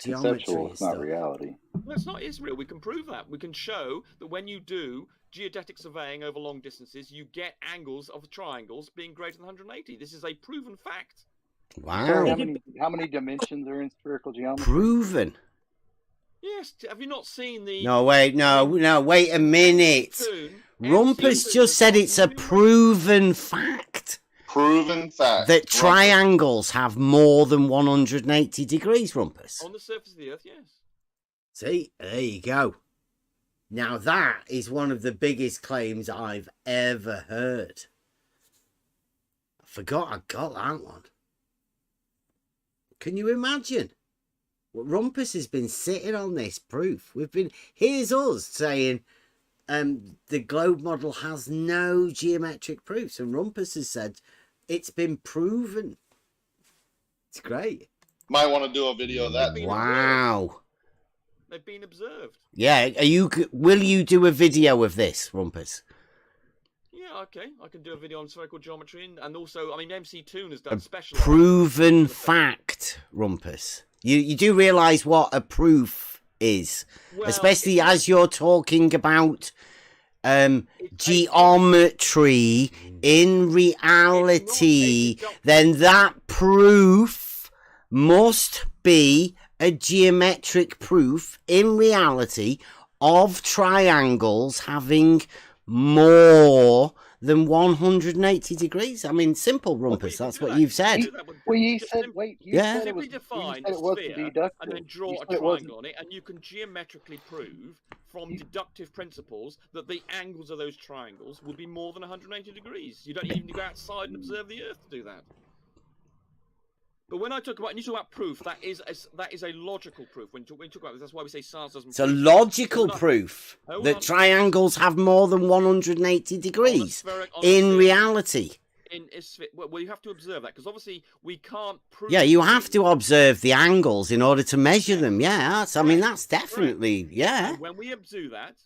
geometry and It's stuff. not reality. Well, it's not. It's real. We can prove that. We can show that when you do geodetic surveying over long distances, you get angles of triangles being greater than 180. This is a proven fact. Wow. Sorry, how many dimensions are in spherical geometry? Proven. Yes. Have you not seen the... No, wait, no, wait a minute. Rumpus just said it's a proven fact. Proven fact. That triangles have more than 180 degrees, Rumpus. On the surface of the Earth, yes. See, there you go. Now that is one of the biggest claims I've ever heard. I forgot I got that one. Can you imagine? Well, Rumpus has been sitting on this proof. Here's us saying the globe model has no geometric proofs, and Rumpus has said it's been proven. It's great. Might want to do a video of that. Wow. They've been observed. Yeah, will you do a video of this, Rumpus? Yeah, okay. I can do a video on spherical geometry, and also, I mean, MC Toon has done special. Proven fact, Rumpus. You do realise what a proof is, well, especially as you're talking about geometry in reality. Then that proof must be a geometric proof in reality of triangles having more than 180 degrees. I mean, simple, Rumpus. That's what you've said. Well, you said, wait, you said it was, define you said it was sphere and then draw a triangle on it, and you can geometrically prove from deductive principles that the angles of those triangles would be more than 180 degrees. You don't even need to go outside and observe the Earth to do that. But when you talk about proof, that is a logical proof. When you talk about this, that's why we say science doesn't. It's a logical proof that triangles have more than 180 degrees in reality. Well, you have to observe that because obviously we can't prove. Yeah, you have to observe the angles in order to measure them. Yeah, that's definitely yeah. And when we do that,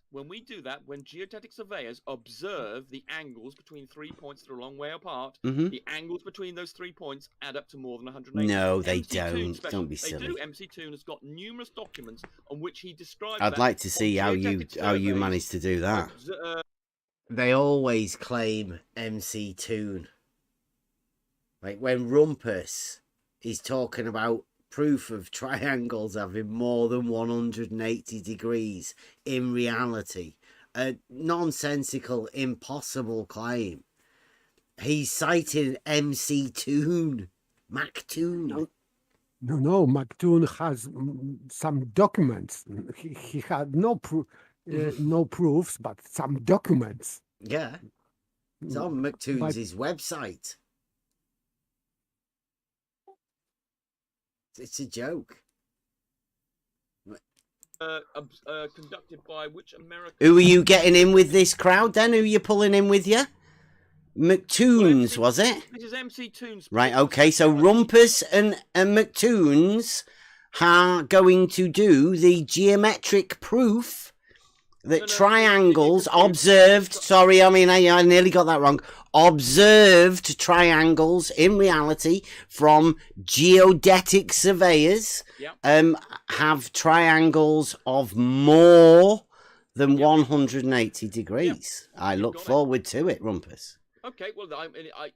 when geodetic surveyors observe the angles between 3 points that are a long way apart, the angles between those 3 points add up to more than 180. No, they don't. Don't be silly. They do. MC Toon has got numerous documents on which he describes. I'd like to see how you managed to do that. They always claim MC Toon. Like when Rumpus is talking about proof of triangles having more than 180 degrees in reality, a nonsensical, impossible claim. He's citing MC Toon, MacToon. No, MacToon has some documents. He had no proofs, but some documents. Yeah. It's on McToons' website. It's a joke. Conducted by which American? Who are you getting in with this crowd then? Who are you pulling in with you? McToons, was it? This is MC Toons. Right, okay, so Rumpus and McToons are going to do the geometric proof that triangles observed, sorry, I mean, I nearly got that wrong, observed triangles in reality from geodetic surveyors have triangles of more than 180 degrees. I look forward to it, Rumpus. Okay, well, I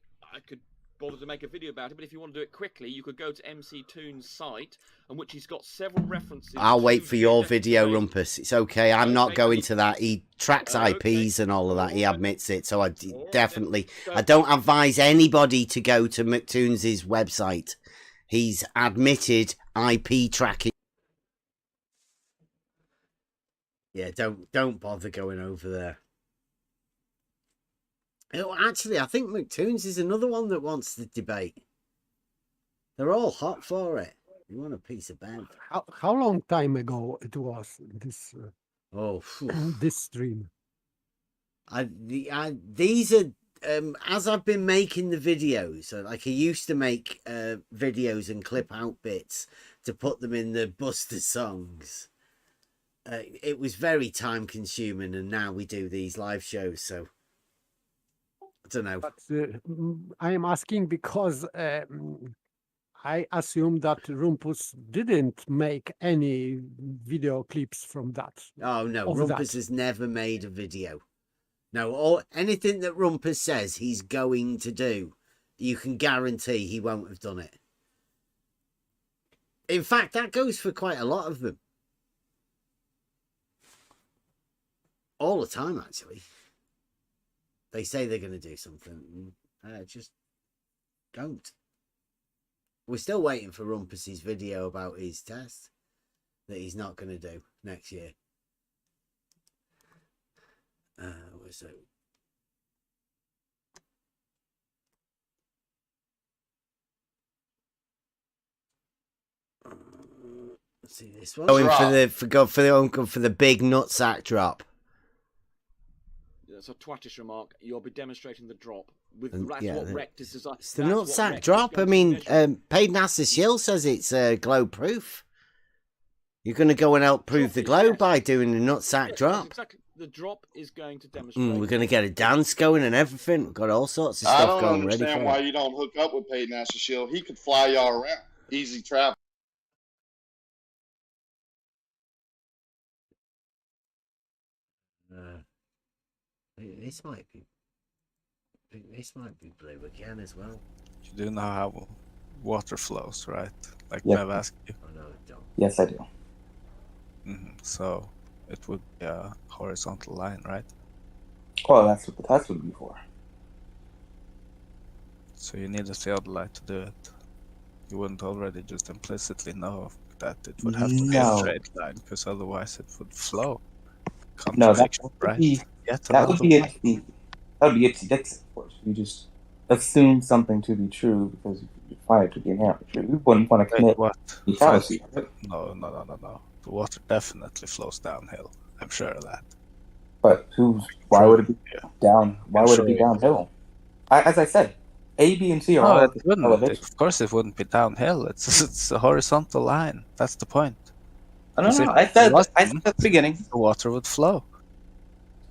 could bother to make a video about it, but if you want to do it quickly, you could go to MC Toon's site, on which he's got several references. I'll wait for your video, Rumpus. It's okay. I'm not going to that. He tracks IPs and all of that. He admits it. So I definitely, I don't advise anybody to go to McToons' website. He's admitted IP tracking. Yeah, don't bother going over there. Oh, actually, I think McToons is another one that wants the debate. They're all hot for it. You want a piece of bed? How long time ago it was this? This stream. These are as I've been making the videos. Like I used to make videos and clip out bits to put them in the Buster songs. It was very time consuming, and now we do these live shows. So I don't know. But I am asking because I assume that Rumpus didn't make any video clips from that. Oh no, Rumpus has never made a video. No, anything that Rumpus says he's going to do, you can guarantee he won't have done it. In fact, that goes for quite a lot of them. All the time, actually. They say they're going to do something, just don't. We're still waiting for Rumpus's video about his test that he's not going to do next year. Where's it? Let's see this one. Going for the big nutsack drop. That's a twattish remark. You'll be demonstrating the drop with Yeah, Rect is designed. it's the nutsack drop. I mean, Paid NASA Shield says it's globe proof. You're going to go and help prove the globe by doing the nutsack drop. Exactly. The drop is going to demonstrate. We're going to get a dance going and everything. We've got all sorts of stuff going ready for I don't understand why you don't hook up with Paid NASA Shield. He could fly y'all around. Easy travel. This might be blue again as well. You do know how water flows, right? Like Yep. I've asked you. Oh no, I don't. Yes, I do. So it would be a horizontal line, right? Well, that's what the test would be for. So you need a theodolite to do it. You wouldn't already just implicitly know that it would have to be a No. straight line, because otherwise it would flow. No, that Contradiction, would right? be Yet that would another be one. itsy bitsy, of course. You just assume something to be true because you find it to be inherently true. You wouldn't want to Wait, commit what? a fallacy. No. The water definitely flows downhill. I'm sure of that. But why would it be down? Why would it be downhill? As I said, A, B, and C are No, all it wouldn't. elevation. Of course, it wouldn't be downhill. It's a horizontal line. That's the point. No. Because if I it said wasn't, at the beginning, the water would flow.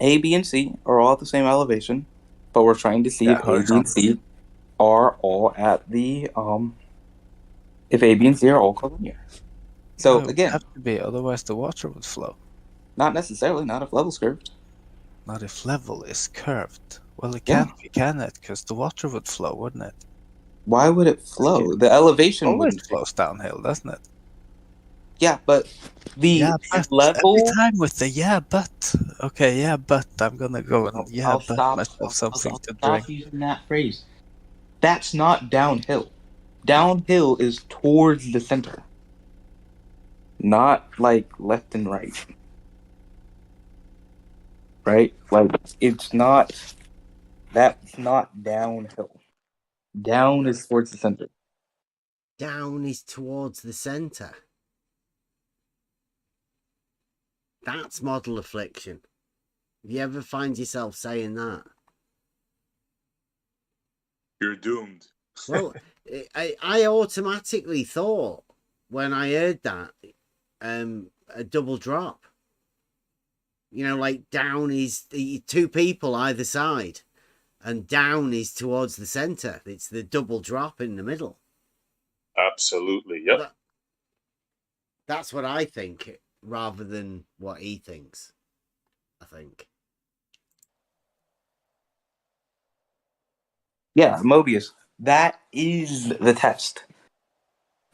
A, B, and C are all at the same elevation, but we're trying to see if A, B, and C are all at the if A, B, and C are all collinear. So It would again, have to be, otherwise the water would flow. not necessarily, not if level's curved. Not if level is curved. Well, it Yeah. can't be, can it? Because the water would flow, wouldn't it? Why would it flow? The elevation Always wouldn't flows downhill, doesn't it? Yeah, but the but level. every time with the but. Okay, but I'm gonna go and I'll but stop. myself something I'll to stop drink. using that phrase. That's not downhill. Downhill is towards the center, not like left and right. Right? Like it's not That's not downhill. Down is towards the center. Down is towards the center. That's model affliction. If you ever find yourself saying that, you're doomed. Well, I automatically thought when I heard that a double drop. You know, like down is two people either side, and down is towards the center. It's the double drop in the middle. Absolutely, yep. That's what I think, rather than what he thinks, I think. Yeah, Mobius. That is the test.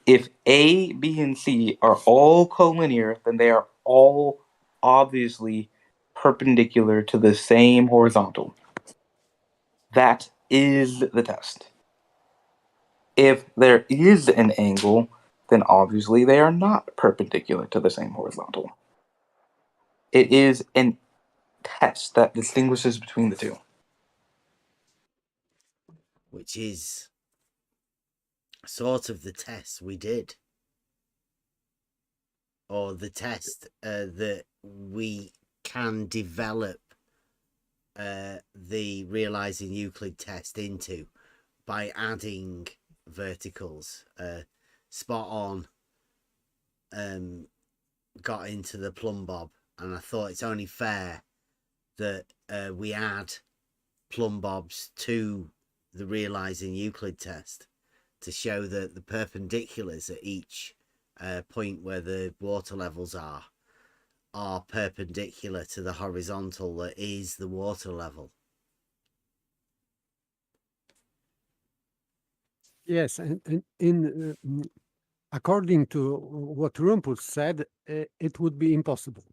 If A, B, and C are all collinear, then they are all obviously perpendicular to the same horizontal. That is the test. If there is an angle, then obviously they are not perpendicular to the same horizontal. It is an test that distinguishes between the two. Which is sort of the test we did. Or the test that we can develop the realizing Euclid test into by adding verticals. Spot on got into the plumb bob, and I thought it's only fair that we add plumb bobs to the realizing Euclid test to show that the perpendiculars at each point where the water levels are perpendicular to the horizontal that is the water level. Yes, and in according to what Rumpus said, it would be impossible.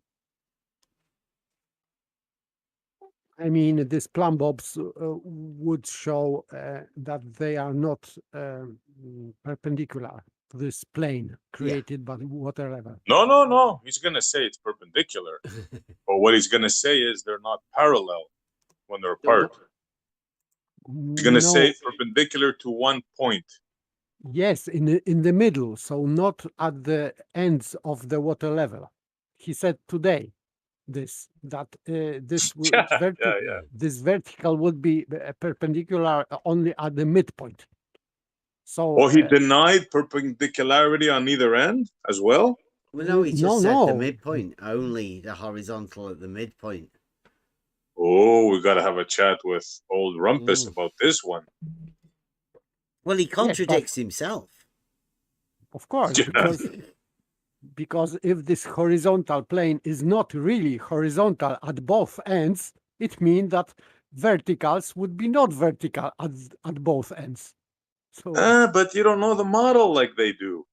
I mean, these plumb bobs would show that they are not perpendicular to this plane created by water level. No. He's going to say it's perpendicular. But what he's going to say is they're not parallel when they're apart. He's going to say perpendicular to one point. Yes, in the middle, so not at the ends of the water level. He said today this vertical would be perpendicular only at the midpoint. So he denied perpendicularity on either end as well? Well, no, he just said the midpoint, only the horizontal at the midpoint. Oh, we got to have a chat with old Rumpus about this one. Well, he contradicts himself. Of course, because if this horizontal plane is not really horizontal at both ends, it means that verticals would be not vertical at both ends. So, but you don't know the model like they do.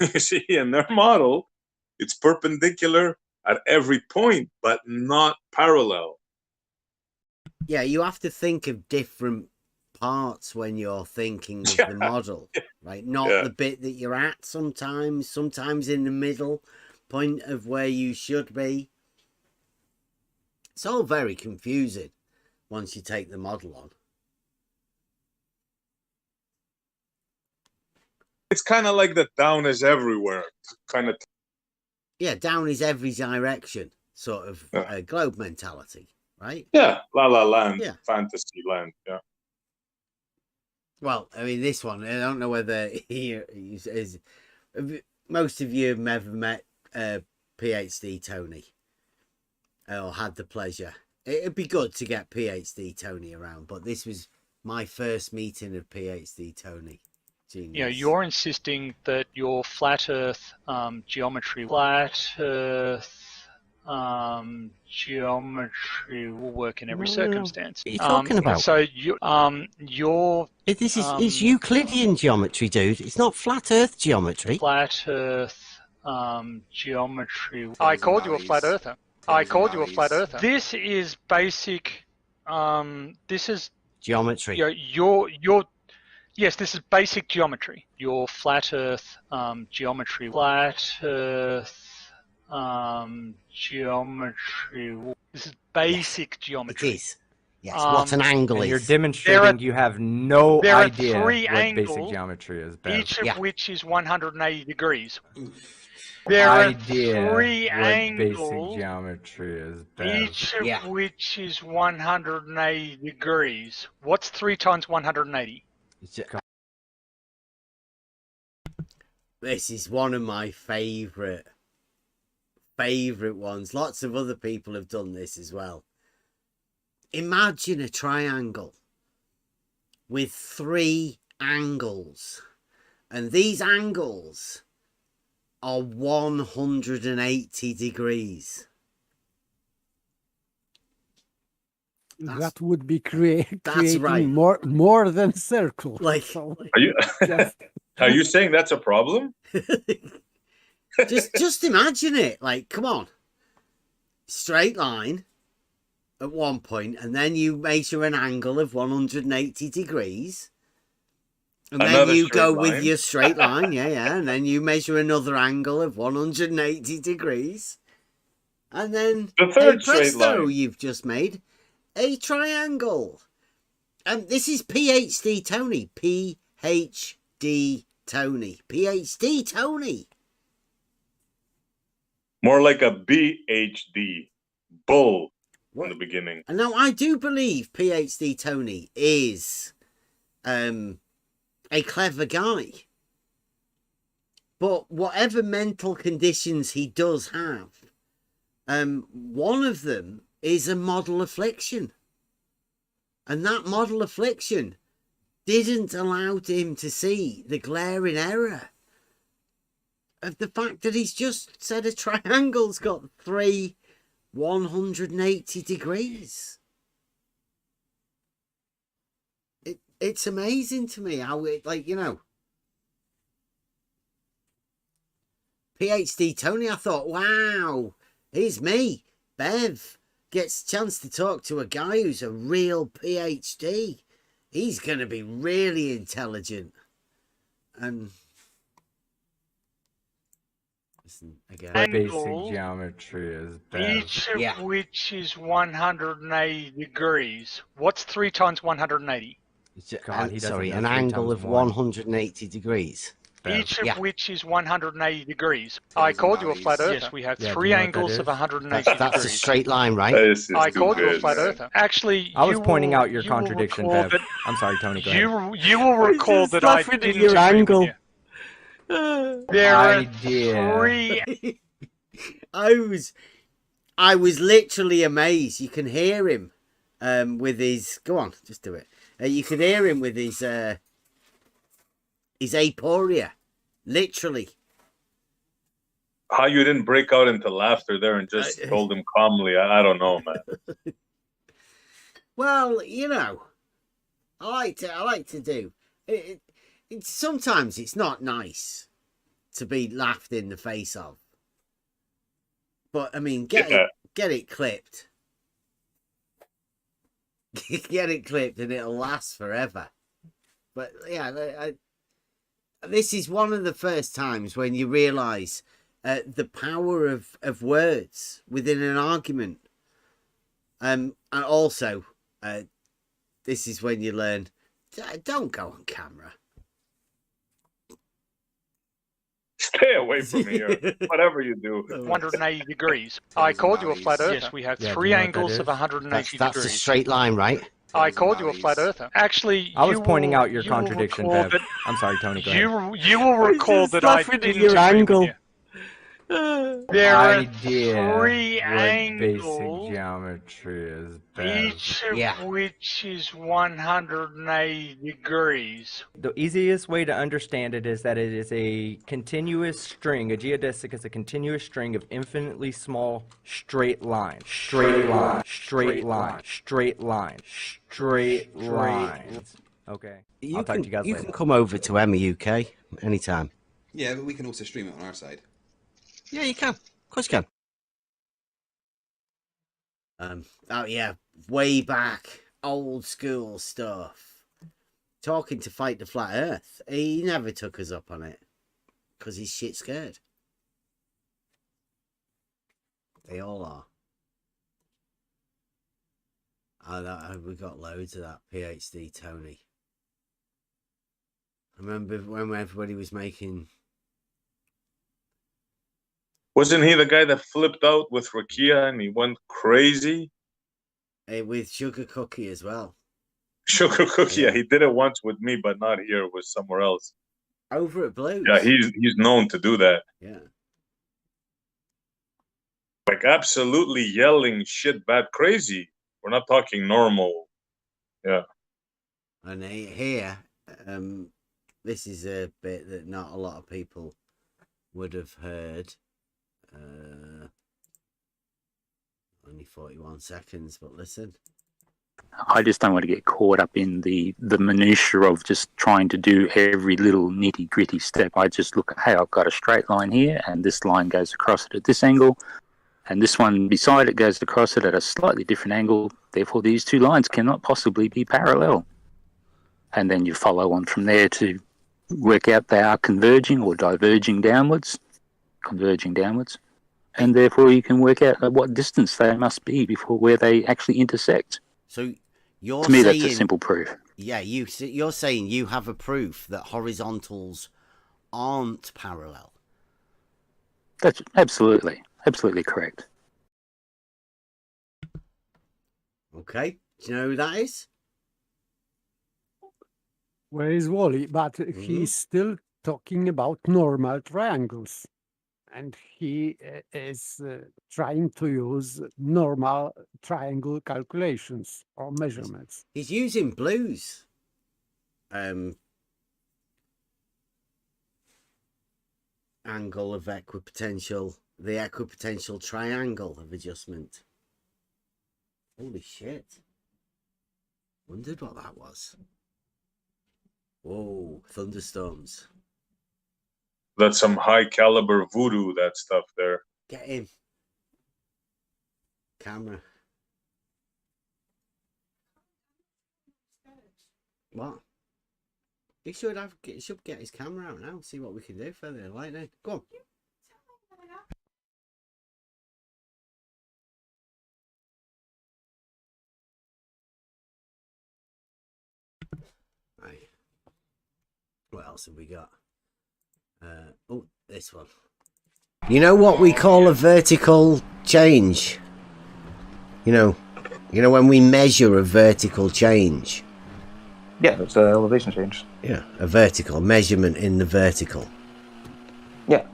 You see, in their model, it's perpendicular at every point, but not parallel. Yeah, you have to think of different parts when you're thinking of the model, right? Not the bit that you're at sometimes in the middle point of where you should be. It's all very confusing once you take the model on. It's kind of like the down is everywhere kind of. Yeah, down is every direction, sort of globe mentality, right? Yeah, La La Land, fantasy land, yeah. Well, I mean, this one, I don't know whether he is. Most of you have never met PhD Tony or had the pleasure. It'd be good to get PhD Tony around, but this was my first meeting of PhD Tony. Genius. You know, you're insisting that your flat Earth geometry will work in every circumstance. What are you talking about? So it's Euclidean geometry, dude. It's not flat Earth geometry. Flat Earth geometry. I called you a flat earther. This is basic. This is geometry. Yes, this is basic geometry. Your flat Earth geometry. Flat Earth geometry. This is basic geometry. It is. Yes, what an angle and you're is. demonstrating you have no There are idea three what basic angles, geometry is, Bev. each of which is 180 degrees. There are three what basic angles, geometry is, Bev. each of which is 180 degrees. What's 3 times 180? This is one of my favourite ones. Lots of other people have done this as well. Imagine a triangle with 3 angles, and these angles are 180 degrees. That would be creating right. more than circle. Like, Are you just- are you saying that's a problem? just imagine it. Like, come on, straight line at one point, and then you measure an angle of 180 degrees, and then Another you straight go line. with your straight line, and then you measure another angle of 180 degrees, and then The third hey straight presto, line. you've just made a triangle. And this is PhD Tony. PhD Tony. PhD Tony. More like a BHD, bull, in the beginning. And now I do believe PhD Tony is a clever guy. But whatever mental conditions he does have, one of them is a model affliction. And that model affliction didn't allow him to see the glaring error of the fact that he's just said a triangle's got 3 180 degrees. It's amazing to me how it, like, you know, PhD Tony, I thought, wow, here's me, Bev, gets a chance to talk to a guy who's a real PhD. He's going to be really intelligent. And listen again. Basic geometry is, Bev. Each of which is 180 degrees. What's 3 times 180? Sorry, an angle of 180 degrees. Each of which is 180 degrees. I called you a flat earther. Yes, we have 3 angles of 180 degrees. That's a straight line, right? I called you a flat earther. Actually, I was pointing out your contradiction, Bev. I'm sorry, Tony, go ahead. You will recall that I didn't your agree angle. with you. There are 3. I was literally amazed. You can hear him with his. Go on, just do it. You could hear him with his aporia, literally. How you didn't break out into laughter there and just told him calmly, I don't know, man. Well, you know, I like to do it. Sometimes it's not nice to be laughed in the face of, but I mean, get it clipped. Get it clipped and it'll last forever. But yeah, this is one of the first times when you realise the power of words within an argument. And also, this is when you learn, don't go on camera. Stay away from me, or whatever you do. 180 degrees. I called you a flat earther. Yes, we have 3 angles of 180 That's degrees. a straight line, right? I called you a flat earther. Actually, I was pointing out your contradiction, Bev. I'm sorry, Tony, go ahead. You will recall that I didn't agree angle. with you. There are idea 3 what angles, basic geometry is, Bev. each of which is 180 degrees. The easiest way to understand it is that it is a continuous string. A geodesic is a continuous string of infinitely small straight lines. Straight line, straight line, straight line, straight lines. Okay. I'll talk to you guys later. You can come over to Emma UK anytime. Yeah, but we can also stream it on our side. Yeah, you can. Of course you can. Oh yeah, way back, old school stuff. Talking to Fight the Flat Earth. He never took us up on it because he's shit scared. They all are. We got loads of that. PhD Tony. I remember when everybody was making. Wasn't he the guy that flipped out with Rakia and he went crazy? With Sugar Cookie as well. Sugar Cookie, yeah, he did it once with me, but not here. It was somewhere else. Over at Blues. Yeah, he's known to do that. Yeah. Like absolutely yelling shit bad crazy. We're not talking normal. Yeah. And here, this is a bit that not a lot of people would have heard. Only 41 seconds, but listen. I just don't want to get caught up in the minutiae of just trying to do every little nitty gritty step. I just look at, hey, I've got a straight line here, and this line goes across it at this angle, and this one beside it goes across it at a slightly different angle. Therefore, these two lines cannot possibly be parallel. And then you follow on from there to work out they are converging or diverging downwards, and therefore you can work out at what distance they must be before where they actually intersect. So you're to me, saying, that's a simple proof. Yeah, you're saying you have a proof that horizontals aren't parallel. That's absolutely correct. Okay, do you know who that is? Where is Wally? But he's still talking about normal triangles. And he is trying to use normal triangle calculations or measurements. He's using Blue's angle of equipotential, the equipotential triangle of adjustment. Holy shit. Wondered what that was. Whoa, thunderstorms. That's some high caliber voodoo, that stuff there. Get him. Camera. What? He should get his camera out now, see what we can do for the lightning. Go on. Right. What else have we got? Oh, this one. You know what we call a vertical change? You know when we measure a vertical change? Yeah, it's an elevation change. Yeah, a vertical measurement in the vertical. Yeah.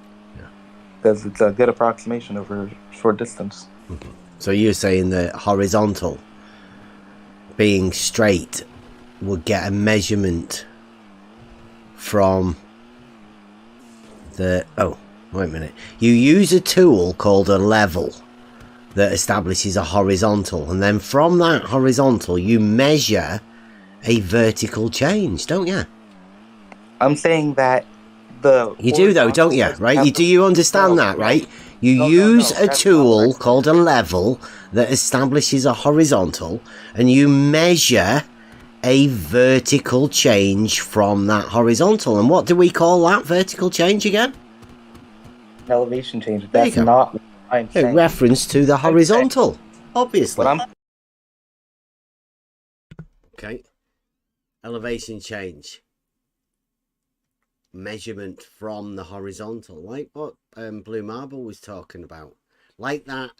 Because it's a good approximation over a short distance. Mm-hmm. So you're saying that horizontal, being straight, would get a measurement from the... Oh, wait a minute. You use a tool called a level that establishes a horizontal, and then from that horizontal you measure a vertical change, don't you? I'm saying that the... You do though, don't you? Right? Do you understand that, right? You use a tool called a level that establishes a horizontal, and you measure a vertical change from that horizontal. And what do we call that vertical change again? Elevation change. That's not what I'm saying. In reference to the horizontal, obviously. Okay. Elevation change. Measurement from the horizontal, like what Blue Marble was talking about. Like that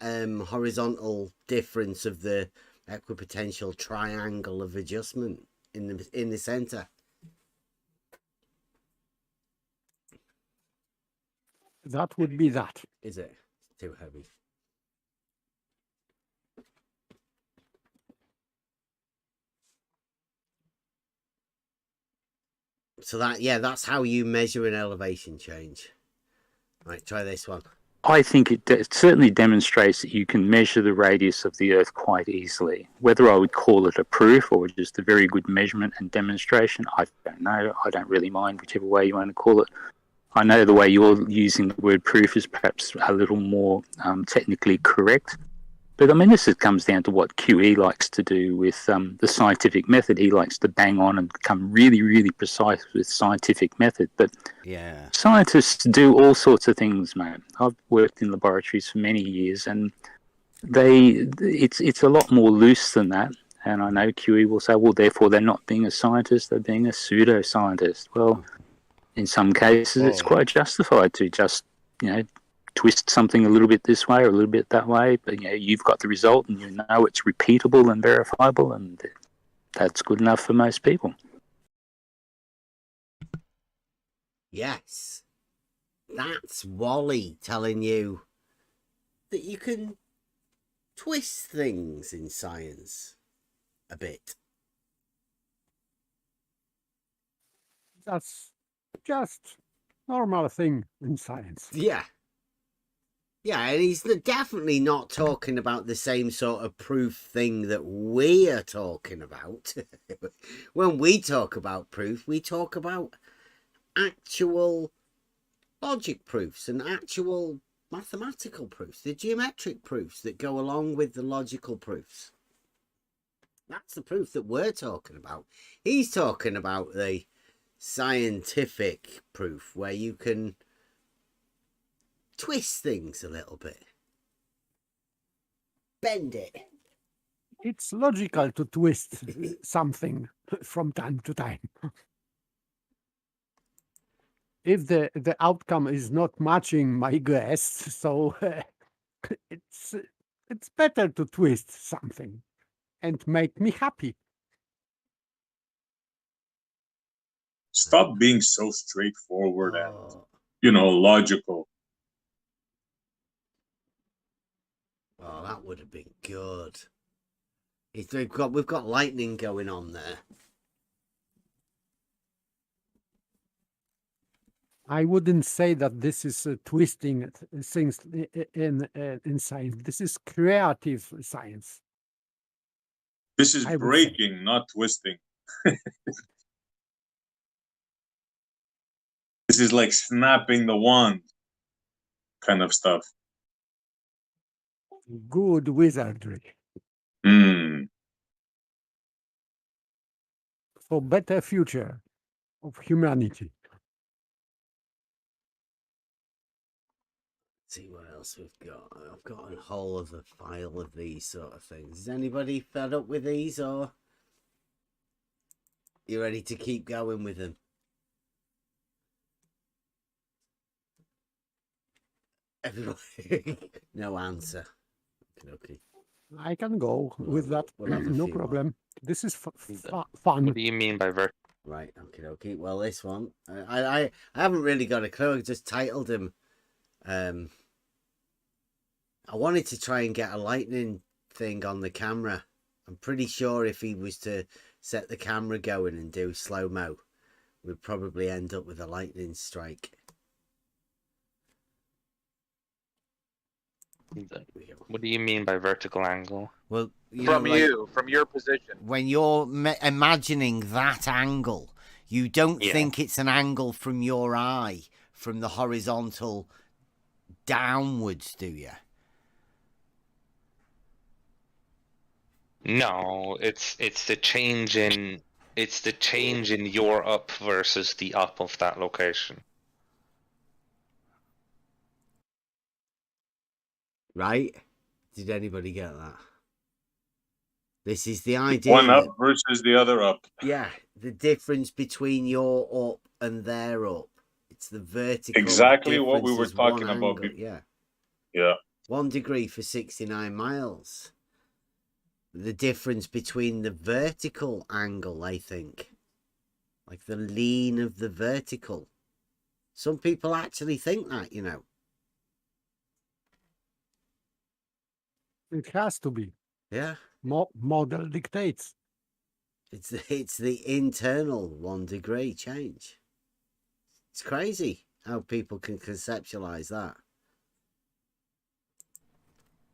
horizontal difference of the equipotential triangle of adjustment in the center. That would be that. Is it? It's too heavy. So that's how you measure an elevation change. Right, try this one. I think it certainly demonstrates that you can measure the radius of the Earth quite easily. Whether I would call it a proof or just a very good measurement and demonstration, I don't know. I don't really mind whichever way you want to call it. I know the way you're using the word proof is perhaps a little more technically correct. But I mean, this comes down to what QE likes to do with the scientific method. He likes to bang on and become really, really precise with scientific method. But yeah, scientists do all sorts of things, man. I've worked in laboratories for many years, and it's a lot more loose than that. And I know QE will say, well, therefore they're not being a scientist, they're being a pseudoscientist. Well, in some cases, it's quite justified to just, twist something a little bit this way or a little bit that way, but you've got the result and you know it's repeatable and verifiable, and that's good enough for most people. Yes. That's Wally telling you that you can twist things in science a bit. That's just normal thing in science. Yeah. Yeah, and he's definitely not talking about the same sort of proof thing that we are talking about. When we talk about proof, we talk about actual logic proofs and actual mathematical proofs, the geometric proofs that go along with the logical proofs. That's the proof that we're talking about. He's talking about the scientific proof where you can twist things a little bit. Bend it. It's logical to twist something from time to time. If the outcome is not matching my guess, so it's better to twist something and make me happy. Stop being so straightforward and, logical. Oh, that would have been good. We've got lightning going on there. I wouldn't say that this is twisting things in science. This is creative science. This is breaking, not twisting. This is like snapping the wand kind of stuff. Good wizardry. For better future of humanity. Let's see what else we've got. I've got a whole other file of these sort of things. Is anybody fed up with these, or you ready to keep going with them? Everybody, no answer. Okay. I can go with that. We'll have a no few problem. This is fun. What do you mean by vertical? Right. Okay. Well, this one, I haven't really got a clue. I just titled him. I wanted to try and get a lightning thing on the camera. I'm pretty sure if he was to set the camera going and do slow-mo, we'd probably end up with a lightning strike. What do you mean by vertical angle? Well, from your position. When you're imagining that angle, you don't think it's an angle from your eye, from the horizontal downwards, do you? No, it's the change in your up versus the up of that location. Right? Did anybody get that? This is the idea. One up versus the other up. Yeah, the difference between your up and their up. It's the vertical. Exactly what we were talking about. Yeah. Yeah. 1 degree for 69 miles. The difference between the vertical angle, I think. Like the lean of the vertical. Some people actually think that, It has to be. Yeah. Model dictates. It's the internal 1 degree change. It's crazy how people can conceptualize that.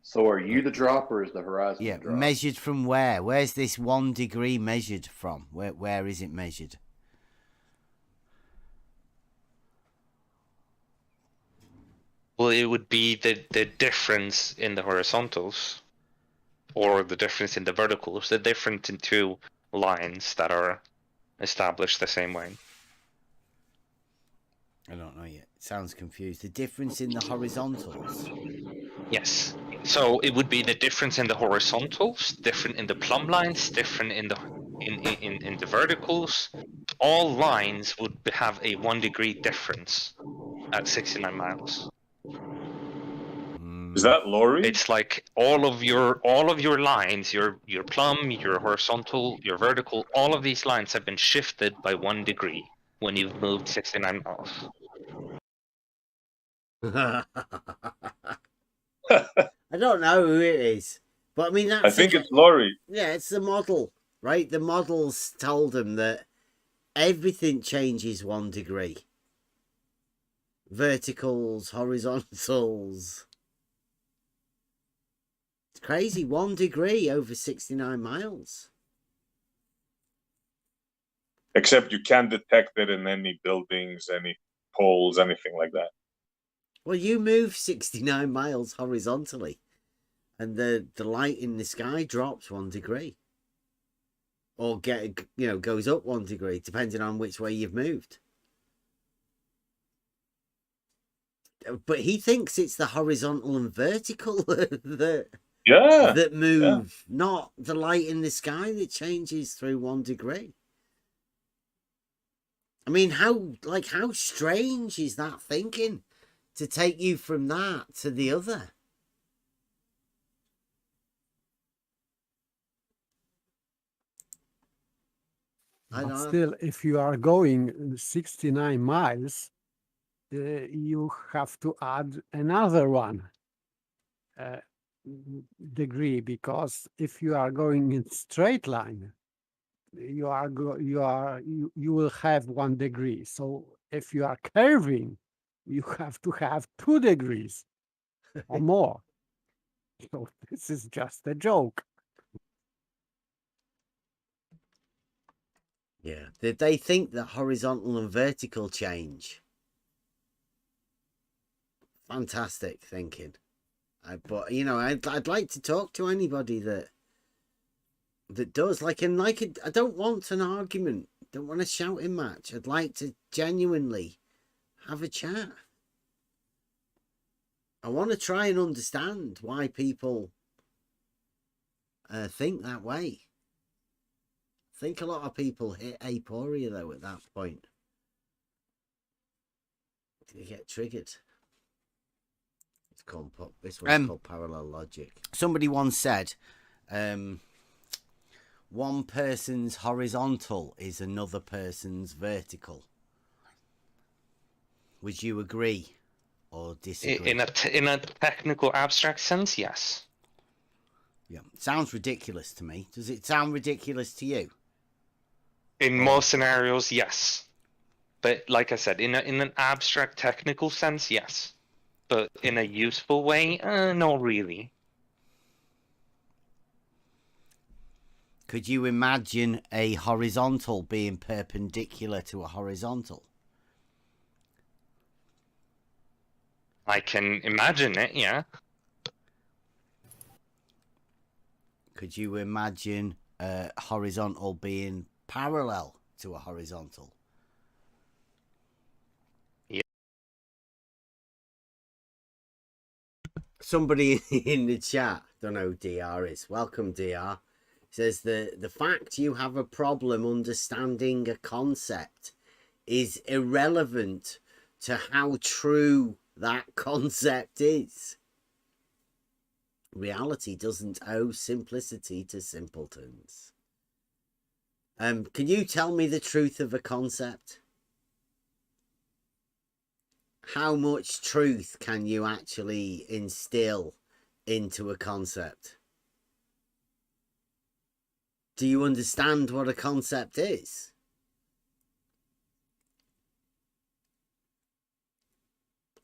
So are you the drop or is the horizon the drop? Measured from where? Where's this 1 degree measured from? Where is it measured? Well, it would be the difference in the horizontals, or the difference in the verticals, the difference in two lines that are established the same way. I don't know yet. It sounds confused. The difference in the horizontals. Yes. So it would be the difference in the horizontals, different in the plumb lines, different in the in the verticals. All lines would have a 1 degree difference at 69 miles. Is that Lori? It's like all of your lines, your plumb, your horizontal, your vertical, all of these lines have been shifted by 1 degree when you've moved 69 miles. I don't know who it is, but I mean that's. I think it's Lori. Yeah, it's the model, right? The models told them that everything changes 1 degree. Verticals, horizontals. It's crazy. 1 degree over 69 miles. Except you can't detect it in any buildings, any poles, anything like that. Well, you move 69 miles horizontally, and the light in the sky drops 1 degree, or goes up 1 degree, depending on which way you've moved. But he thinks it's the horizontal and vertical that move, not the light in the sky that changes through 1 degree. I mean, how strange is that thinking? To take you from that to the other. But still, if you are going 69 miles, you have to add another 1 degree, because if you are going in straight line, you will have 1 degree. So if you are curving, you have to have 2 degrees or more. So this is just a joke. Yeah, they think that horizontal and vertical change. Fantastic thinking. But I'd like to talk to anybody that does. I don't want an argument. Don't want a shouting match. I'd like to genuinely have a chat. I want to try and understand why people think that way. I think a lot of people hit aporia though at that point. They get triggered. This one's called parallel logic. Somebody once said, one person's horizontal is another person's vertical. Would you agree or disagree? In a technical abstract sense, yes. Yeah, sounds ridiculous to me. Does it sound ridiculous to you? In most scenarios, yes. But like I said, in an abstract technical sense, yes. But in a useful way, no, really. Could you imagine a horizontal being perpendicular to a horizontal? I can imagine it, yeah. Could you imagine a horizontal being parallel to a horizontal? Yeah. Somebody in the chat, don't know who DR is. Welcome, DR. Says the fact you have a problem understanding a concept is irrelevant to how true that concept is. Reality doesn't owe simplicity to simpletons. Can you tell me the truth of a concept? How much truth can you actually instill into a concept? Do you understand what a concept is?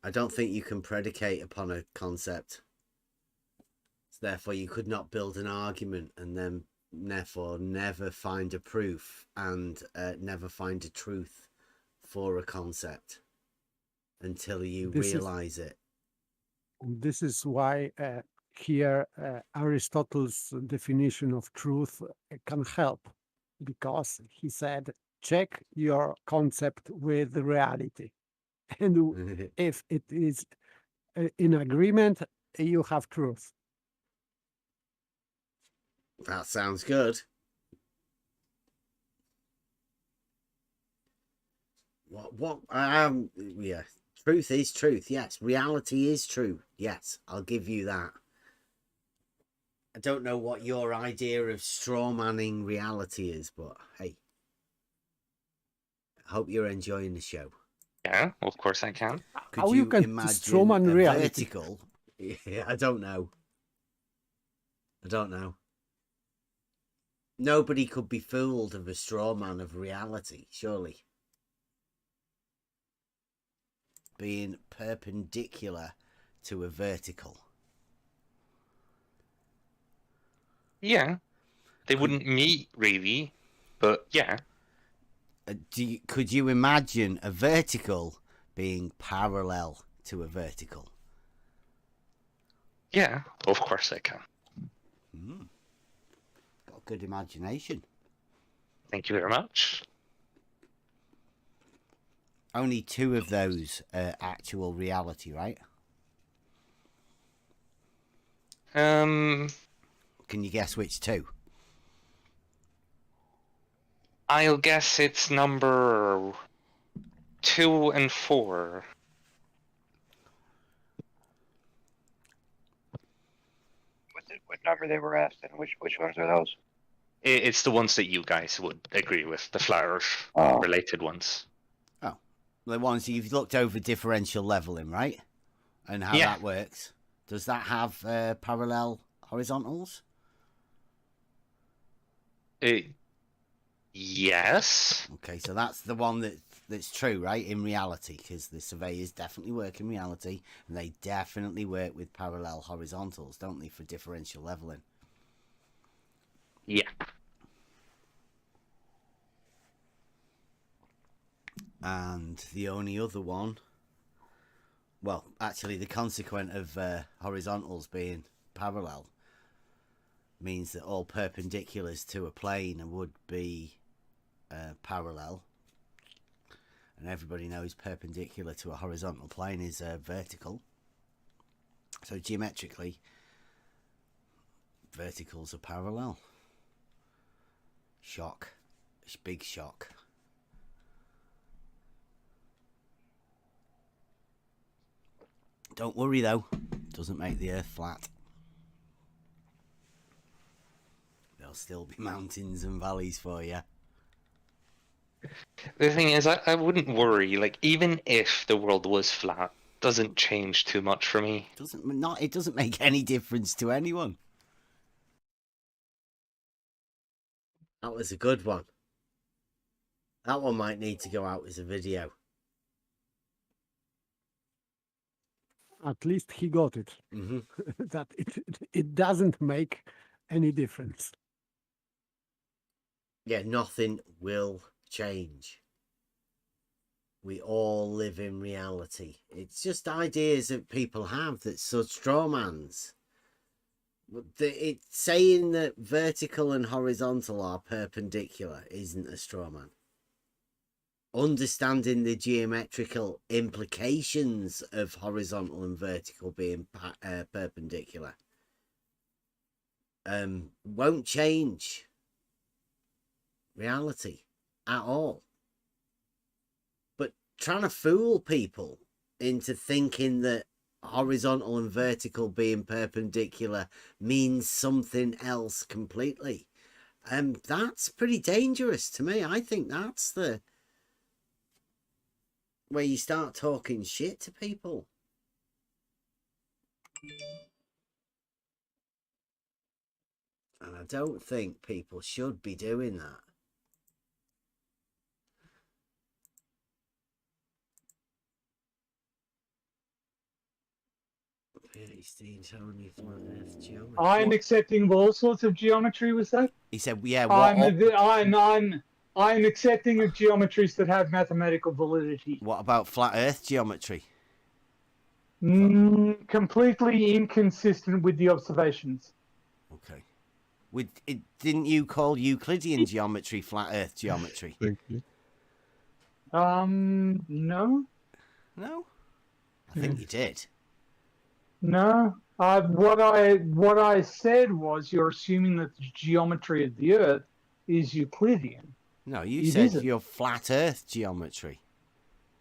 I don't think you can predicate upon a concept. So therefore, you could not build an argument and then therefore never find a proof and never find a truth for a concept until you realize it. This is why here Aristotle's definition of truth can help, because he said, check your concept with reality. And if it is in agreement, you have truth. That sounds good. Yeah. Truth is truth, yes. Reality is true, yes. I'll give you that. I don't know what your idea of straw manning reality is, but hey. I hope you're enjoying the show. Yeah, of course I can. Could you imagine a vertical? Yeah, I don't know. Nobody could be fooled of a straw man of reality, surely. Being perpendicular to a vertical. Yeah. They wouldn't meet, really, but yeah. Could you imagine a vertical being parallel to a vertical? Yeah, of course I can. Got a good imagination. Thank you very much. Only 2 of those are actual reality, right? Can you guess which 2? I'll guess it's number 2 and 4. What number they were asked, and which ones are those? It's the ones that you guys would agree with, the flat Earth related ones. Oh, the ones you've looked over differential leveling, right? And how that works. Does that have parallel horizontals? Yes. Okay, so that's the one that's true, right? In reality, because the surveyors definitely work in reality, and they definitely work with parallel horizontals, don't they, for differential leveling? Yeah. And the only other one, well, actually, the consequent of horizontals being parallel means that all perpendiculars to a plane would be parallel. And everybody knows perpendicular to a horizontal plane is vertical. So geometrically, verticals are parallel. Shock. Big shock. Don't worry though, doesn't make the Earth flat. There'll still be mountains and valleys for you. The thing is, I wouldn't worry. Like, even if the world was flat, doesn't change too much for me. It doesn't make any difference to anyone. That was a good one. That one might need to go out as a video. At least he got it. Mm-hmm. That it doesn't make any difference. Yeah, nothing will change. We all live in reality. It's just ideas that people have that's such strawmans. It's saying that vertical and horizontal are perpendicular isn't a straw man. Understanding the geometrical implications of horizontal and vertical being perpendicular won't change reality at all. But trying to fool people into thinking that horizontal and vertical being perpendicular means something else completely, that's pretty dangerous to me. I think that's the where you start talking shit to people. And I don't think people should be doing that. I'm accepting of all sorts of geometry, was that? He said, yeah, I'm accepting of geometries that have mathematical validity. What about flat Earth geometry? Completely inconsistent with the observations. Okay. Didn't you call Euclidean geometry flat Earth geometry? Thank you. No. No? I think you did. No. What I said was you're assuming that the geometry of the Earth is Euclidean. No, you It said isn't. your flat Earth geometry.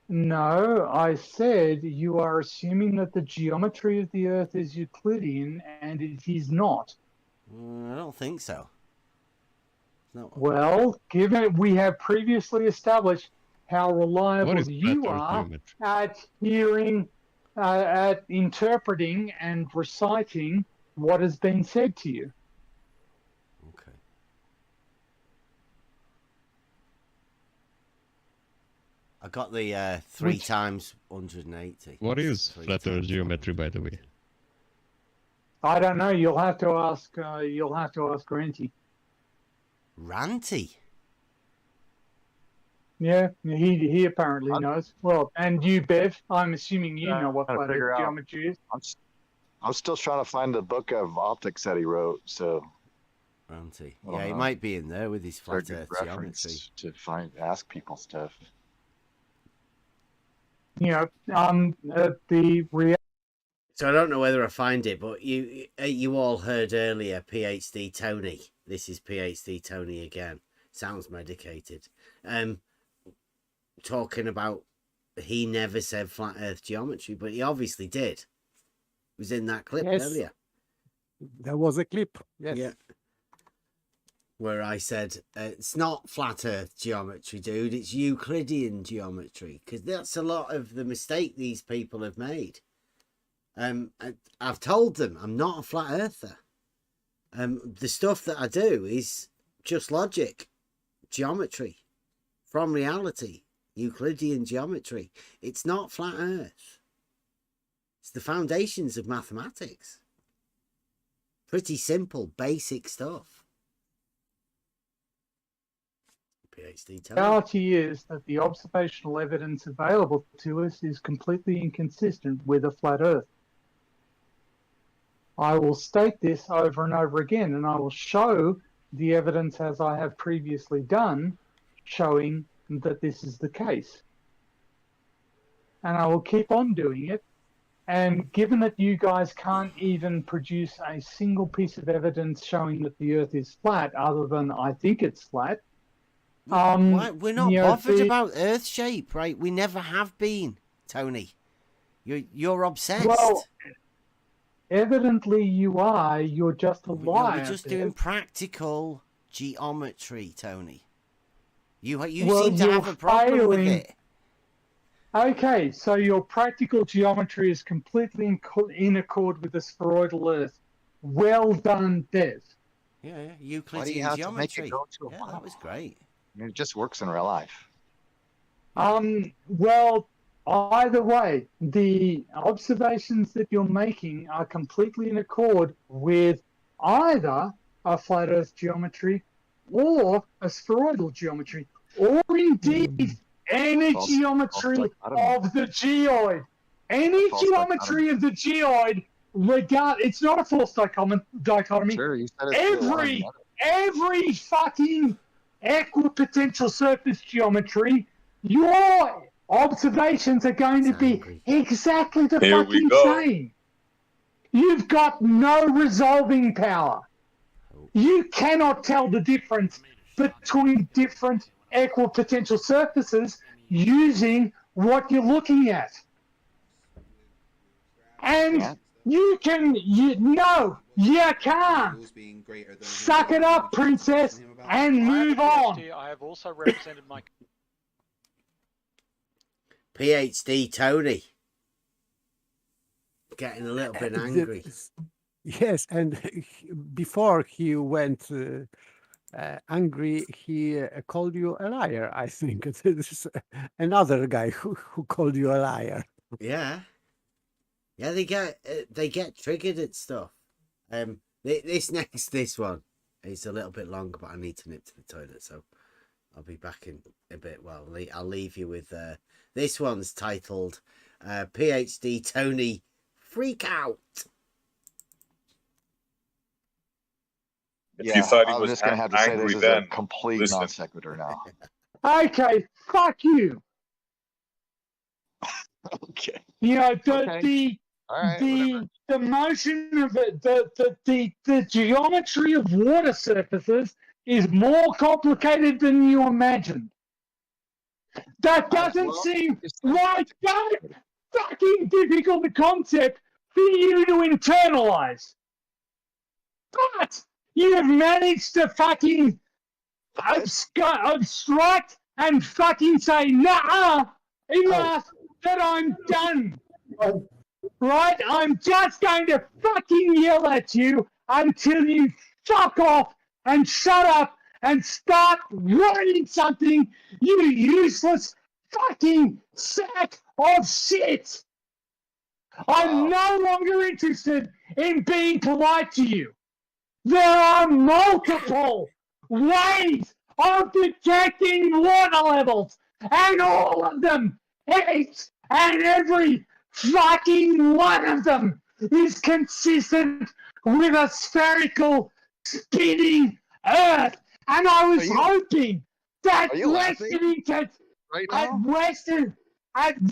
No, I said you are assuming that the geometry of the Earth is Euclidean, and it is not. I don't think so. No. Well, given we have previously established how reliable you are at hearing, at interpreting and reciting what has been said to you. Okay. I got the 3 times 180. What is flat Earth geometry, by the way? I don't know. You'll have to ask. You'll have to ask Ranty. Ranty? Yeah, he apparently knows. Well, and you, Bev, I'm assuming you know what flat Earth geometry is. I'm still trying to find the book of optics that he wrote, so. Ranty. Yeah, he might be in there with his flat Earth geometry. To ask people stuff. You know, the So I don't know whether I find it, but you all heard earlier, PhD Tony. This is PhD Tony again. Sounds medicated. Talking about he never said flat Earth geometry, but he obviously did. It was in that clip earlier. There was a clip. Yes. Yeah. Where I said it's not flat Earth geometry, dude. It's Euclidean geometry, because that's a lot of the mistake these people have made. I've told them I'm not a flat earther. The stuff that I do is just logic, geometry, from reality, Euclidean geometry. It's not flat Earth. It's the foundations of mathematics. Pretty simple, basic stuff. PhD The reality is that the observational evidence available to us is completely inconsistent with a flat Earth. I will state this over and over again, and I will show the evidence as I have previously done, showing that this is the case. And I will keep on doing it. And given that you guys can't even produce a single piece of evidence showing that the Earth is flat, other than I think it's flat, we're not bothered about Earth shape, right? We never have been, Tony. You're obsessed. Well, evidently you are. You're just a liar. We're just doing practical geometry, Tony. You Well, seem to have a problem with it. Okay, so your practical geometry is completely in accord with the spheroidal Earth. Well done, Dev. Yeah, Euclidean geometry. Yeah, that was great. I mean, it just works in real life. Well, either way, the observations that you're making are completely in accord with either a flat Earth geometry or a spheroidal geometry, or indeed any geometry of the geoid. Any geometry of the geoid, it's not a false dichotomy. Sure, you said it's every fucking equipotential surface geometry, your observations are going to be exactly the fucking same. You've got no resolving power. You cannot tell the difference between different equipotential surfaces using what you're looking at. And you can't. Suck it up, princess, and move on. I have also represented my PhD Tony. Getting a little bit angry. Yes, and before he went angry, he called you a liar, I think. This is another guy who called you a liar. Yeah. Yeah, they get triggered at stuff. This one is a little bit longer, but I need to nip to the toilet, so I'll be back in a bit. Well, I'll leave you with this one's titled PhD Tony Freak Out. If you thought I was just gonna have to say this is a complete non sequitur now. Okay, fuck you. Okay. You know, the motion of it, the geometry of water surfaces is more complicated than you imagined. That doesn't seem like that fucking difficult a concept for you to internalize. But you've managed to fucking obstruct and fucking say, nah, enough, that I'm done. Right? I'm just going to fucking yell at you until you fuck off and shut up and start writing something, you useless fucking sack of shit. I'm no longer interested in being polite to you. There are multiple ways of detecting water levels, and all of them, each and every fucking one of them, is consistent with a spherical spinning Earth. And I was hoping that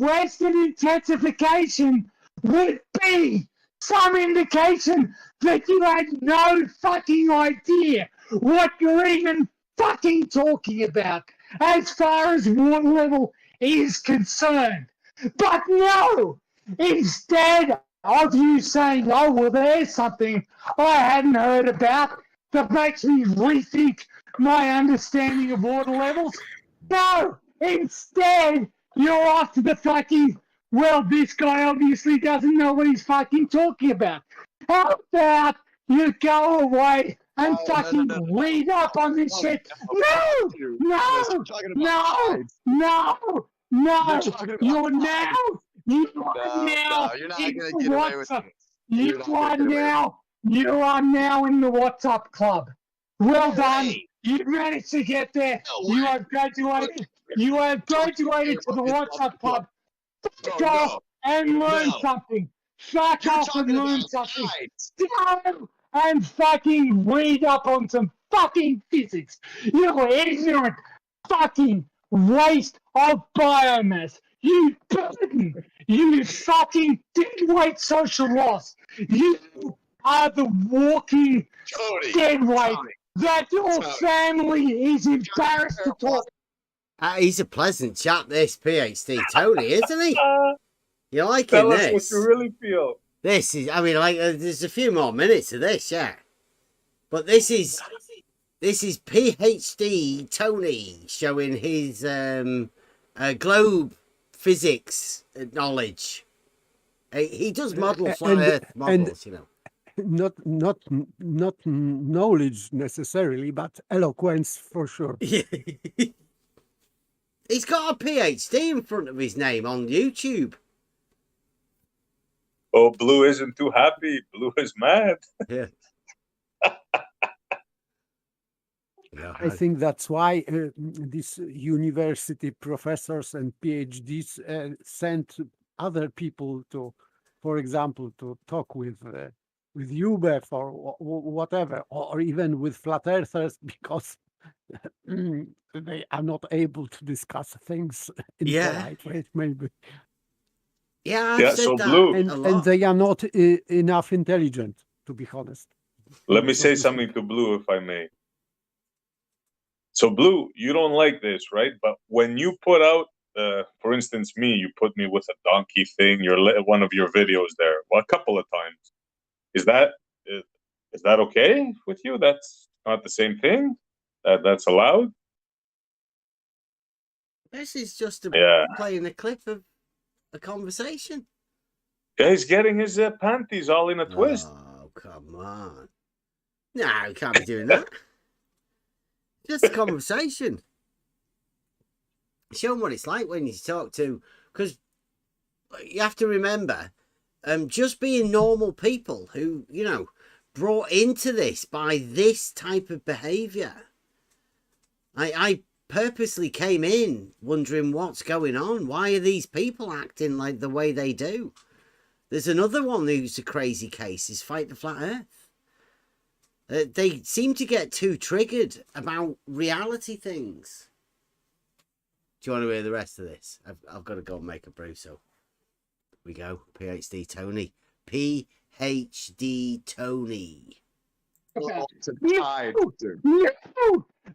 Western intensification would be some indication that you had no fucking idea what you're even fucking talking about as far as water level is concerned. But no! Instead of you saying, oh, well, there's something I hadn't heard about that makes me rethink my understanding of water levels, no! Instead, you're off to the fucking, well, this guy obviously doesn't know what he's fucking talking about. How about you go away and read up on this shit? No! You're now you are now in the WhatsApp club. Well done. You managed to get there. You have graduated. You have graduated to the WhatsApp club. Fuck off and learn something. Fuck off and learn something. Go and fucking read up on some fucking physics. You ignorant fucking waste of biomass. You burden. You fucking deadweight social loss. You are the walking deadweight that your family is embarrassed to talk. He's a pleasant chap, this PhD Tony, isn't he? You're liking Tell us this? what you really feel. This is, I mean, like, there's a few more minutes of this, yeah. But this is PhD Tony showing his globe physics knowledge. He does model flat Earth models, you know. Not knowledge necessarily, but eloquence for sure. He's got a PhD in front of his name on YouTube. Oh, Blue isn't too happy. Blue is mad. Yeah. I think that's why these university professors and PhDs sent other people to, for example, to talk with UBEF or whatever, or even with flat earthers, because they are not able to discuss things in polite way, maybe. Yeah, I've said so that Blue, and they are not enough intelligent, to be honest. let me say something to Blue, if I may. So Blue, you don't like this, right? But when you put out, for instance, me, you put me with a donkey thing. One of your videos there, well, a couple of times. Is that okay with you? That's not the same thing. That's allowed. This is just playing a clip of a conversation. Yeah, he's getting his panties all in a twist. Oh, come on. No, you can't be doing that. Just a conversation. Show him what it's like when you talk to... Because you have to remember, just being normal people who, you know, brought into this by this type of behaviour. I purposely came in wondering what's going on. Why are these people acting like the way they do? There's another one who's a crazy case, is Fight the Flat Earth. They seem to get too triggered about reality things. Do you want to hear the rest of this? I've got to go and make a brew, so we go. PhD Tony PhD Tony. It's a You- tide, dude.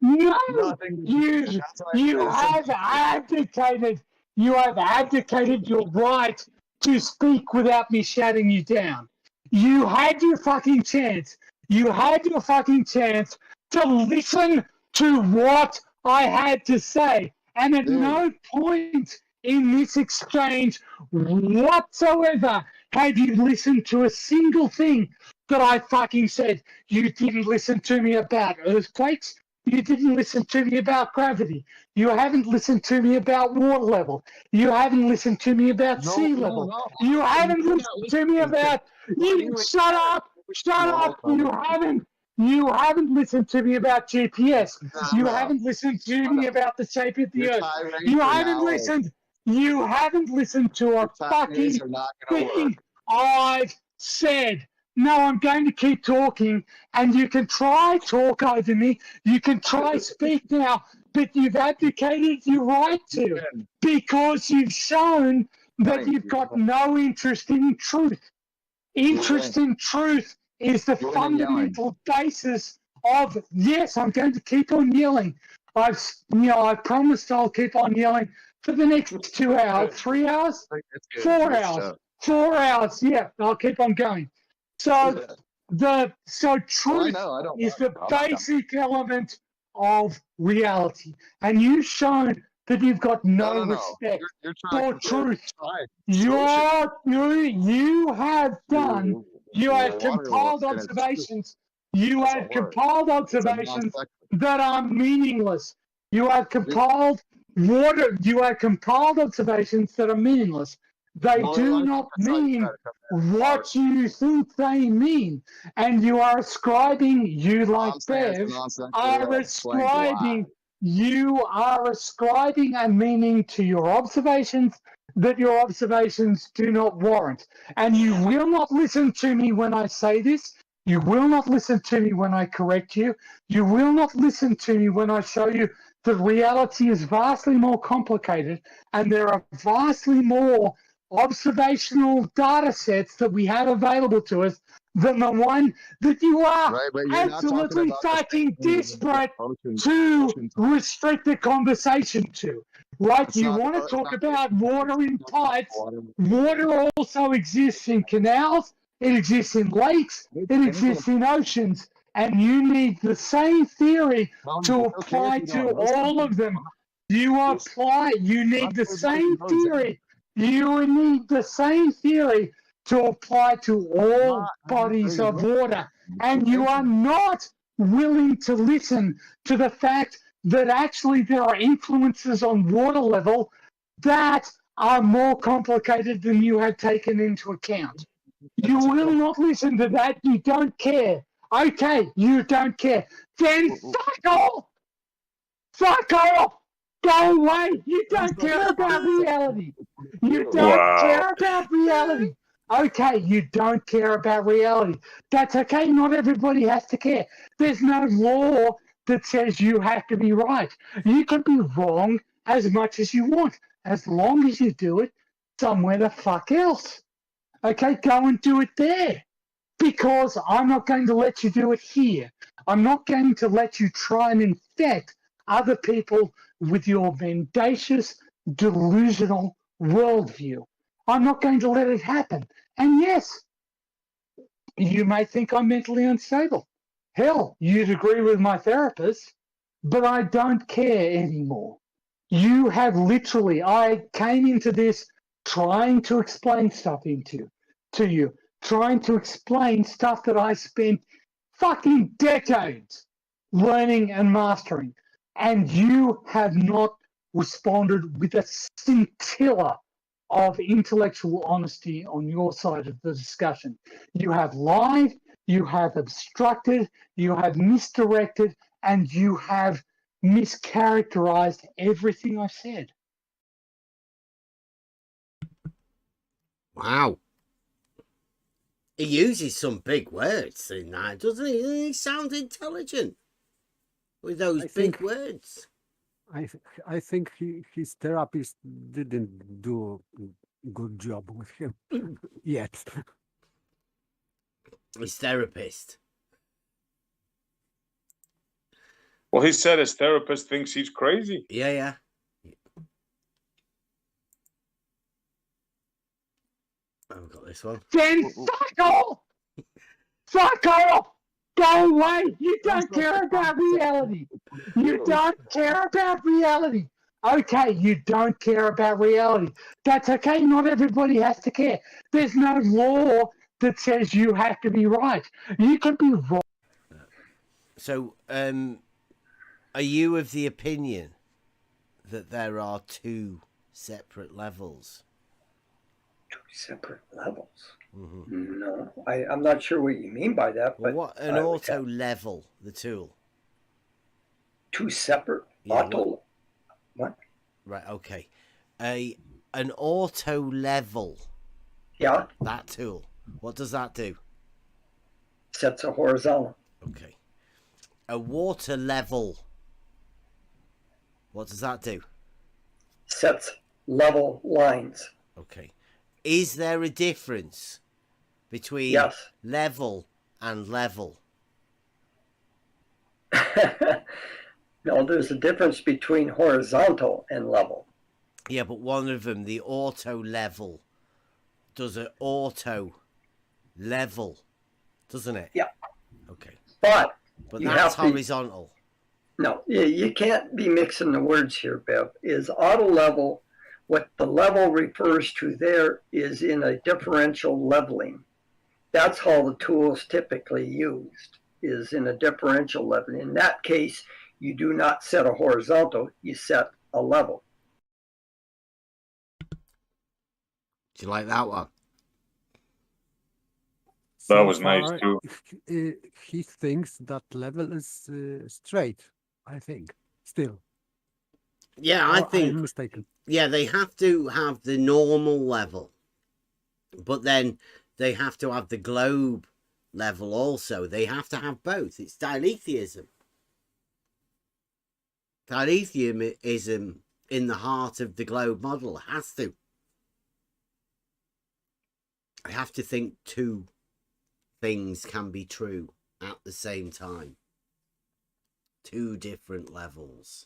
No, Nothing. you have abdicated. You have abdicated your right to speak without me shouting you down. You had your fucking chance. You had your fucking chance to listen to what I had to say. And at no point in this exchange whatsoever had you listened to a single thing that I fucking said. You didn't listen to me about earthquakes. You didn't listen to me about gravity. You haven't listened to me about water level. You haven't listened to me about sea level. You haven't listened to me about. You shut up! Shut up! You haven't. You haven't listened to me about GPS. You haven't listened to me about the shape of the earth. You haven't listened. You haven't listened to a fucking thing I've said. No, I'm going to keep talking, and you can try talk over me. You can try speak now, but you've abdicated your right to because you've shown that you've got no interest in truth. Interest in truth is the fundamental basis of, yes, I'm going to keep on yelling. I promised I'll keep on yelling for the next 2 hours, 3 hours, 4 hours, 4 hours. Yeah, I'll keep on going. So truth is the basic element of reality, and you've shown that you've got no respect for truth. You have done. You have compiled observations. You have compiled observations that are meaningless. You have compiled water. You have compiled observations that are meaningless. They do not mean what you think they mean, and you are ascribing. You like Bev are ascribing. You are ascribing a meaning to your observations that your observations do not warrant. And you will not listen to me when I say this. You will not listen to me when I correct you. You will not listen to me when I show you that reality is vastly more complicated and there are vastly more observational data sets that we have available to us than the one that you are absolutely fucking desperate to restrict the conversation to. Right? You want to talk about water in pipes. Water also exists in canals, it exists in lakes, it exists in oceans, and you need the same theory to apply to all of them. You need the same theory. You need the same theory to apply to all bodies of water. And you are not willing to listen to the fact that actually there are influences on water level that are more complicated than you have taken into account. You will not listen to that. You don't care. Okay, you don't care. Then fuck off! Fuck off! Go away! You don't care about reality. You don't care about reality. Okay, you don't care about reality. That's okay. Not everybody has to care. There's no law that says you have to be right. You can be wrong as much as you want, as long as you do it somewhere the fuck else. Okay, go and do it there. Because I'm not going to let you do it here. I'm not going to let you try and infect other people with your mendacious, delusional worldview. I'm not going to let it happen. And yes, you may think I'm mentally unstable. Hell, you'd agree with my therapist, but I don't care anymore. You have literally, I came into this trying to explain stuff to you, trying to explain stuff that I spent fucking decades learning and mastering. And you have not responded with a scintilla of intellectual honesty on your side of the discussion. You have lied, you have obstructed, you have misdirected, and you have mischaracterized everything I said. Wow. He uses some big words in that, doesn't he? He sounds intelligent with those big words. I think his therapist didn't do a good job with him yet. His therapist. Well, he said his therapist thinks he's crazy. Yeah, yeah. I've got this one. Then fuck off! Fuck off! Go away! You don't care about reality. You don't care about reality. Okay, you don't care about reality. That's okay. Not everybody has to care. There's no law that says you have to be right. You can be wrong. So, are you of the opinion that there are two separate levels? Two separate levels? Mm-hmm. No, I'm not sure what you mean by that. Well, but what an auto level, the tool? Two separate auto. What? Right. Okay. An auto level. Yeah. That tool. What does that do? Sets a horizontal. Okay. A water level. What does that do? Sets level lines. Okay. Is there a difference between level and level? No, there's a difference between horizontal and level. Yeah, but one of them, the auto level, does an auto level, doesn't it? Yeah. Okay. But that's horizontal. No, you can't be mixing the words here, Bev. Is auto level, what the level refers to there is in a differential leveling. That's how the tool's typically used, is in a differential leveling. In that case, you do not set a horizontal, you set a level. Do you like that one? That was nice too. He thinks that level is straight, I think, still. Yeah, I think I'm mistaken. Yeah, they have to have the normal level, but then they have to have the globe level also. They have to have both. It's diletheism. Diletheism in the heart of the globe model has to. I have to think two things can be true at the same time. Two different levels.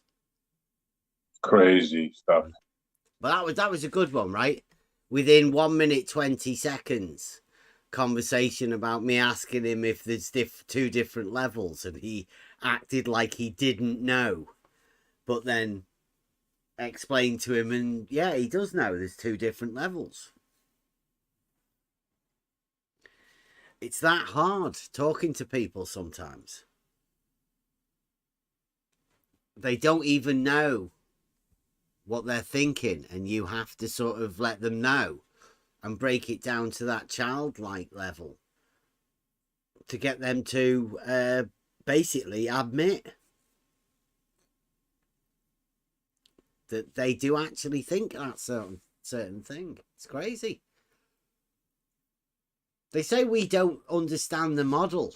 Crazy stuff. But that was a good one, right? Within 1 minute 20 seconds, conversation about me asking him if there's two different levels, and he acted like he didn't know, but then explained to him, and yeah, he does know there's two different levels. It's that hard talking to people sometimes. They don't even know what they're thinking, and you have to sort of let them know and break it down to that childlike level to get them to basically admit that they do actually think that certain thing. It's crazy. They say we don't understand the model,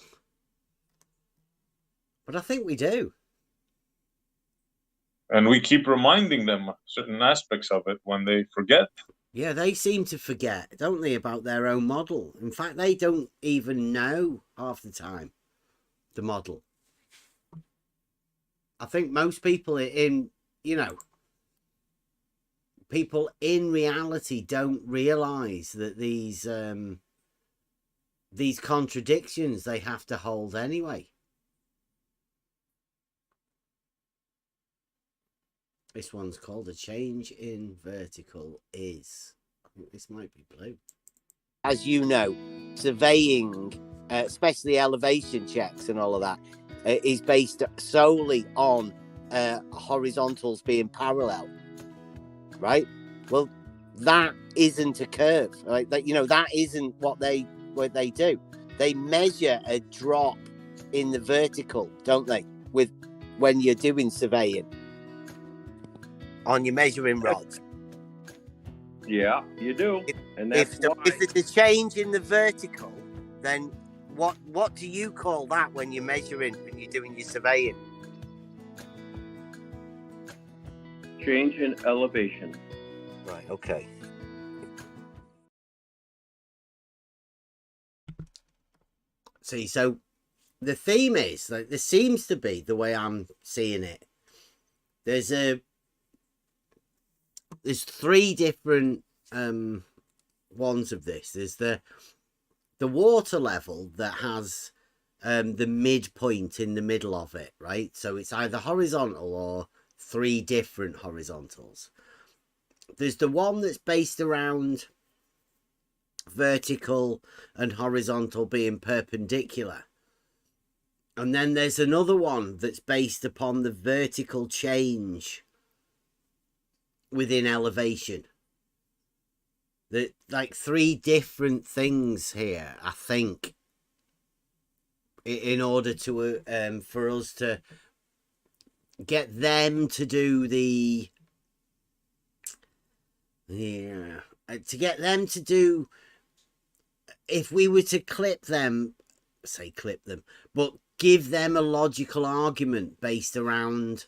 but I think we do. And we keep reminding them certain aspects of it when they forget. Yeah, they seem to forget, don't they, about their own model. In fact, they don't even know half the time the model. I think most people people in reality don't realize that these contradictions they have to hold anyway. This one's called A Change in Vertical Is. I think this might be blue. As you know, surveying, especially elevation checks and all of that, is based solely on horizontals being parallel, right? Well, that isn't a curve, right? That isn't what they do. They measure a drop in the vertical, don't they? When you're doing surveying on your measuring rods. Yeah, you do. And that's if it's a change in the vertical, then what do you call that when you're measuring, when you're doing your surveying? change in elevation. Right, okay. See, so the theme is like there seems to be, the way I'm seeing it, there's three different ones of this. There's the water level that has the midpoint in the middle of it, right? So it's either horizontal or three different horizontals. There's the one that's based around vertical and horizontal being perpendicular. And then there's another one that's based upon the vertical change within elevation. Like three different things here, I think, in order to for us to get them to do to get them to do, if we were to clip them, but give them a logical argument based around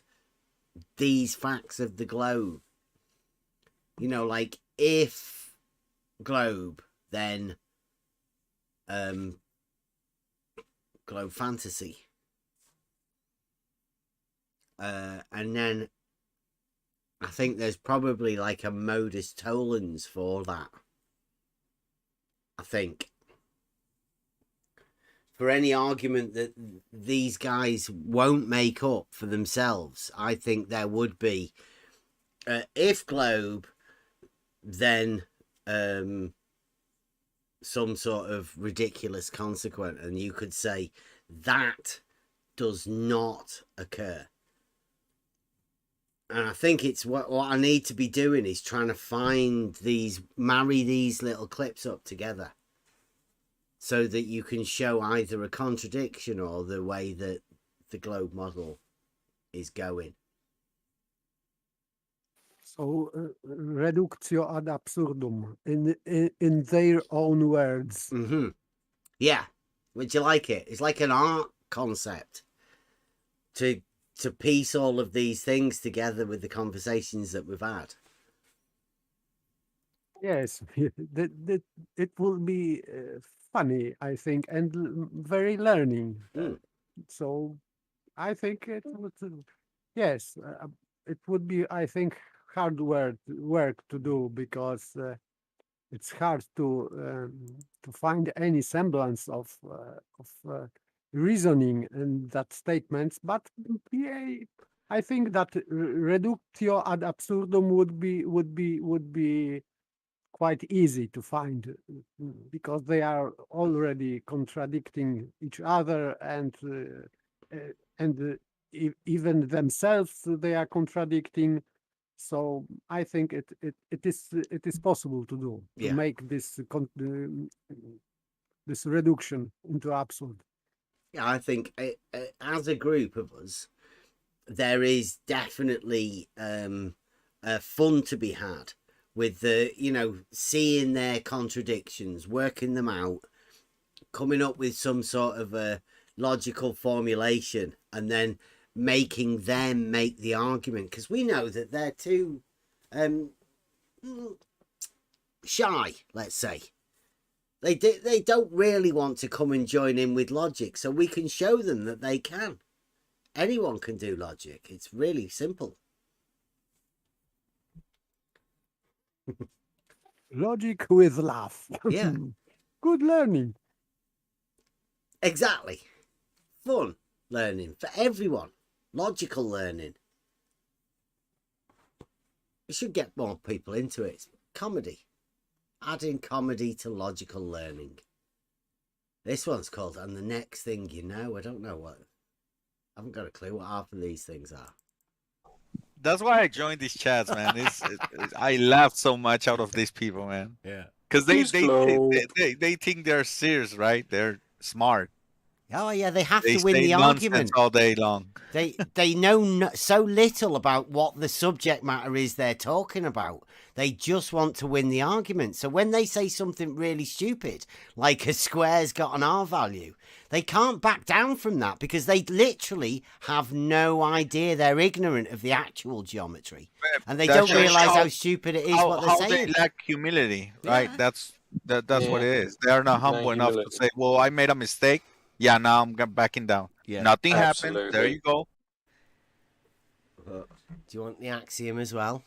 these facts of the globe. You know, like if globe, then globe fantasy. And then I think there's probably like a modus tollens for that. I think. For any argument that these guys won't make up for themselves, I think there would be, if globe, then some sort of ridiculous consequence, and you could say that does not occur. And I think it's what I need to be doing is trying to marry these little clips up together so that you can show either a contradiction or the way that the globe model is going. So, reductio ad absurdum, in their own words. Mm-hmm. Yeah. Would you like it? It's like an art concept to piece all of these things together with the conversations that we've had. Yes, it will be funny, I think, and very learning. So I think it would, yes, it would be, I think, hard work to do, because it's hard to find any semblance of reasoning in that statements. But yeah, I think that reductio ad absurdum would be quite easy to find, because they are already contradicting each other, and even themselves they are contradicting. So I think it is possible to do, to make this this reduction into absurd. Yeah, I think as a group of us, there is definitely fun to be had with seeing their contradictions, working them out, coming up with some sort of a logical formulation, and then making them make the argument, because we know that they're too shy, let's say. They don't really want to come and join in with logic, so we can show them that they can. Anyone can do logic. It's really simple. Logic with laugh. Yeah. Good learning. Exactly. Fun learning for everyone. Logical learning. We should get more people into it. Comedy. Adding comedy to logical learning. This one's called And the Next Thing You Know. I don't know what. I haven't got a clue what half of these things are. That's why I joined these chats, man. I laughed so much out of these people, man. Yeah. Because they think they're serious, right? They're smart. Oh yeah, they have to win the argument all day long. They know so little about what the subject matter is they're talking about. They just want to win the argument. So when they say something really stupid, like a square's got an R value, they can't back down from that, because they literally have no idea. They're ignorant of the actual geometry, and they don't realize how stupid it is what they're saying. They lack humility, right? That's what it is. They are not humble enough to say, "Well, I made a mistake. Yeah, now I'm backing down. Yeah, Nothing happened. There you go. Do you want the axiom as well?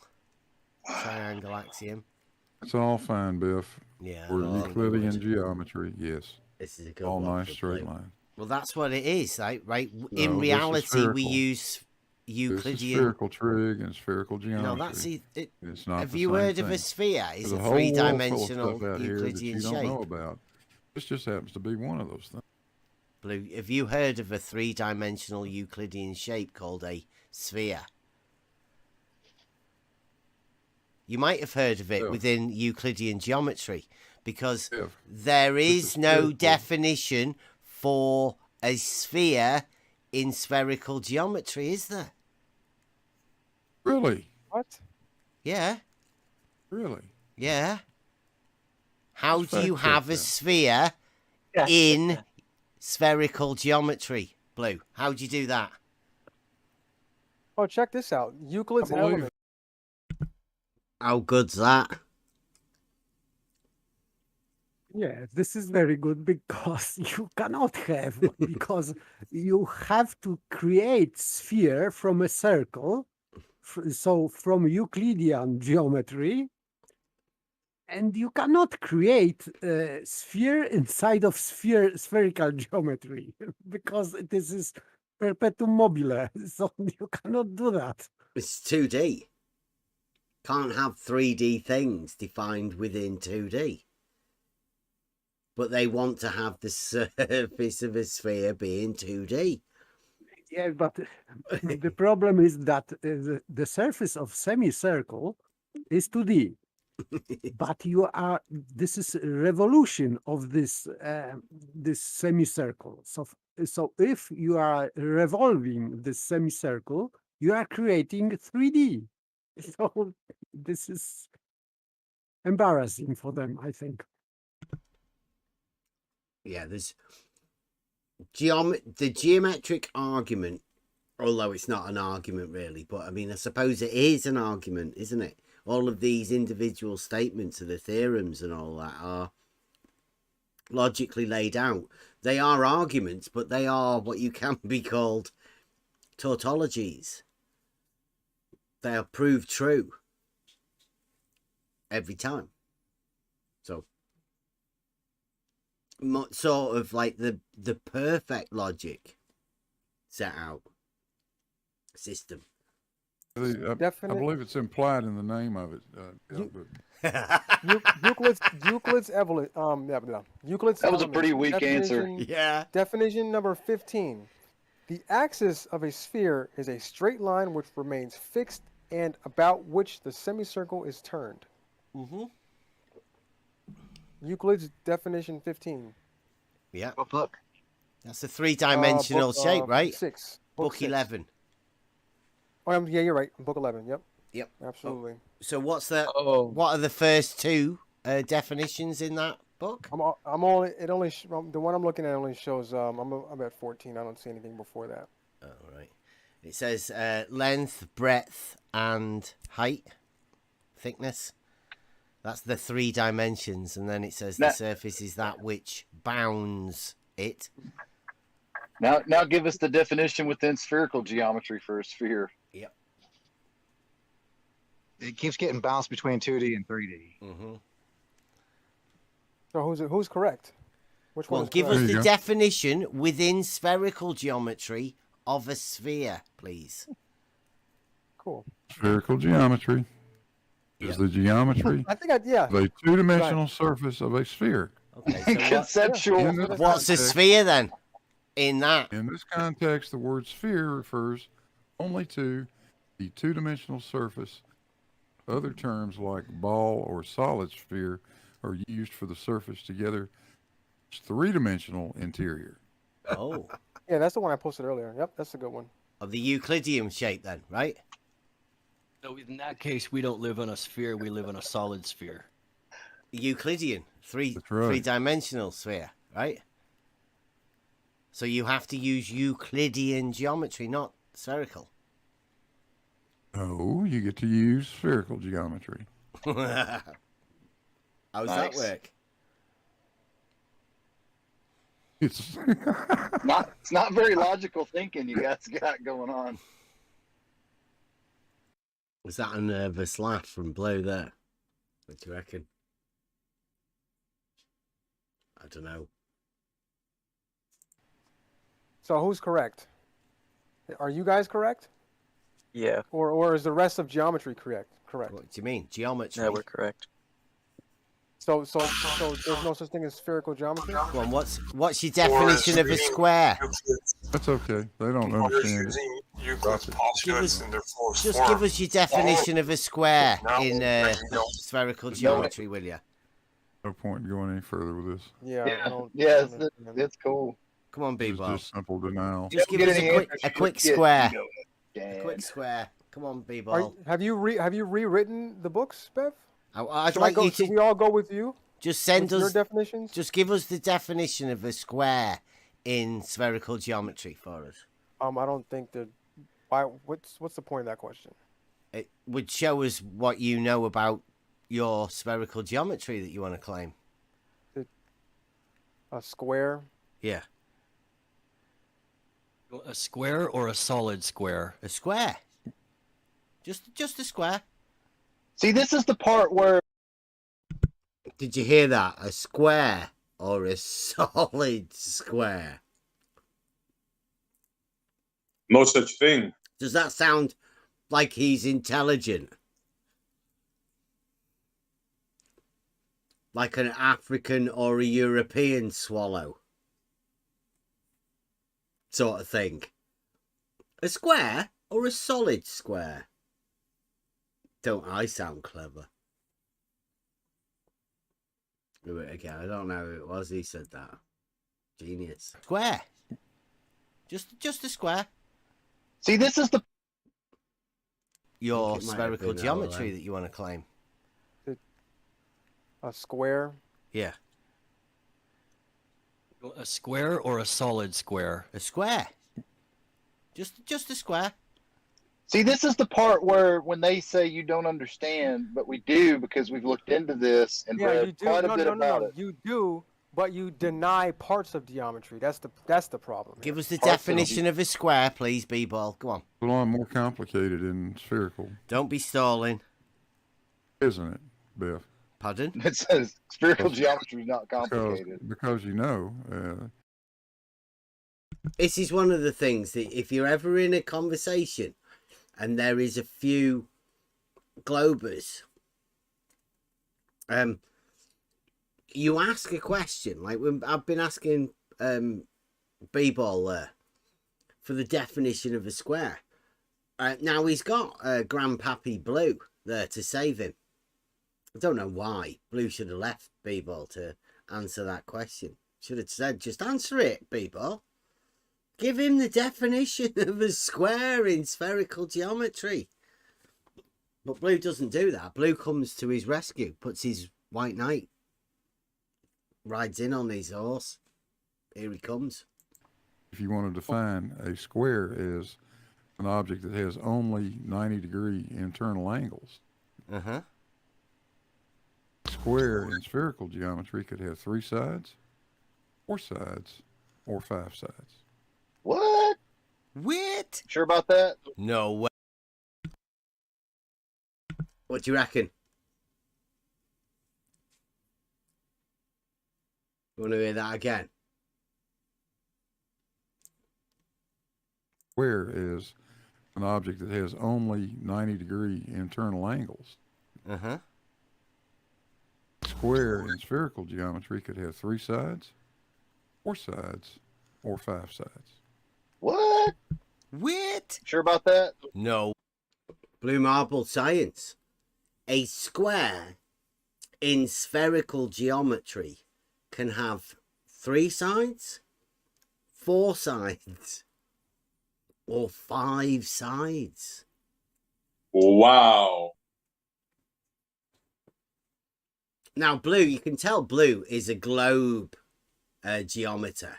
Triangle axiom. It's all fine, Biff. Yeah, For I think we Euclidean would. geometry, yes. This is a good all one nice for straight Blue. line. Well, that's what it is, right? No, In this is reality, we spherical. use This is Euclidean. spherical trig and spherical geometry. No, that's it. It's not Have the you same heard of thing. a sphere? It's There's a a whole world full of three-dimensional stuff out here that Euclidean you don't know shape. about. This just happens to be one of those things. Blue, have you heard of a three-dimensional Euclidean shape called a sphere? You might have heard of it within Euclidean geometry, because there is no definition for a sphere in spherical geometry, is there? Really? What? Yeah. Really? Yeah. How Let's do you fact check have a that. sphere in spherical geometry, Blue? How do you do that? Oh, check this out. Euclid's I believe element. How good's that? Yeah, this is very good because you cannot have, because you have to create sphere from a circle. So from Euclidean geometry, and you cannot create a sphere inside of spherical geometry because this is perpetuum mobile. So you cannot do that. It's 2D. Can't have 3D things defined within 2D. But they want to have the surface of a sphere being 2D. Yeah, but the problem is that the surface of semicircle is 2D. But this is a revolution of this semicircle. So if you are revolving this semicircle, you are creating 3D. So this is embarrassing for them, I think. Yeah, there's the geometric argument, although it's not an argument really, but I mean, I suppose it is an argument, isn't it? All of these individual statements of the theorems and all that are logically laid out. They are arguments, but they are what you can be called tautologies. They are proved true every time. So, sort of like the perfect logic set out system. I believe it's implied in the name of it. Euclid's evolution. Euclid's. That was a element. pretty weak answer. Yeah. Definition number 15. The axis of a sphere is a straight line which remains fixed and about which the semicircle is turned. Mm-hmm. Euclid's definition 15. Yeah. What book? That's a three-dimensional shape, right? 6. Book Six. 11. Oh, yeah, you're right. Book 11. Yep. Yep. Absolutely. So what are the first two definitions in that book? The one I'm looking at only shows I'm at 14. I don't see anything before that. Oh, right. It says length, breadth, and height, thickness. That's the 3 dimensions, and then it says the surface is that which bounds it. Now give us the definition within spherical geometry for a sphere. Yep. It keeps getting bounced between 2D and 3D. Mm-hmm. So who's correct? Which one? Well, give us the definition within spherical geometry of a sphere, please. Cool. Spherical geometry is the geometry I think of a two-dimensional surface of a sphere. Okay, so conceptual. What's a sphere then? In this context, the word sphere refers only to the two-dimensional surface. Other terms like ball or solid sphere are used for the surface together. It's three-dimensional interior. Oh. Yeah, that's the one I posted earlier. Yep, that's a good one. Of the Euclidean shape then, right? So in that case, we don't live in a sphere, we live in a solid sphere. Euclidean, right. three-dimensional sphere, right? So you have to use Euclidean geometry, not spherical. No, you get to use spherical geometry. How does that work? It's It's not very logical thinking you guys got going on. Was that a nervous laugh from Blue there? What do you reckon? I don't know. So who's correct? Are you guys correct? Yeah. Or is the rest of geometry correct? What do you mean? Geometry? Yeah, we're correct. So there's no such thing as spherical geometry? Go on, what's your definition of a square? That's okay. They don't understand it. Euclid's postulates in their fullest Just form. give us your definition of a square in spherical geometry, will you? No point in going any further with this. Yeah, it's cool. Come on, It's B-ball. just simple denial. Just give us a quick square. A quick square. Come on, B-ball. Have you rewritten the books, Bev? I'd like you to. Should we all go with you? Just send us your definitions. Just give us the definition of a square in spherical geometry for us. I don't think that. Why? What's the point of that question? It would show us what you know about your spherical geometry that you want to claim. A square. Yeah. A square or a solid square? A square. Just a square. See, this is the part where. Did you hear that? A square or a solid square? No such thing. Does that sound like he's intelligent? Like an African or a European swallow? Sort of thing. A square or a solid square? Don't I sound clever? Do it again. I don't know who it was. He said that. Genius. Square. Just a square. See, this is the. Your spherical geometry that you want to claim. A square. Yeah. A square or a solid square? A square. Just a square. See, this is the part where when they say you don't understand, but we do because we've looked into this and read quite a bit about it. You do, but you deny parts of geometry. That's the problem. Give us the definition of a square, please, B-ball. Go on. It's a lot more complicated in spherical. Don't be stalling. Isn't it, Biff? Pardon? It says spherical geometry is not complicated. Because you know. This is one of the things that if you're ever in a conversation and there is a few globers, you ask a question. Like when I've been asking B-ball there for the definition of a square. Now he's got Grandpappy Blue there to save him. I don't know why. Blue should have left B-ball to answer that question. Should have said, just answer it, B-ball. Give him the definition of a square in spherical geometry. But Blue doesn't do that. Blue comes to his rescue, puts his white knight, rides in on his horse. Here he comes. If you want to define a square as an object that has only 90-degree internal angles. Uh-huh. Square in spherical geometry could have 3 sides, 4 sides, or 5 sides. What? What? Sure about that? No way. What do you reckon? You want to hear that again? Square is an object that has only 90-degree internal angles. Uh-huh. Square in spherical geometry could have 3 sides, 4 sides, or 5 sides. What? What? Sure about that? No. Blue marble science. A square in spherical geometry can have 3 sides, 4 sides, or 5 sides. Wow. Now, Blue, you can tell Blue is a globe geometer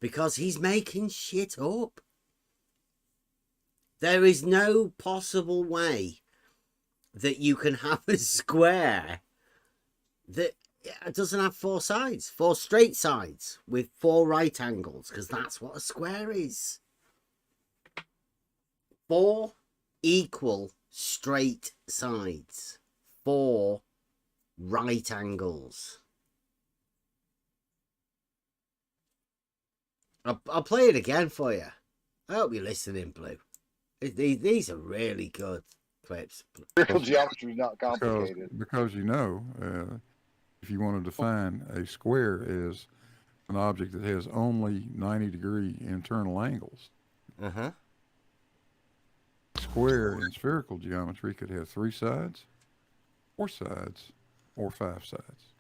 because he's making shit up. There is no possible way that you can have a square that it doesn't have 4 sides, 4 straight sides with 4 right angles, because that's what a square is. 4 equal straight sides, 4 right angles. I'll play it again for you. I hope you're listening, Blue. These are really good clips. Spherical geometry is not complicated. Because you know, if you want to define a square as an object that has only 90-degree internal angles. Uh-huh. Square in spherical geometry could have 3 sides, 4 sides, or 5 sides.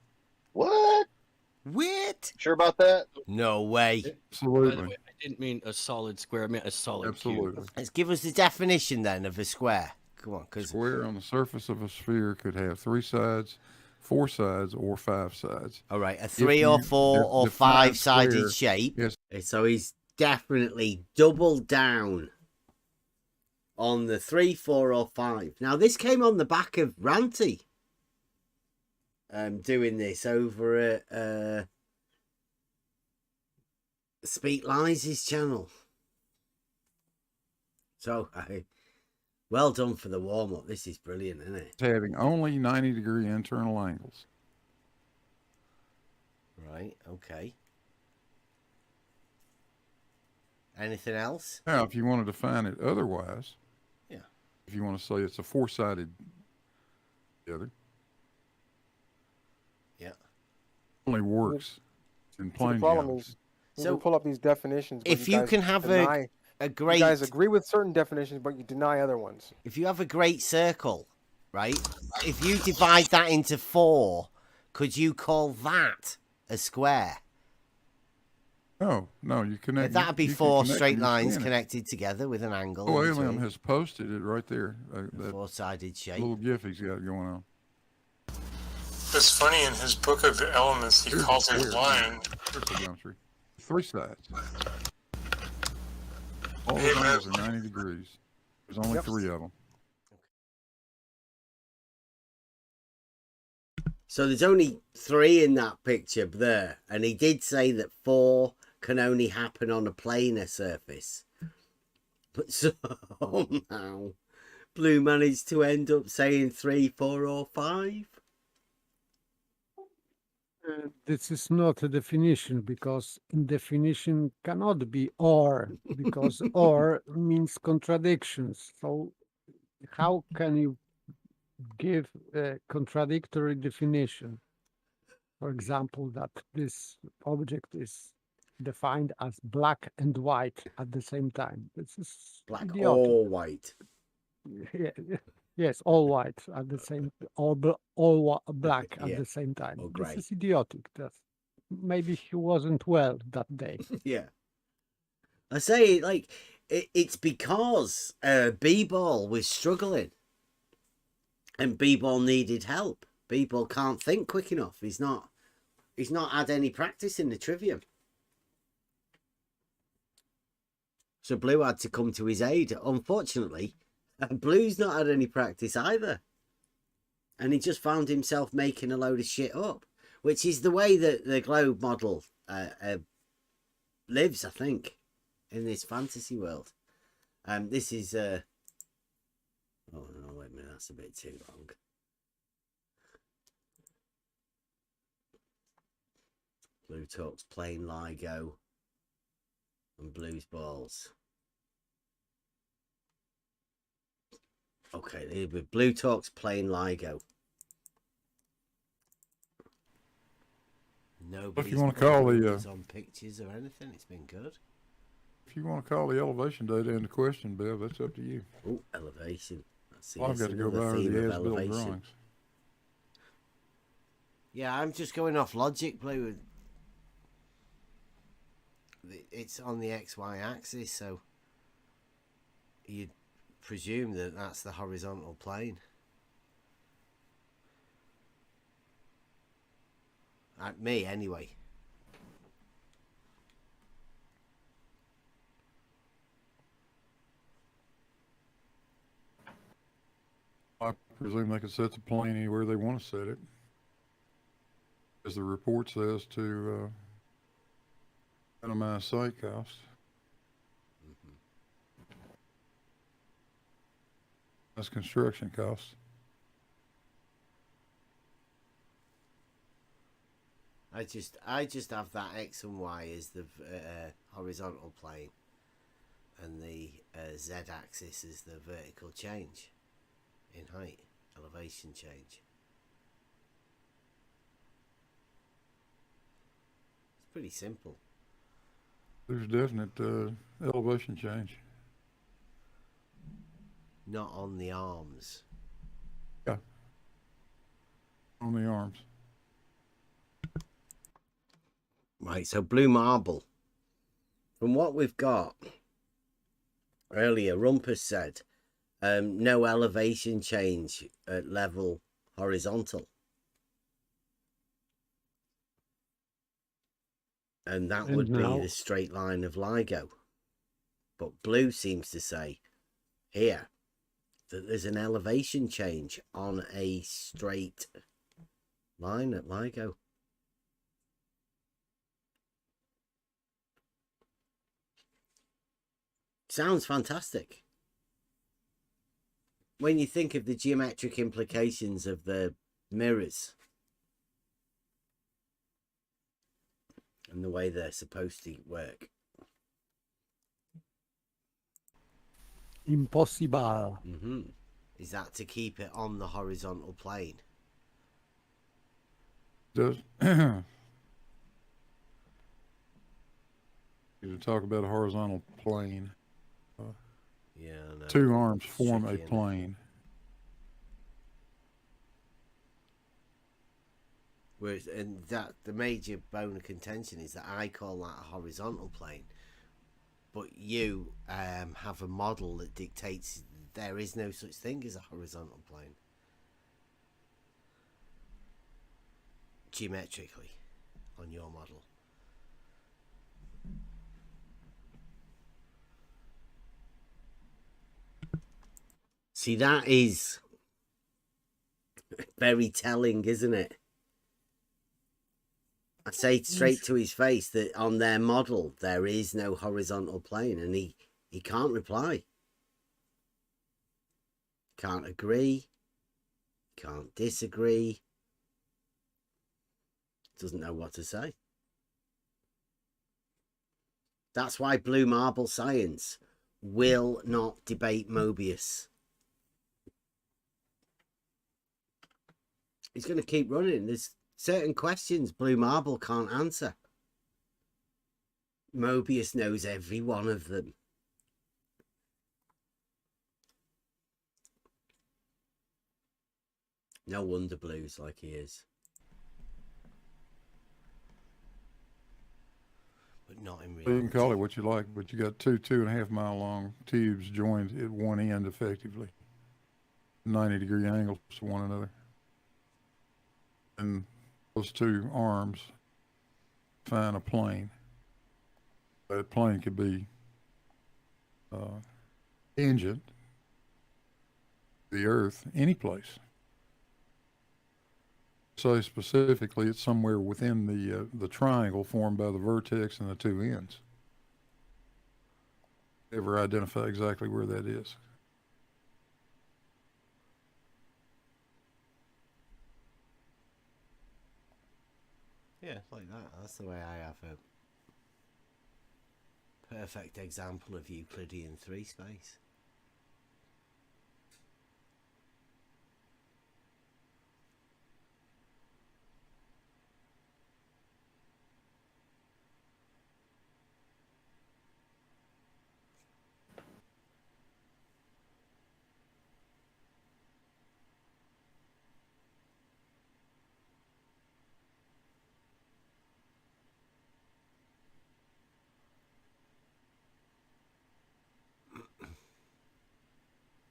What? What? Sure about that? No way. Absolutely. By the way, I didn't mean a solid square. I meant a solid Absolutely. cube. Let's give us the definition then of a square. Come on, because Square on the surface of a sphere could have 3 sides, 4 sides, or 5 sides. all right, a 3 or 4 or 5-sided shape. Yes. So he's definitely doubled down on the 3, 4, or 5. Now this came on the back of Ranty. Doing this over at Speak Lies' channel. So, well done for the warm-up. This is brilliant, isn't it? It's having only 90-degree internal angles. Right, okay. Anything else? Now, if you want to define it otherwise, yeah. If you want to say it's a 4-sided together, yeah, only works in plane the problem geometry. is, so pull up these definitions. But if you can have a great, you guys agree with certain definitions, but you deny other ones. If you have a great circle, right? If you divide that into 4, could you call that a square? No, you connect. That'd be you 4 connect straight and lines spin it. connected together with an angle. Oh, in Alien between. has posted it right there. That 4-sided shape. little GIF he's got going on. It's funny, in his book of the elements, he calls a line. Geometry. 3 sides. All the angles are 90 degrees. There's only 3 of them. So there's only 3 in that picture there, and he did say that 4 can only happen on a planar surface. But somehow Blue managed to end up saying 3, 4, or 5. This is not a definition, because definition cannot be or, because or means contradictions. So how can you give a contradictory definition? For example, that this object is defined as black and white at the same time. This is black idiotic. or white. Yeah, yes, all white at the same, all black at the same time. This is idiotic. Maybe he wasn't well that day. Yeah, I say like it's because B-Ball was struggling, and B-Ball needed help. B-Ball can't think quick enough. He's not had any practice in the trivium. So Blue had to come to his aid. Unfortunately, Blue's not had any practice either. And he just found himself making a load of shit up, which is the way that the globe model lives, I think, in this fantasy world. This is... Oh, no, wait a minute, that's a bit too long. Blue talks plain LIGO and Blue's balls. Okay, with Blue talks plain LIGO. Nobody's If you want to call the on pictures or anything, it's been good. if you want to call the elevation data into question, Bev, that's up to you. Oh, elevation. Let's see. Well, I've got to go by the as-built drawings. Yeah, I'm just going off logic, Blue. It's on the XY axis, so you'd presume that that's the horizontal plane. At me, anyway. I presume they can set the plane anywhere they want to set it. as the report says, to minimize site costs. That's construction costs. I just have that X and Y as the horizontal plane, and the Z-axis is the vertical change in height, elevation change. It's pretty simple. There's definite elevation change. Not on the arms. Yeah. On the arms. Right, so blue marble. From what we've got earlier, Rumpus said no elevation change at level horizontal. And that would be the straight line of LIGO. But blue seems to say here that there's an elevation change on a straight line at LIGO. Sounds fantastic. When you think of the geometric implications of the mirrors and the way they're supposed to work. Impossible. Is that to keep it on the horizontal plane? Does you talk about a horizontal plane. Yeah, no, two arms form a plane. Whereas, and that the major bone of contention is that I call that a horizontal plane, but you have a model that dictates there is no such thing as a horizontal plane geometrically on your model. See, that is very telling, isn't it? I say straight to his face that on their model there is no horizontal plane, and he can't reply. Can't agree. Can't disagree. Doesn't know what to say. That's why Blue Marble Science will not debate Mobius. He's going to keep running. There's certain questions Blue Marble can't answer. Mobius knows every one of them. No wonder Blue's like he is. But not in reality. You can call it what you like, but you got two 2.5 mile long tubes joined at one end effectively. 90-degree angles to one another. And those two arms define a plane. That plane could be tangent to the earth, any place. So specifically, it's somewhere within the triangle formed by the vertex and the two ends. Never identify exactly where that is. Yeah, like that. That's the way I have a perfect example of Euclidean 3 space.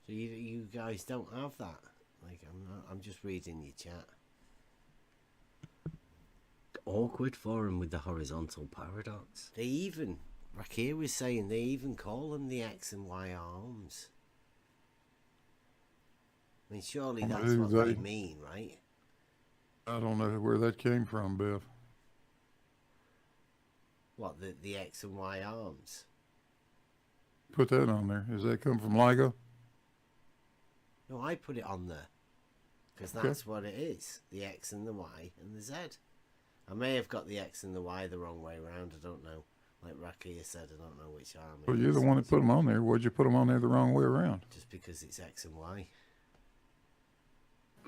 So you guys don't have that. Like I'm just reading your chat. Awkward for him with the horizontal paradox. They even Rakir was saying they even call them the X and Y arms. I mean, surely that's what they mean, right? I don't know where that came from, Biff. What, the X and Y arms? Put that on there. Does that come from LIGO? No, I put it on there. Because that's what it is. The X and the Y and the Z. I may have got the X and the Y the wrong way around. I don't know. Like Rakia said, I don't know which arm. Well, you're the one that put them on there. Why'd you put them on there the wrong way around? Just because it's X and Y.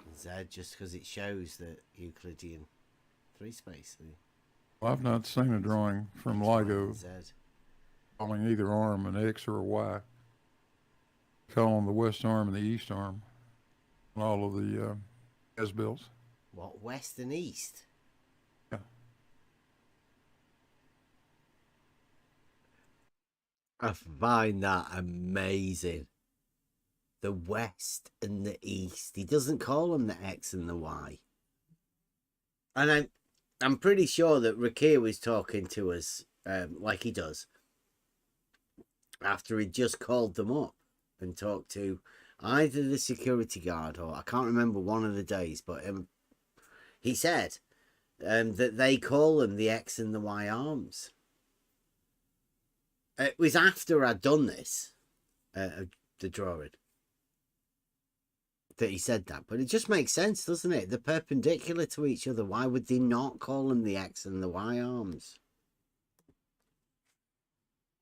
And Z, just because it shows the Euclidean 3-space. Well, I've not seen a drawing from LIGO calling either arm an X or a Y. Calling the west arm and the east arm on all of the as-builts. What, west and east? Yeah. I find that amazing. The west and the east. He doesn't call them the X and the Y. And I'm pretty sure that Rakir was talking to us like he does after he just called them up and talked to either the security guard or I can't remember one of the days, but he said that they call them the X and the Y arms. It was after I'd done this, the drawing, that he said that. But it just makes sense, doesn't it? They're perpendicular to each other. Why would they not call them the X and the Y arms?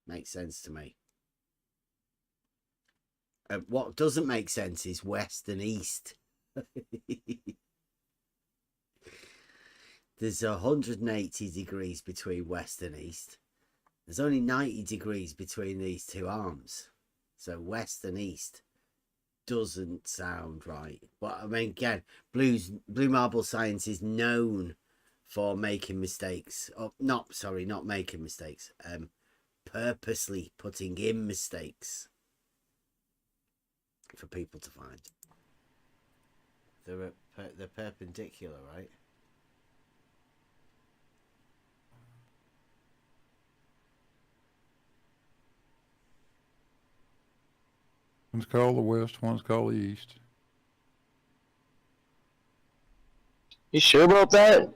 Makes sense to me. What doesn't make sense is west and east. There's 180 degrees between west and east. There's only 90 degrees between these two arms. So west and east doesn't sound right. But I mean, again, Blue Marble Science is known for making mistakes. Oh, not making mistakes. Purposely putting in mistakes for people to find. They're perpendicular, right? One's called the west, one's called the east. You sure about that?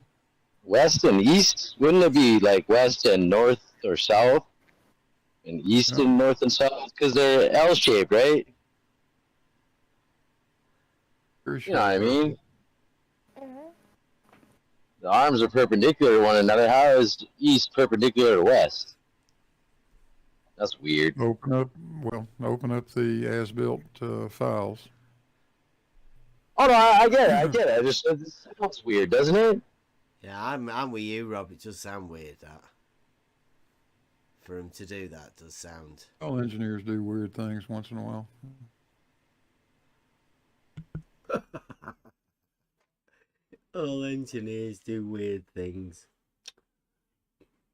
West and east? Wouldn't it be like west and north or south? And east and north and south? Because they're L-shaped, right? Sure. You know what I mean? The arms are perpendicular to one another. How is east perpendicular to west? That's weird. Open up the as-built files. Oh no, I get it. I just it sounds weird, doesn't it? Yeah, I'm with you, Rob. It does sound weird that. For him to do that does sound. All engineers do weird things once in a while. All engineers do weird things.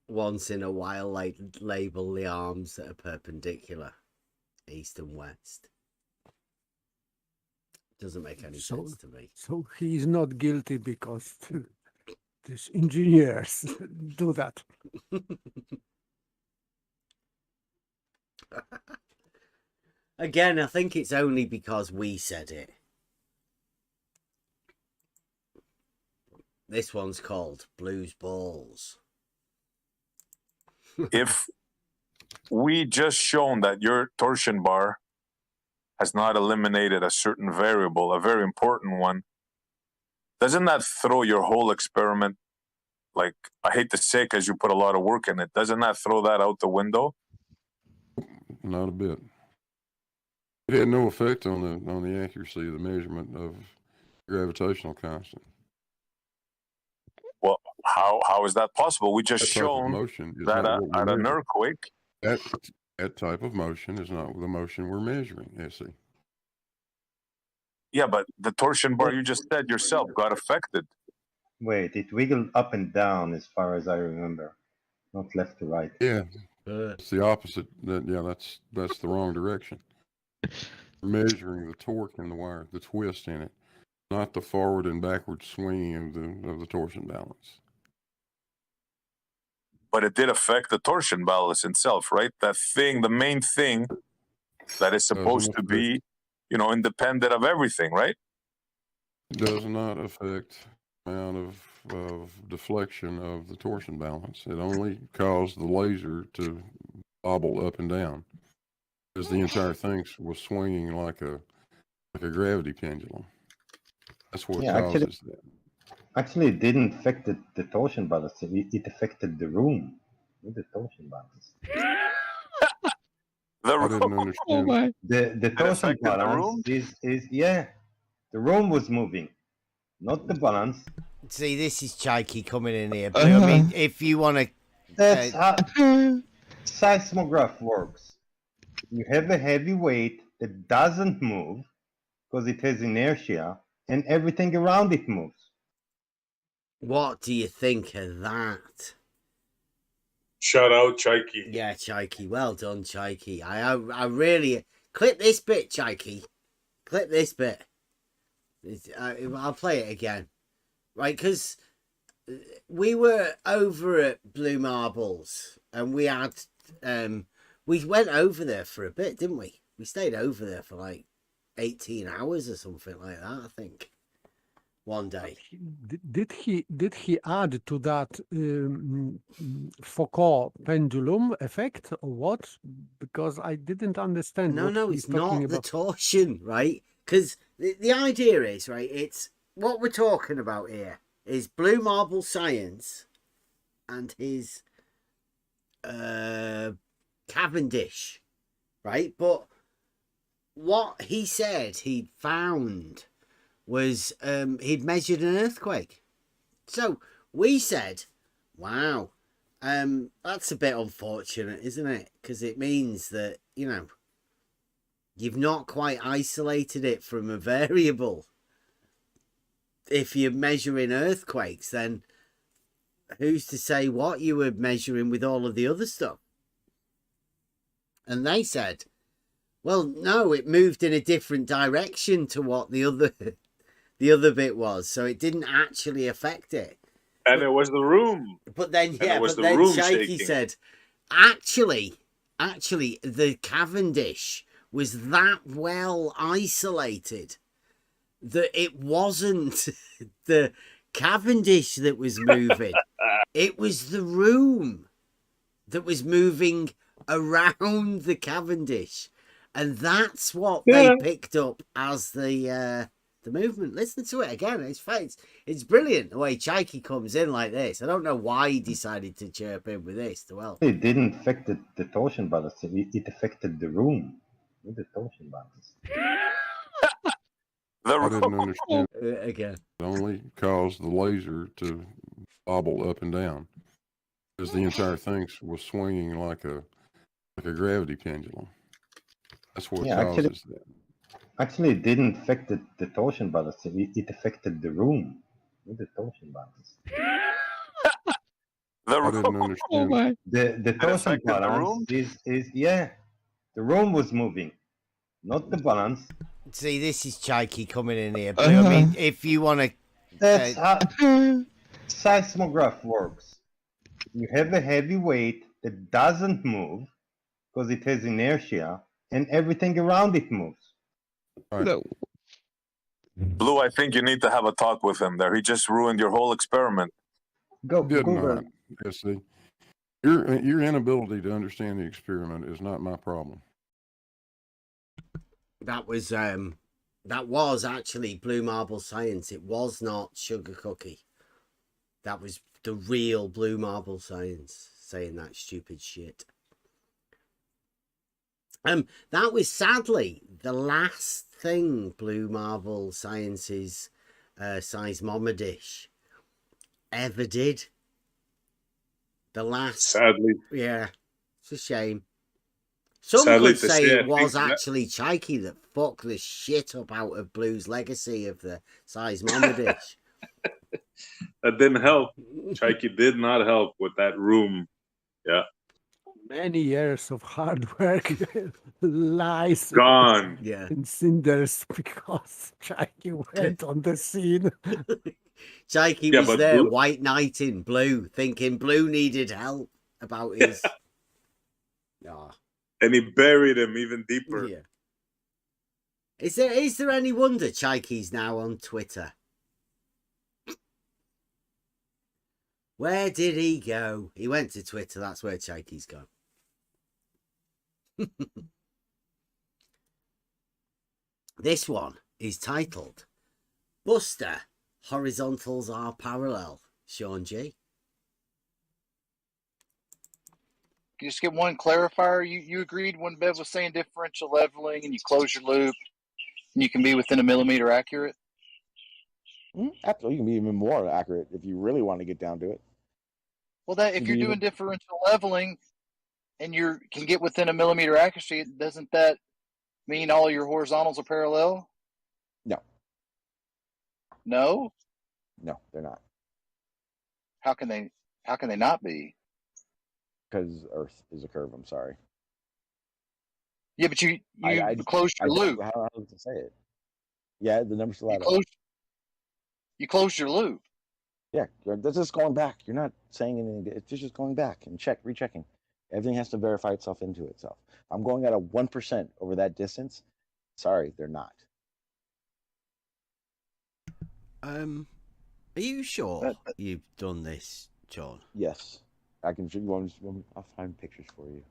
Once in a while, like label the arms that are perpendicular, east and west. Doesn't make any sense to me. So he's not guilty because these engineers do that. Again, I think it's only because we said it. This one's called Blues Balls. If we just shown that your torsion bar has not eliminated a certain variable, a very important one, doesn't that throw your whole experiment, like, I hate to say because you put a lot of work in it, doesn't that throw that out the window? Not a bit. It had no effect on the accuracy of the measurement of gravitational constant. Well, how is that possible? We just shown that at an earthquake. That type of motion is not the motion we're measuring, see. Yeah, but the torsion bar you just said yourself got affected. Wait, it wiggled up and down as far as I remember, not left to right. Yeah, it's the opposite. That's the wrong direction. We're measuring the torque in the wire, the twist in it, not the forward and backward swinging of the torsion balance. But it did affect the torsion balance itself, right? That thing, the main thing that is supposed to be, independent of everything, right? Does not affect amount of deflection of the torsion balance. It only caused the laser to bobble up and down because the entire thing was swinging like a gravity pendulum. That's what causes that. Actually, it didn't affect the torsion balance. It affected the room, not the torsion balance. I didn't understand. The torsion balance is the room was moving, not the balance. See, this is Chaiki coming in here, Blue. I mean, if you want to... That's how seismograph works. You have a heavy weight that doesn't move because it has inertia, and everything around it moves. What do you think of that? Shout out, Chaiki. Yeah, Chaiki. Well done, Chaiki. I really... Clip this bit, Chaiki. Clip this bit. I'll play it again. Right, because we were over at Blue Marbles, and we had... we went over there for a bit, didn't we? We stayed over there for like 18 hours or something like that, I think. One day. Did he add to that Foucault pendulum effect or what? Because I didn't understand. No, it's not the torsion, right? Because the idea is, right, it's what we're talking about here is Blue Marble Science and his Cavendish, right? But what he said he'd found was he'd measured an earthquake. So we said, wow, that's a bit unfortunate, isn't it? Because it means that, you know, you've not quite isolated it from a variable. If you're measuring earthquakes, then who's to say what you were measuring with all of the other stuff? And they said, well, no, it moved in a different direction to what the other bit was, so it didn't actually affect it. And it was the room. But then, yeah, but then Shaky said, actually, the Cavendish was that well isolated that it wasn't the Cavendish that was moving. It was the room that was moving around the Cavendish. And that's what they picked up as the movement. Listen to it again. It's brilliant the way Chaiki comes in like this. I don't know why he decided to chirp in with this. Well, It didn't affect the torsion balance. It affected the room, not the torsion balance. I didn't understand. Again. It only caused the laser to bobble up and down because the entire thing was swinging like a gravity pendulum. That's what causes that. Actually, it didn't affect the torsion balance. It affected the room, not the torsion balance. I didn't understand. The torsion balance is the room was moving, not the balance. See, this is Chaiki coming in here, Blue. I mean, if you want to... That's how seismograph works. You have a heavy weight that doesn't move because it has inertia, and everything around it moves. No. Blue, I think you need to have a talk with him there. He just ruined your whole experiment. Did not. Yes, see, your inability to understand the experiment is not my problem. That was actually Blue Marble Science. It was not Sugar Cookie. That was the real Blue Marble Science saying that stupid shit. That was sadly the last thing Blue Marble Science's seismometer ever did. The last, sadly, yeah, it's a shame. Some sadly could say say, it was actually Chaiki that fucked the shit up out of Blue's legacy of the seismometer. That didn't help. Chaiki did not help with that room. Yeah. Many years of hard work lies gone in cinders because Chaiki went on the scene. Chaiki was there, white knighting Blue, thinking Blue needed help about his... And he buried him even deeper. Yeah. Is there any wonder Chaiki's now on Twitter? Where did he go? He went to Twitter. That's where Chakey's gone. This one is titled Buster, Horizontals Are Parallel. Sean G. You just get one clarifier. You agreed when Bev was saying differential leveling and you close your loop and you can be within a millimeter accurate? Absolutely, you can be even more accurate if you really want to get down to it. Well, that if you're doing differential leveling and you can get within a millimeter accuracy, doesn't that mean all your horizontals are parallel? No. No? No, they're not. How can they not be? Because Earth is a curve. I'm sorry. Yeah, but you closed your loop. How else to say it? Yeah, the number's still out. You closed your loop. Yeah, that's just going back. You're not saying anything. It's just going back and rechecking. Everything has to verify itself into itself. I'm going at a 1% over that distance. Sorry, they're not. Are you sure you've done this, Sean? Yes. I can. I'll find pictures for you.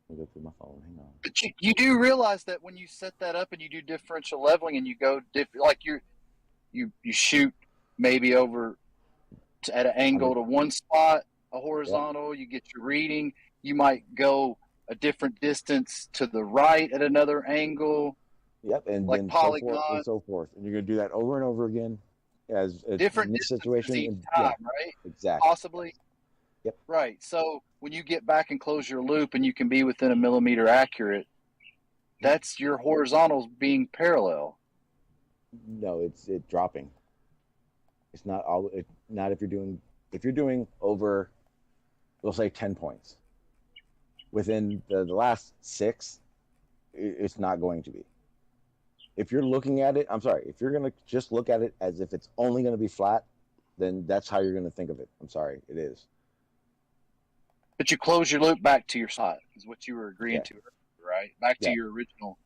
I'll go through my phone. Hang on. But you do realize that when you set that up and you do differential leveling and you go like you shoot maybe over at an angle to one spot, a horizontal, you get your reading. You might go a different distance to the right at another angle. Yep, and like then polygons. so forth and so forth. And you're going to do that over and over again as Different in this situation. each time, right? Exactly. Possibly. Yep. Right. So when you get back and close your loop and you can be within a millimeter accurate, that's your horizontals being parallel. No, it's dropping. It's not all. Not if you're doing over, we'll say 10 points. Within the last 6, it's not going to be. If you're looking at it, I'm sorry. If you're gonna just look at it as if it's only going to be flat, then that's how you're going to think of it. I'm sorry, it is. But you close your loop back to your side, is what you were agreeing to, right? Back to your original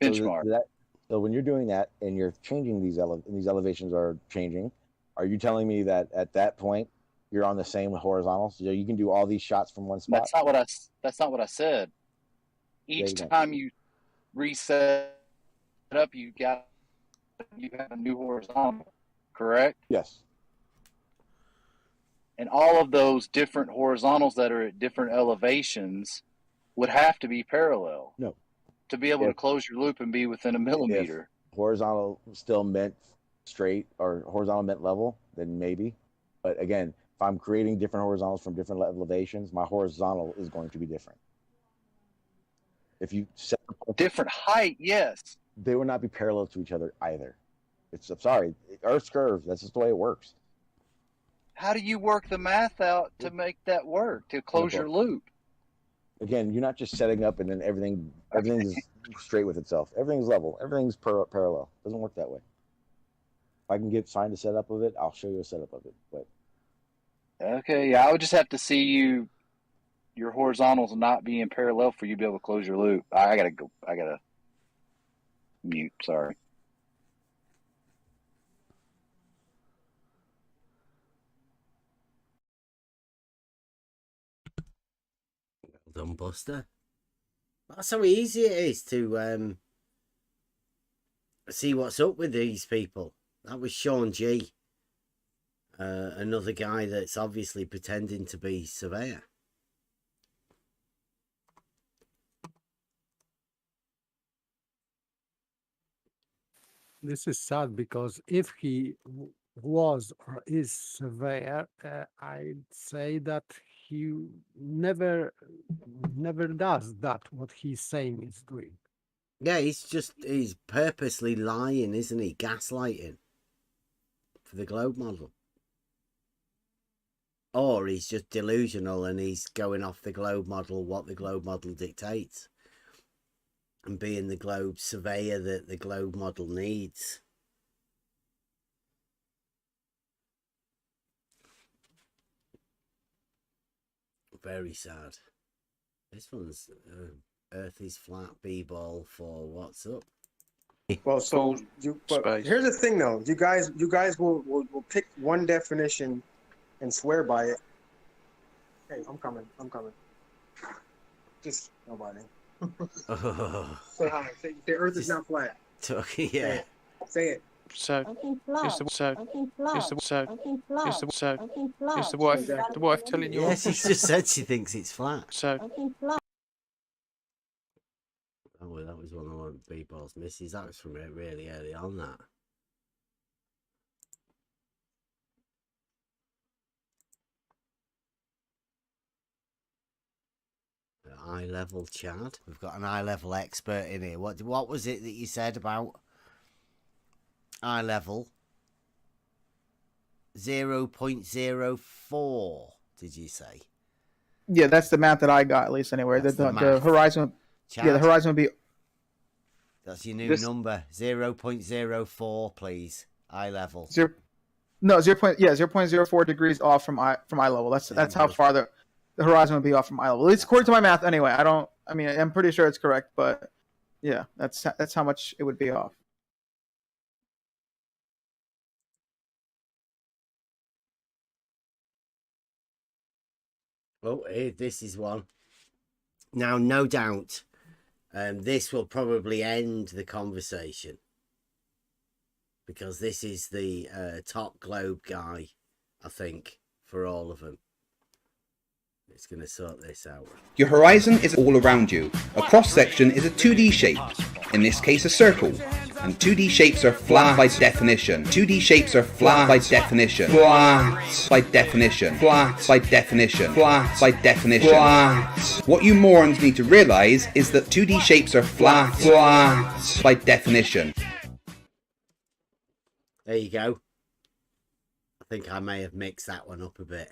benchmark. So when you're doing that and you're changing these elevations are changing, are you telling me that at that point you're on the same horizontal? So you can do all these shots from one spot? That's not what I said. Each time you reset up, you have a new horizontal, correct? Yes. And all of those different horizontals that are at different elevations would have to be parallel. No. To be able to close your loop and be within a millimeter. If horizontal still meant straight or horizontal meant level, then maybe. But again, if I'm creating different horizontals from different elevations, my horizontal is going to be different. If you set different height, yes. They would not be parallel to each other either. I'm sorry, Earth's curve. That's just the way it works. How do you work the math out to make that work, to close your loop? Again, you're not just setting up and then everything's straight with itself. Everything's level. Everything's parallel. It doesn't work that way. If I can find a setup of it, I'll show you a setup of it. But okay, I would just have to see your horizontals not being parallel for you to be able to close your loop. I gotta mute. Sorry. Well done, Buster. That's how easy it is to see what's up with these people. That was Sean G, another guy that's obviously pretending to be surveyor. This is sad because if he was or is surveyor, I'd say that he never does that what he's saying is doing. Yeah, he's purposely lying, isn't he? Gaslighting for the globe model. Or he's just delusional and he's going off the globe model, what the globe model dictates, and being the globe surveyor that the globe model needs. Very sad. This one's Earth is flat, B-ball for what's up. Well, but here's the thing, though. You guys will pick one definition and swear by it. Hey, I'm coming. Just nobody. Say hi. Say the Earth is not flat. Talking, Say yeah. it. Say it. So, It's the wife telling you Yeah, she's just said she thinks it's flat. So, Oh, well, that was one of my B-balls misses. That was from really early on, that. Eye level Chad. We've got an eye level expert in here. What was it that you said about eye level? 0.04, did you say? Yeah, that's the math that I got, at least anyway. That's The math. horizon. Chad? Yeah, the horizon would be. That's your new number. 0.04, please. Eye level. 0.04 degrees off from eye level. That's how far the horizon would be off from eye level. At least according to my math, anyway. I'm pretty sure it's correct, but yeah, that's how much it would be off. Oh, here, this is one. Now, no doubt, this will probably end the conversation, because this is the top globe guy, I think, for all of them. It's going to sort this out. Your horizon is all around you. A cross-section is a 2D shape, in this case a circle. And 2D shapes are flat by definition. 2D shapes are flat by definition. Flat by definition. Flat by definition. Flat by definition. Flat. What you morons need to realise is that 2D shapes are flat. Flat by definition. There you go. I think I may have mixed that one up a bit.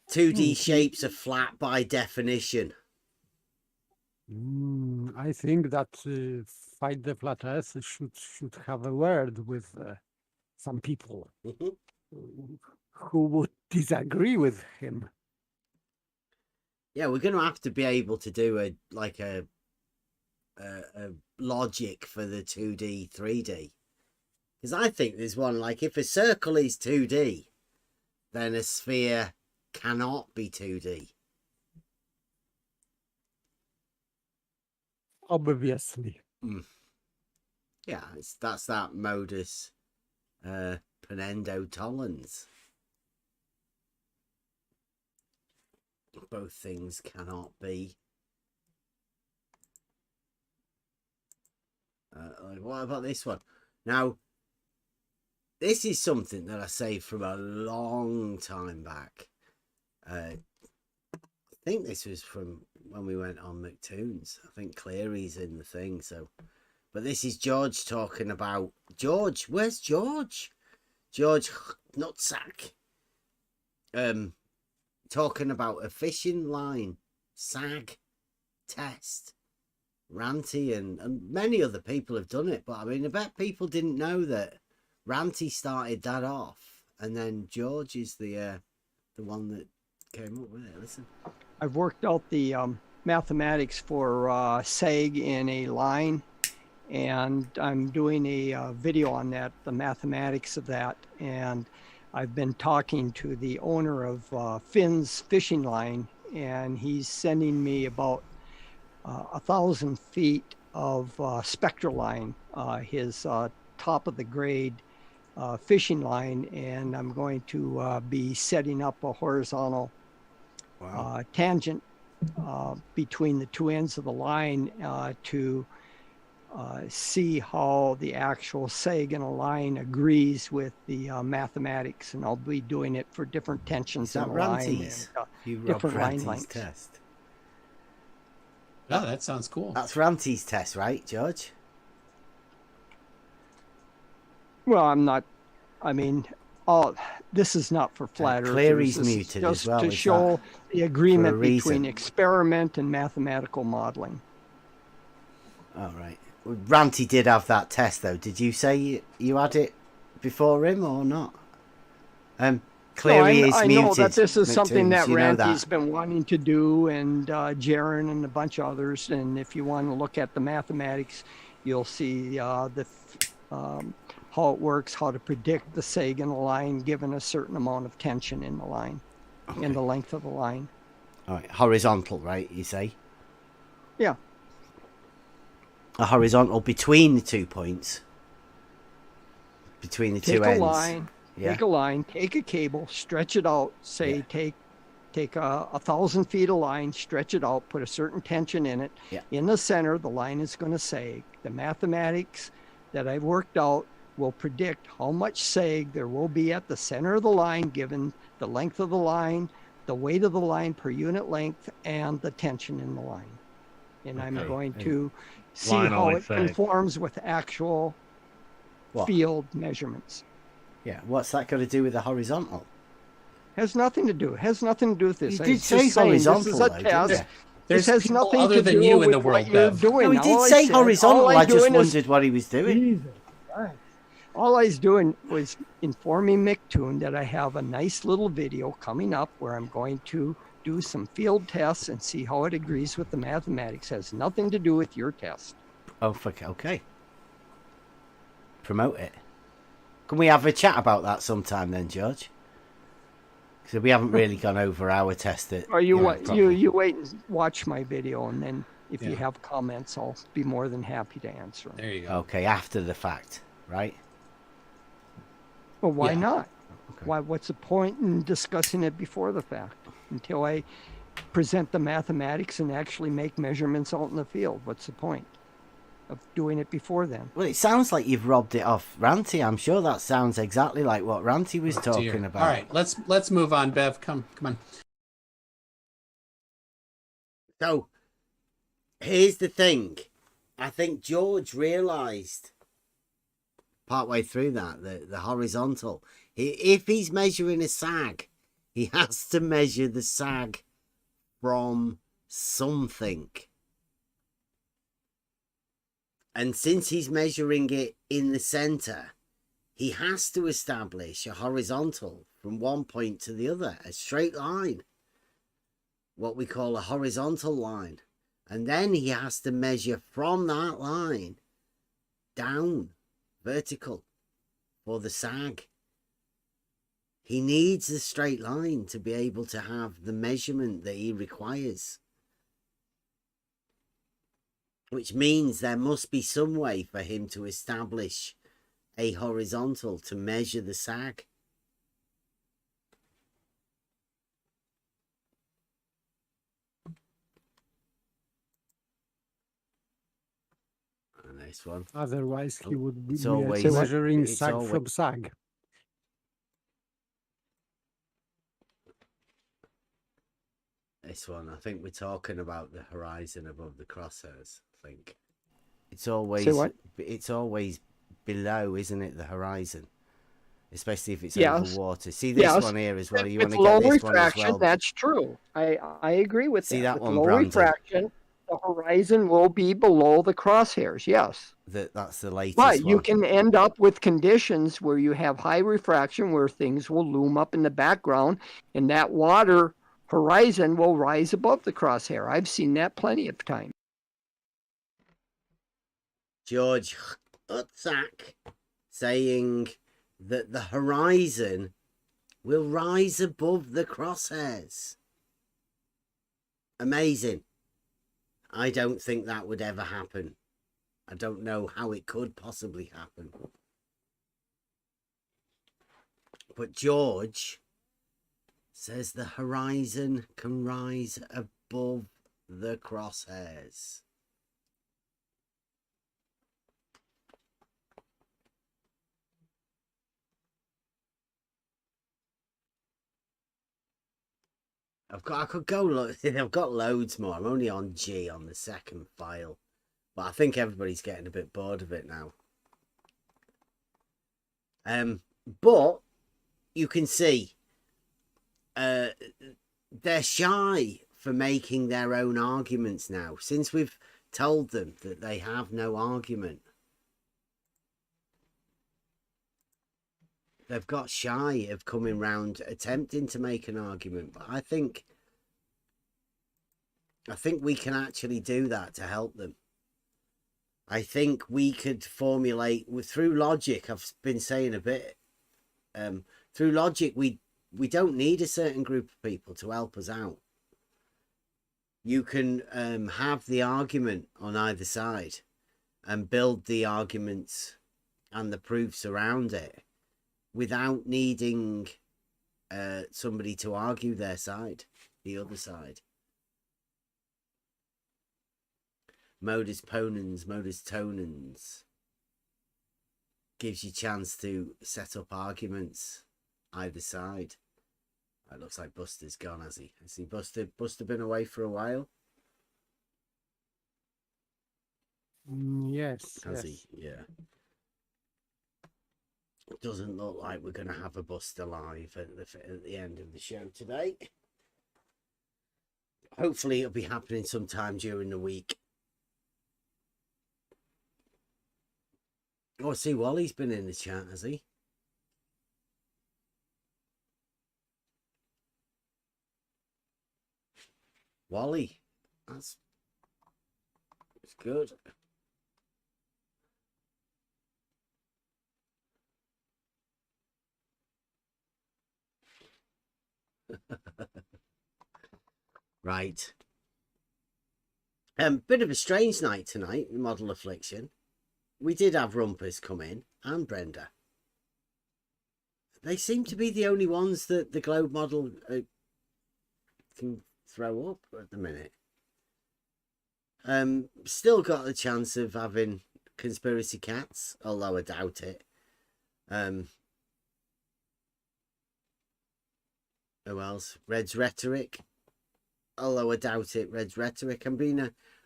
2D shapes are flat by definition. I think that Fight the Flat Earth should have a word with some people who would disagree with him. Yeah, we're going to have to be able to do a logic for the 2D, 3D. Because I think there's one, like, if a circle is 2D, then a sphere cannot be 2D. Obviously. Yeah, that's that modus ponendo tollens. Both things cannot be. What about this one? Now, this is something that I saved from a long time back. I think this was from when we went on McToon's. I think Cleary's in the thing. So, but this is George talking about George. Where's George? George Nutsack. Talking about a fishing line sag test. Ranty and many other people have done it, but I mean, I bet people didn't know that Ranty started that off, and then George is the one that came up with it. Listen. I've worked out the mathematics for sag in a line, and I'm doing a video on that, the mathematics of that. And I've been talking to the owner of Finn's Fishing Line, and he's sending me about 1,000 feet of spectral line, his top of the grade fishing line, and I'm going to be setting up a horizontal tangent between the two ends of the line to see how the actual sag in a line agrees with the mathematics, and I'll be doing it for different tensions in the line and different line lengths. Test. Oh, that sounds cool. That's Ranty's test, right, George? Well, I'm not. I mean, this is not for flat earthers. Cleary's This is muted just as well. to Is show that the for a agreement reason? between experiment and mathematical modeling. All right. Well, Ranty did have that test, though. Did you say you had it before him or not? Cleary is I muted. know that this is something that McToons, you know Ranty's that. been wanting to do, and Jaron and a bunch of others. And if you want to look at the mathematics, you'll see the how it works, how to predict the sag in the line given a certain amount of tension in the line and the length of the line. All right, horizontal, right? You say Yeah. a horizontal between the 2 points, between the two ends. Take a line, take a cable, stretch it out. Say take 1,000 feet of line, stretch it out, put a certain tension in it. Yeah. In the center, the line is going to sag. The mathematics that I've worked out will predict how much sag there will be at the center of the line given the length of the line, the weight of the line per unit length, and the tension in the line. And I'm going to see how it conforms with actual field measurements. Yeah, what's that got to do with the horizontal? Has nothing to do. It has nothing to do with this. You did say horizontal, this is a though, test. didn't you? This There's has people nothing other to than do you in the with world, what you're Bev. doing. No, he All did say said- horizontal. all I just doing is- wondered what he was doing. All I was doing was informing Micktoon that I have a nice little video coming up where I'm going to do some field tests and see how it agrees with the mathematics. It has nothing to do with your test. Oh, fuck. Okay. Promote it. Can we have a chat about that sometime then, George? Because we haven't really gone over our test. Or you wait and watch my video, and then if you have comments, I'll be more than happy to answer them. There you go. Okay, after the fact, right? Well, why Yeah. not? Why? What's the point in discussing it before the fact? Until I present the mathematics and actually make measurements out in the field, what's the point of doing it before then? Well, it sounds like you've robbed it off Ranty. I'm sure that sounds exactly like what Ranty was talking Dear. about. All right, let's move on, Bev. Come on. So, here's the thing. I think George realised partway through that the horizontal. If he's measuring a sag, he has to measure the sag from something. And since he's measuring it in the centre, he has to establish a horizontal from one point to the other, a straight line, what we call a horizontal line. And then he has to measure from that line down, vertical, for the sag. He needs a straight line to be able to have the measurement that he requires. Which means there must be some way for him to establish a horizontal to measure the sag. And this one. Otherwise, he would be It's always- measuring it's sag always- from sag. This one, I think we're talking about the horizon above the crosshairs. I think it's always Say what? It's always below, isn't it? The horizon, especially if it's Yes. over water. See this Yes. one here as well. You With want to low get this one as refraction, well. that's true. I agree with See that. that With one, low Brandon? refraction, the horizon will be below the crosshairs. Yes. That's the latest But one. you can end up with conditions where you have high refraction, where things will loom up in the background, and that water horizon will rise above the crosshair. I've seen that plenty of times. George Utzak saying that the horizon will rise above the crosshairs. Amazing. I don't think that would ever happen. I don't know how it could possibly happen. But George says the horizon can rise above the crosshairs. I could go. I've got loads more. I'm only on G on the second file, but I think everybody's getting a bit bored of it now. But you can see, they're shy for making their own arguments now. Since we've told them that they have no argument, they've got shy of coming round attempting to make an argument. But I think we can actually do that to help them. I think we could formulate through logic. I've been saying a bit. Through logic, we don't need a certain group of people to help us out. You can have the argument on either side and build the arguments and the proofs around it without needing somebody to argue their side, the other side. Modus ponens, modus tonens gives you chance to set up arguments either side. It looks like Buster's gone, has he? Has he Buster been away for a while? Yes. Has he? Yeah. It doesn't look like we're going to have a Buster live at the end of the show today. Hopefully it'll be happening sometime during the week. Oh, I see Wally's been in the chat, has he? Wally, that's good. Right. Bit of a strange night tonight in Model Affliction. We did have Rumpus come in and Brenda. They seem to be the only ones that the globe model can throw up at the minute. Still got the chance of having conspiracy cats, although I doubt it. Who else? Red's Rhetoric, although I doubt it. Red's Rhetoric.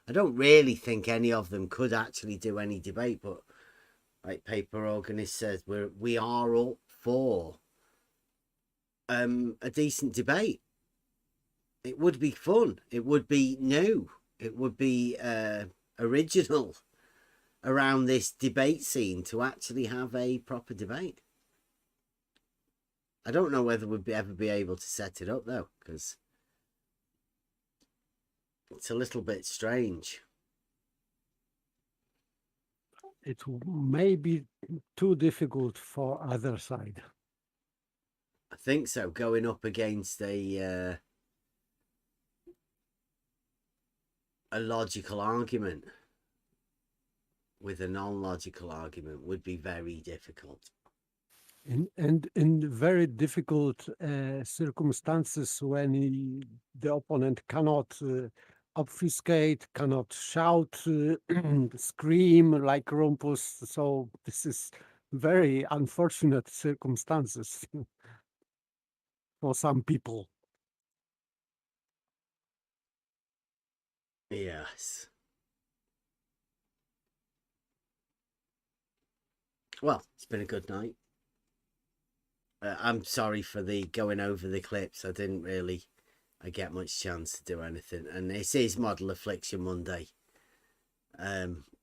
I don't really think any of them could actually do any debate, but like Paper Organist says, we are up for a decent debate. It would be fun. It would be new. It would be original around this debate scene to actually have a proper debate. I don't know whether we'd ever be able to set it up though, because it's a little bit strange. It may be too difficult for other side. I think so. Going up against a logical argument with a non-logical argument would be very difficult. And in very difficult circumstances when the opponent cannot obfuscate, cannot shout, scream like Rumpus. So this is very unfortunate circumstances for some people. Yes. Well, it's been a good night. I'm sorry for the going over the clips. I didn't really get much chance to do anything. And this is Model Affliction Monday.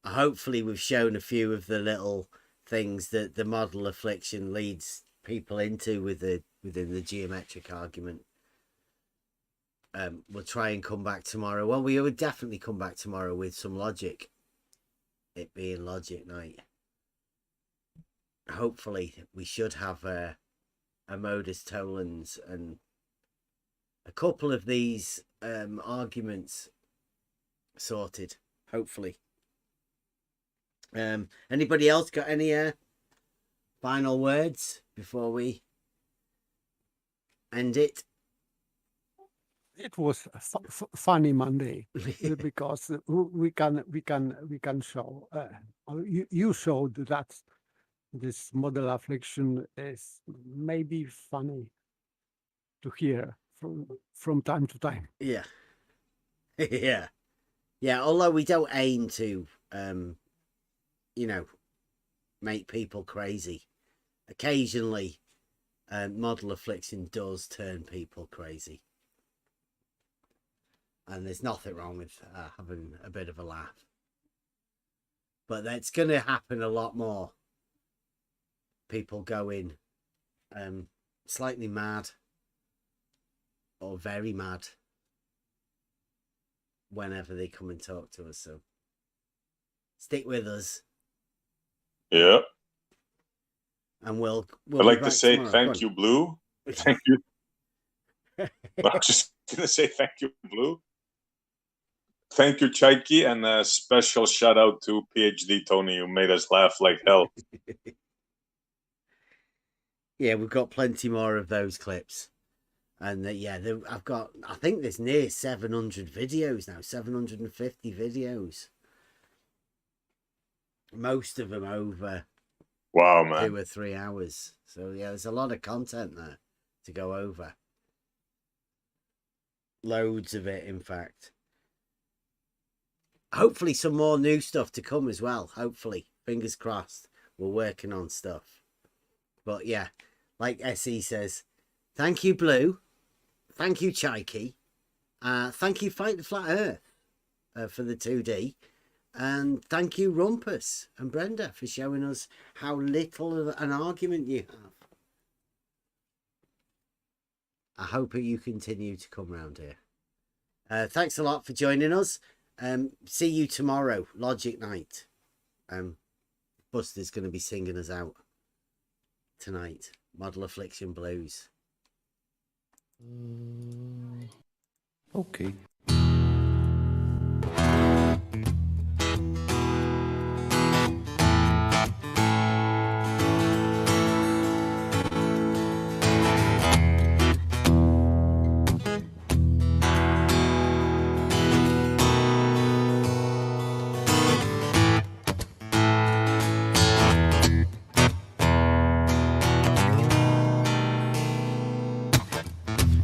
Hopefully we've shown a few of the little things that the Model Affliction leads people into within the geometric argument. We'll try and come back tomorrow. Well, we would definitely come back tomorrow with some logic. It being logic night. Hopefully we should have a modus tollens and a couple of these arguments sorted, hopefully. Anybody else got any final words before we end it? It was a funny Monday because we can show. You showed that this model affliction is maybe funny to hear from time to time. Yeah. Yeah. Although we don't aim to, make people crazy. Occasionally, model affliction does turn people crazy. And there's nothing wrong with having a bit of a laugh. But that's going to happen a lot more. People going slightly mad or very mad whenever they come and talk to us. So Stick with us. Yeah. And we'll I'd be like to back say tomorrow. thank you, Blue. Thank you. I'm just going to say thank you, Blue. Thank you, Chaiki, and a special shout out to PhD Tony, who made us laugh like hell. Yeah, we've got plenty more of those clips. And I've got, I think there's near 700 videos now, 750 videos. Most of them over wow, man, 2 or 3 hours. So yeah, there's a lot of content there to go over. Loads of it, in fact. Hopefully some more new stuff to come as well. Hopefully, fingers crossed. We're working on stuff. But yeah, like SE says, thank you, Blue. Thank you, Chaiki. Thank you, Fight the Flat Earth, for the 2D. And thank you, Rumpus and Brenda, for showing us how little of an argument you have. I hope you continue to come round here. Thanks a lot for joining us. See you tomorrow, Logic Night. Buster's going to be singing us out tonight. Model Affliction Blues. Okay.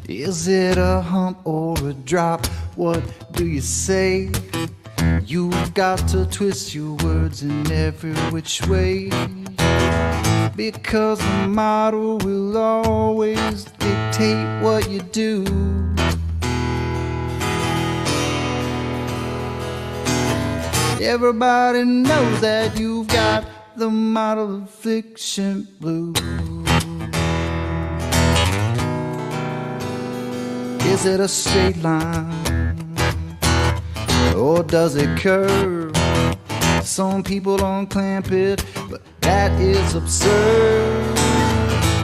Is it a hump or a drop? What do you say? You've got to twist your words in every which way, because the model will always dictate what you do. Everybody knows that you've got the model affliction blues. Is it a straight line, or does it curve? Some people don't clamp it, but that is absurd.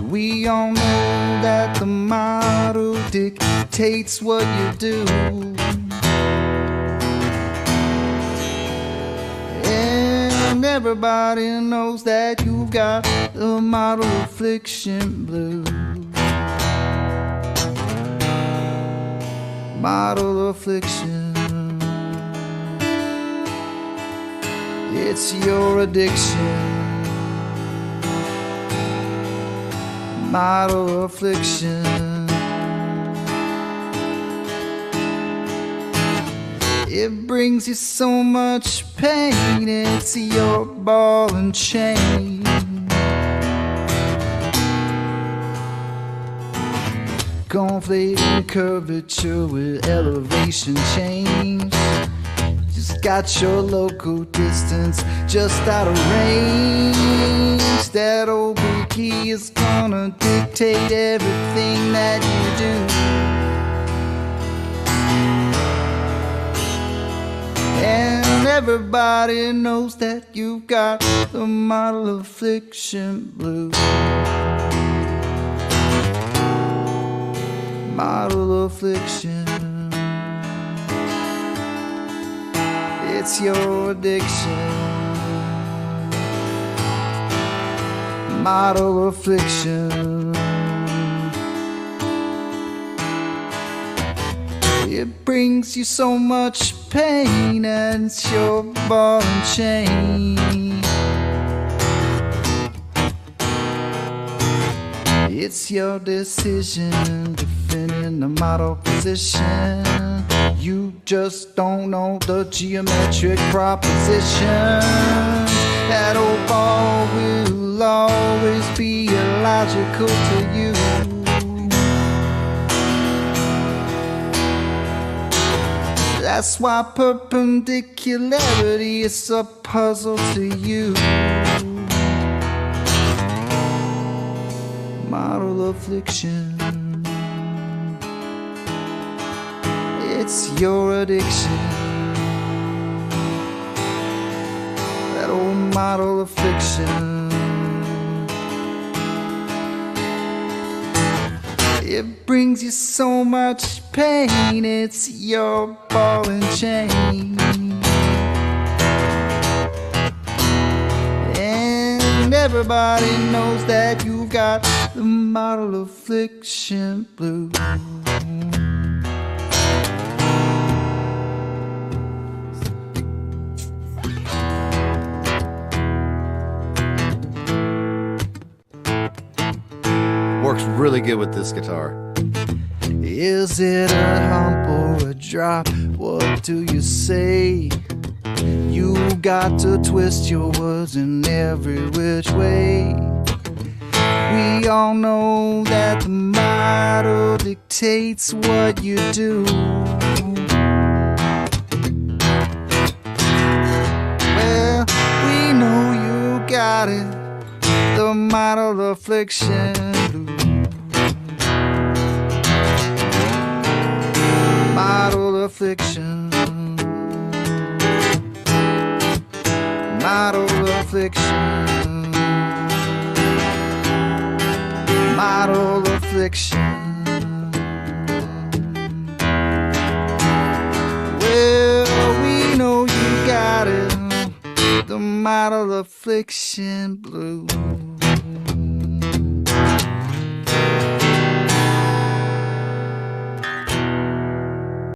We all know that the model dictates what you do, and everybody knows that you've got the model affliction blues. Model affliction, it's your addiction. Model affliction, it brings you so much pain. It's your ball and chain. Conflating curvature with elevation change. Just got your local distance just out of range. That old key is gonna dictate everything that you do. And everybody knows that you've got the model affliction blues. Model affliction, it's your addiction. Model affliction, it brings you so much pain, and it's your ball and chain. It's your decision defending the model position. You just don't know the geometric proposition. That old ball will always be illogical to you. That's why perpendicularity is a puzzle to you. Model affliction, it's your addiction. that old model affliction. It brings you so much pain, it's your ball and chain. And everybody knows that you've got the model affliction blues. Works really good with this guitar. Is it a hump or a drop? What do you say? You got to twist your words in every which way. We all know that the model dictates what you do. Well, we know you got it, the model affliction blues. Model affliction. Model affliction. Model affliction. Well, we know you got it, the model affliction blues.